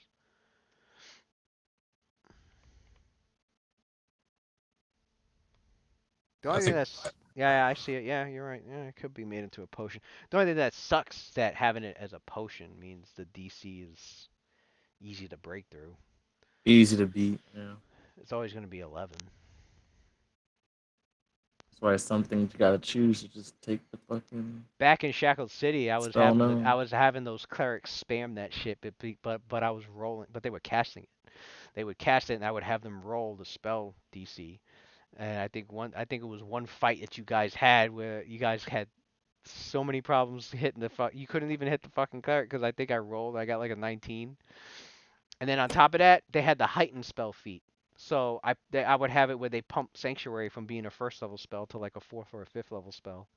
The only thing that's yeah, I see it. Yeah, you're right. Yeah, it could be made into a potion. The only thing that sucks that having it as a potion means the DC is easy to break through. Easy to beat. Yeah. It's always going to be 11. That's why some things you gotta choose to just take the fucking. Back in Shackled City, I was Spell having now. those clerics spam that shit, but I was rolling, but they were casting it. They would cast it, and I would have them roll the spell DC. And I think it was one fight that you guys had where you guys had so many problems hitting you couldn't even hit the fucking cleric because I think I got like a 19. And then on top of that, they had the heightened spell feat. So I would have it where they pump Sanctuary from being a first level spell to like a 4th or a 5th level spell.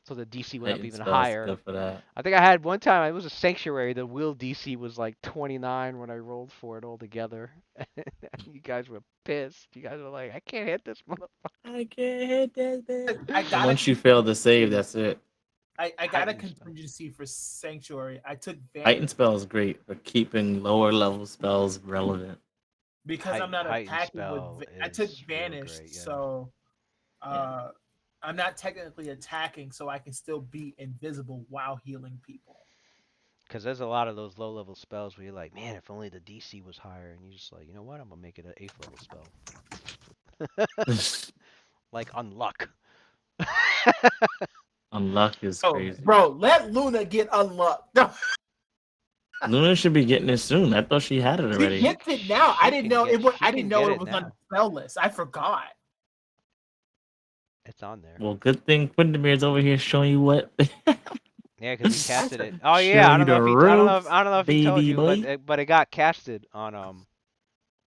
So the DC went up Heightened even spell's higher. good for that. I think I had one time, it was a Sanctuary, the will DC was like 29 when I rolled for it all together. You guys were pissed. You guys were like, I can't hit this motherfucker. I can't hit this bitch. I Once you fail to save, that's it. I got a Heightened spell. contingency for sanctuary. I took Heightened spell is great for keeping lower level spells relevant. because I'm not Heightened attacking spell with. I took is real vanish, great, yeah. so I'm not technically attacking, so I can still be invisible while healing people. Because there's a lot of those low level spells where you're like, man, if only the DC was higher, and you're just like, you know what, I'm gonna make it an 8th level spell. Like Unluck. Unluck is crazy. Bro, let Luna get unlucked. No. Luna should be getting it soon. I thought she had it already. She gets it now. I didn't know it was. I didn't know it was on now. the spell list. I forgot. It's on there. Well, good thing Quindemir's over here showing you what. Yeah, because he casted it. Oh yeah, I don't know if he told you, but it got casted on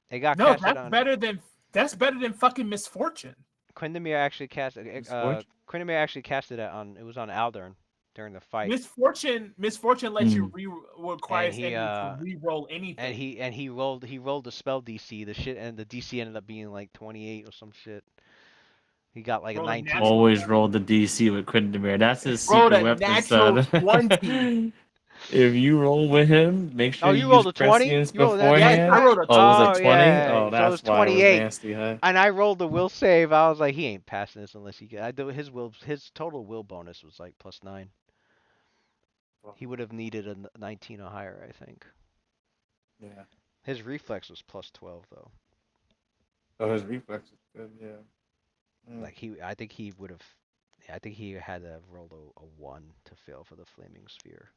It got No, casted on. That's better than fucking Misfortune. Quindemir actually casted. Quindemir actually casted it on. It was on Aldern during the fight. Misfortune lets you requires and he, to re-roll anything. And he rolled the spell DC. The shit and the DC ended up being like 28 or some shit. He got like a 19. Always roll the DC with Quindemir. That's his secret weapon, son. 20. If you roll with him, make sure you you rolled use a 20? prescience You rolled beforehand. I rolled a 20. Oh, was it 20? Yeah. Oh, that's so it was why 28. it was nasty, huh? And I rolled the will save. I was like, he ain't passing this unless he get. His total will bonus was like +9. He would have needed a 19 or higher, I think. Yeah. His reflex was +12 though. Oh, his reflex is good, yeah. Like I think he would have. I think he had to have rolled a 1 to fail for the flaming sphere.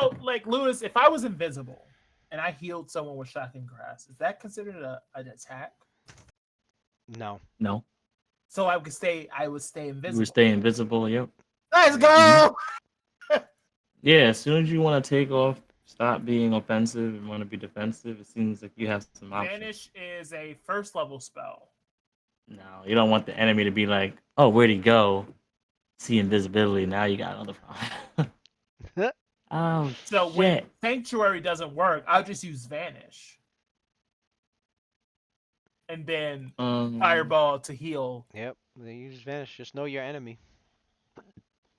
So, like Lewis, if I was invisible and I healed someone with shocking grass, is that considered an attack? No. No. So I would stay invisible. You would stay invisible, yep. Let's go! Yeah, as soon as you want to take off, stop being offensive and want to be defensive, it seems like you have some options. Vanish is a first level spell. No, you don't want the enemy to be like, oh, where'd he go? See invisibility, now you got another problem. Oh, so shit. When Sanctuary doesn't work, I'll just use Vanish. And then Fireball to heal. Yep, they use Vanish. Just know your enemy.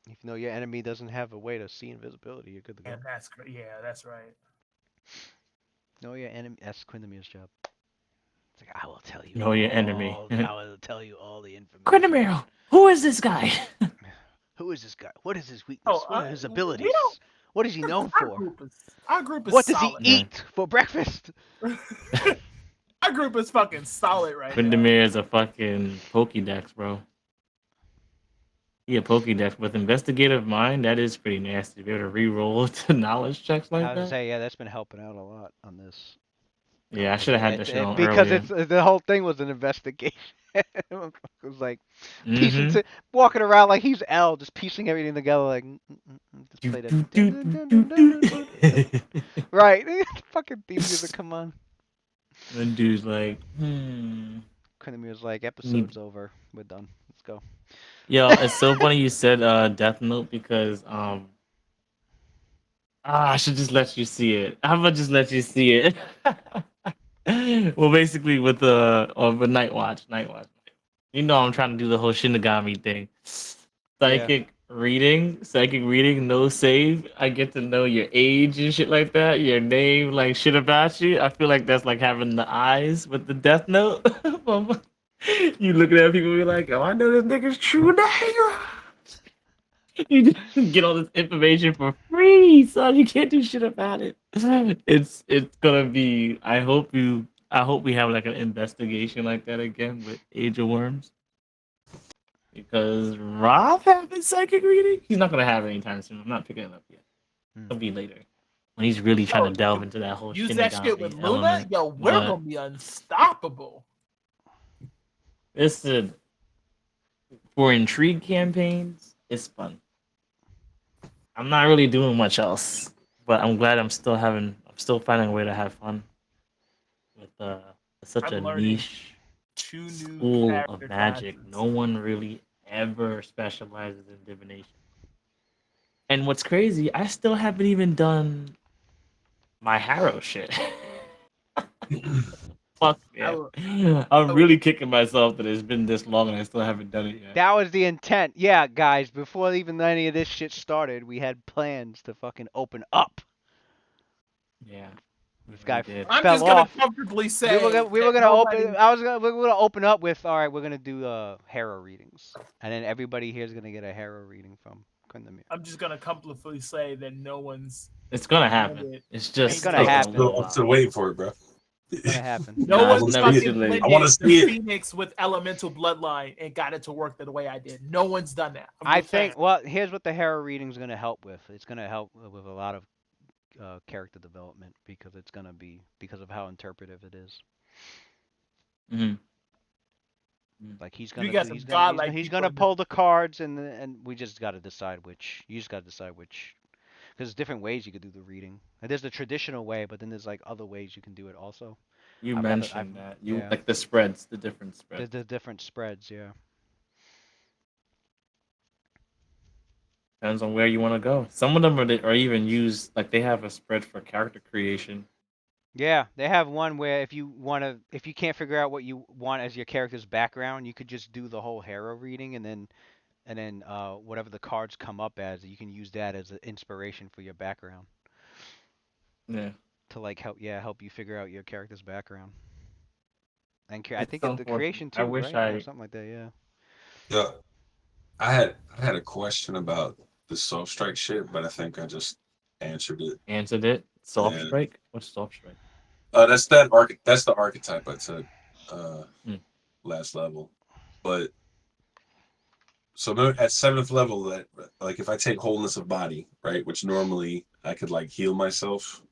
If you know your enemy doesn't have a way to see invisibility, you're good to go. And that's great. Yeah, that's right. Know your enemy. That's Quindemir's job. It's like, I will tell you. Know your enemy. I will tell you all the information. Quindemir, who is this guy? Who is this guy? What is his weakness? What are his abilities? We What is he known for? Our group is What does solid. he eat for breakfast? Our group is fucking solid right now. Quindemir is a fucking Pokédex, bro. Yeah, Pokédex with investigative mind, that is pretty nasty. To be able to re-roll to knowledge checks I like was gonna that. say, yeah, that's been helping out a lot on this. Yeah, I should have had that shit on Because earlier. it's the whole thing was an investigation. It was like piecing Mm-hmm. to walking around like he's L, just piecing everything together. Like just play that. Right, fucking theme music. Come on. And dude's like, Krenemy was like, need- episode's over. We're done. Let's go. Yo, it's so funny you said Death Note because I should just let you see it. How about just let you see it? Well, basically with with Night Watch. You know I'm trying to do the whole Shinigami thing. Yeah. Psychic reading, no save. I get to know your age and shit like that, your name, like shit about you. I feel like that's like having the eyes with the Death Note. You looking at people, be like, "Oh, I know this nigga's true name." You just get all this information for free, son. You can't do shit about it. It's gonna be. I hope we have like an investigation like that again with Age of Worms because Rob having psychic reading. He's not gonna have it anytime soon. I'm not picking it up yet. It'll be later when he's really trying to delve into that whole Use that shit with Shinigami Luna. element. Yo, we're But gonna be unstoppable. listen, for intrigue campaigns, it's fun. I'm not really doing much else, but I'm glad I'm still finding a way to have fun with such a I'm learning niche 2 new school of character magic. classes. No one really ever specializes in divination. And what's crazy, I still haven't even done my Harrow shit. Fuck I, man. I'm really kicking myself that it's been this long and I still haven't done it yet. That was the intent. Yeah, guys, before even any of this shit started, we had plans to fucking open up. Yeah. This guy I'm fell just gonna off. comfortably say We were that gonna nobody. open. We were gonna open up with. All right, we're gonna do Harrow readings, and then everybody here is gonna get a Harrow reading from Kundamir. I'm just gonna comfortably say that no one's. It's gonna happen. It's just gonna taking happen. a little I'm while. still waiting for it, bro. It's gonna happen. No Nah, it's one's never fucking too late. I want blended to the see it. Phoenix with Elemental Bloodline and got it to work the way I did. No one's done that. I think. Well, here's what the Harrow reading is gonna help with. It's gonna help with a lot of character development because it's gonna be because of how interpretive it is. Mm-hmm. Like he's You gonna got do, some he's gonna godlike he's people gonna in this. pull the cards and we just got to decide which. You just got to decide which, because there's different ways you could do the reading. And there's the traditional way, but then there's like other ways you can do it also. You mentioned that. Yeah. Like the spreads, the different spreads. The different spreads, yeah. Depends on where you want to go. Some of them are even used like they have a spread for character creation. Yeah, they have one where if you can't figure out what you want as your character's background, you could just do the whole Harrow reading and then whatever the cards come up as, you can use that as an inspiration for your background. Yeah. To like help you figure out your character's background. And I It's think so the unfortunate. creation I too, wish right? Or something like that, yeah. Yeah, I had a question about the soft strike shit, but I think I just answered it. answered it. Soft Yeah. strike? What's soft strike? That's the archetype I took last level. But so at 7th level, that like if I take wholeness of body, right, which normally I could like heal myself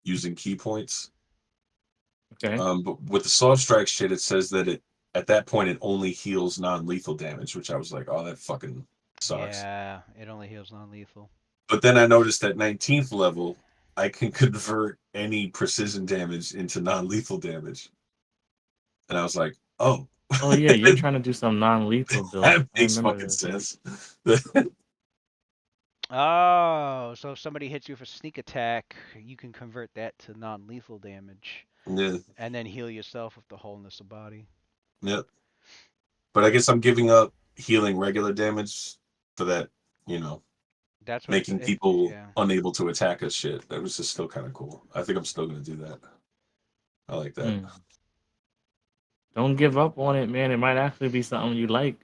using key points. Okay. But with the soft strike shit, it says that it at that point it only heals non-lethal damage, which I was like, oh, that fucking sucks. Yeah, it only heals non-lethal. But then I noticed at 19th level, I can convert any precision damage into non-lethal damage. And I was like, oh. Oh yeah, you're trying to do some non-lethal build. That I makes remember fucking this. sense. Oh, so if somebody hits you for sneak attack, you can convert that to non-lethal damage. Yeah. And then heal yourself with the wholeness of body. Yep. But I guess I'm giving up healing regular damage for that, That's what making people unable to attack us shit. That was just still kind of cool. I think I'm still going to do that. I like that. Don't give up on it, man. It might actually be something you like.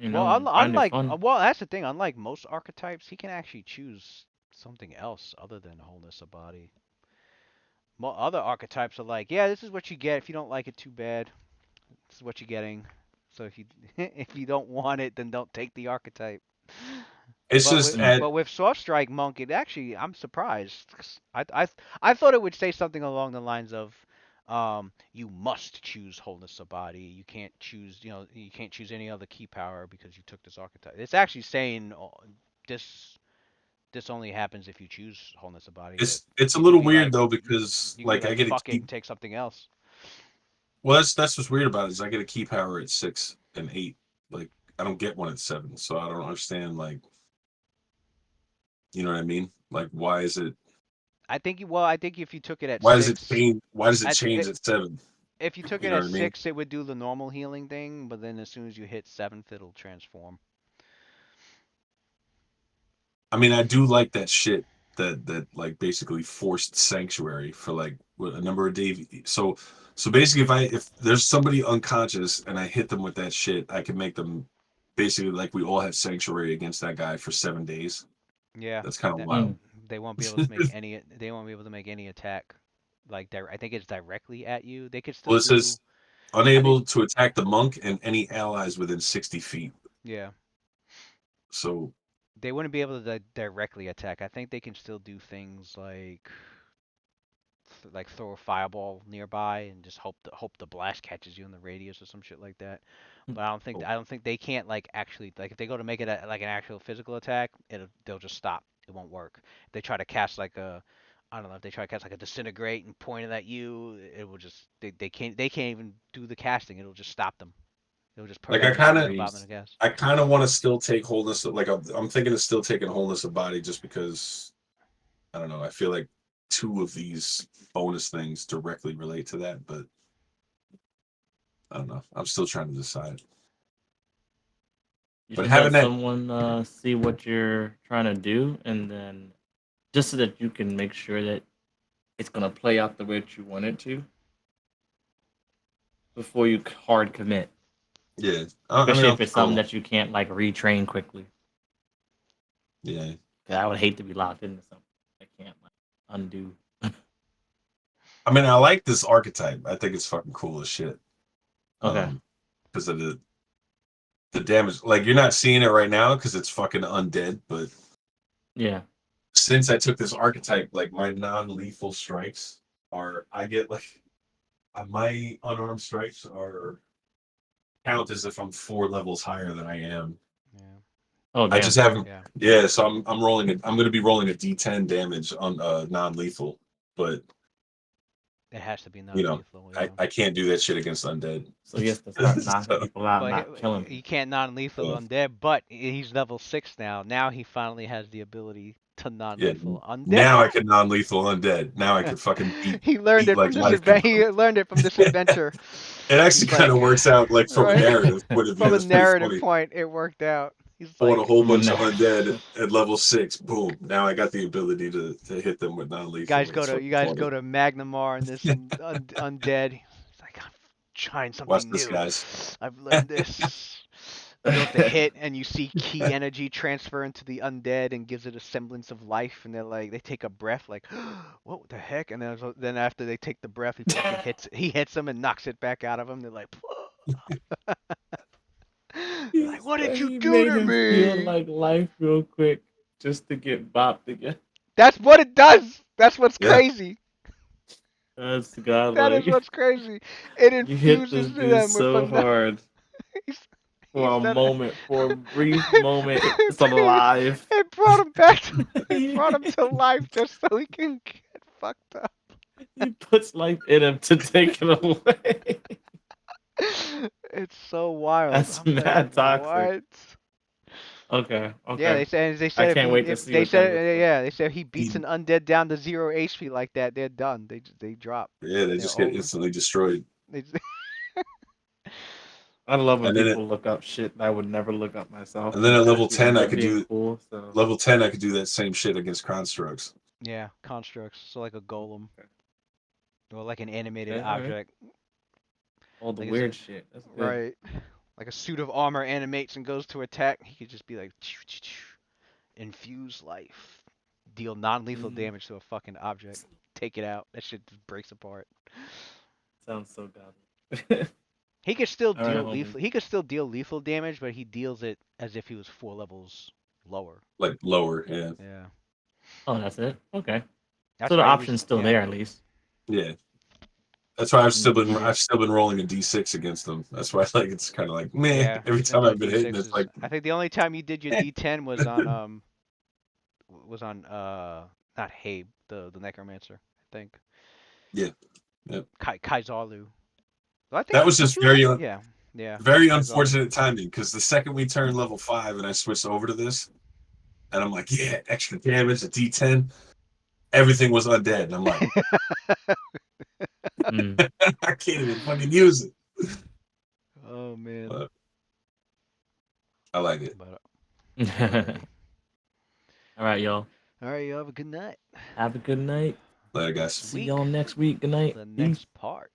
Well, find it fun. that's the thing. Unlike most archetypes, he can actually choose something else other than wholeness of body. Other archetypes are like, yeah, this is what you get. If you don't like it, too bad. This is what you're getting. So if you if you don't want it, then don't take the archetype. It's just at But with Soft Strike Monk, it actually I'm surprised. 'Cause I thought it would say something along the lines of, you must choose wholeness of body. You can't choose, you can't choose any other key power because you took this archetype. It's actually saying this this only happens if you choose wholeness of body. But it's a you could little be weird like though because like I get a fuck it key. and take something else. Well, that's what's weird about it is I get a key power at 6 and 8. Like I don't get one at 7, so I don't understand. Like, you know what I mean? Like, why is it? I think I think if you took it at Why does it 6, change? Why does it I change at 7? if you took You it know at what I mean? 6, it would do the normal healing thing, but then as soon as you hit 7th, it'll transform. I mean, I do like that shit that like basically forced sanctuary for like what, a number of days. So basically, if there's somebody unconscious and I hit them with that shit, I can make them basically like we all have sanctuary against that guy for 7 days. Yeah, That's kind of that wild. they won't be able to make any. They won't be able to make any attack. Like I think it's directly at you. They could still Well, it do. says I think. unable to attack the monk and any allies within 60 feet. Yeah, So they wouldn't be able to directly attack. I think they can still do things like throw a fireball nearby and just hope the blast catches you in the radius or some shit like that. But oh, I don't think they can't like actually like if they go to make it like an actual physical attack, they'll just stop. It won't work. If they try to cast like a I don't know if they try to cast like a disintegrate and point it at you, it will just they can't even do the casting. It'll just stop them. It'll just like I permanently kind of stop them to cast. I kind of want to still take wholeness. Like I'm thinking of still taking wholeness of body just because I don't know. I feel like 2 of these bonus things directly relate to that, but I don't know. I'm still trying to decide. You But should having let that, someone see what you're trying to do, and then just so that you can make sure that it's gonna play out the way that you want it to before you hard commit. yeah. I mean, Especially I'm if it's something cool. that you can't like retrain quickly. Yeah. 'Cause I would hate to be locked into something I can't like undo. I mean, I like this archetype. I think it's fucking cool as shit. Okay. Because of the damage. Like you're not seeing it right now because it's fucking undead, but Yeah. since I took this archetype, like my non-lethal strikes I get like my unarmed strikes are count as if I'm 4 levels higher than I am. Yeah. Oh I damn. just haven't. Yeah. Yeah, so I'm rolling it. I'm going to be rolling a D10 damage on non-lethal, but It has to be you know, non-lethal. Yeah. I can't do that shit against undead. So he has to start knocking So, people out, But not killing he people. can't non-lethal uh, undead, but he's level 6 now. Now he finally has the ability to yeah, non-lethal undead. now I can non-lethal undead. Now I can fucking He learned eat it from like this life event. into He them. learned it from this adventure. It actually He's kind like, of works out like from a right? narrative point of From view. a It's pretty narrative funny. point, it worked out. He's Fought a like, whole From a bunch of net. undead at level 6. Boom. Now I got the ability to hit them with non-lethal. It's you fucking guys funny. go to Magnamar and this undead. He's like, I'm trying Watch something this, new. guys. I've learned this. You go up to hit and you see key energy transfer into the undead and gives it a semblance of life, and they're like, they take a breath, like, what the heck? And then after they take the breath, he hits them and knocks it back out of them. They're like, they're He like, what did said you he do made to him feel me? like life real quick just to get bopped again. That's what it does. That's what's Yeah. crazy. That's That is godlike. what's crazy. It You hit this infuses dude them with so hard he's, for a said moment, for a brief moment. It's alive. it brought him back. It brought him to life just so he can get fucked up. He puts life in him to take it away. It's so wild. That's I'm like, mad toxic. what? Okay, Yeah, okay. they I said can't wait to if see they what that said looks like. yeah, they said he beats He- an undead down to 0 HP like that, they're done. They drop. Yeah, they They're just get over. instantly destroyed. They, I love when And then people look up shit that I would never look up myself, and then and at it level actually 10 ends I up could being do cool. So level 10 I could do that same shit against constructs. yeah, constructs. So like a golem okay. or like an animated Okay, all right. object. All the Like weird shit. That's good. right. Like a suit of armor animates and goes to attack. He could just be like, infuse life, deal non-lethal Mm, damage to a fucking object, take it out. That shit just breaks apart. sounds so godly. He could still All right, deal homie. lethal. He could still deal lethal damage, but he deals it as if he was 4 levels lower. Like lower, yeah. Yeah. Oh, that's it. Okay. That's So the why he option's was, still yeah. there at least. Yeah. That's why I've still been Yeah. rolling a D6 against them. That's why like it's kind of like meh. Yeah. Every time Into I've been hitting, it's D6s. like I think the only time you did your D10 was on not Habe, the necromancer, I think. yeah. Yep. Kaizaru. I think That was just yeah. Yeah. very Kaizaru. unfortunate timing because the second we turned level 5 and I switched over to this, and I'm like, yeah, extra damage, a D10, everything was undead. And I'm like, I can't even fucking use it. Oh man. But I like it. But, All right, y'all. all right, y'all have a good night. Have a good night. Later, guys. See y'all next week. Good night. The Peace. next part.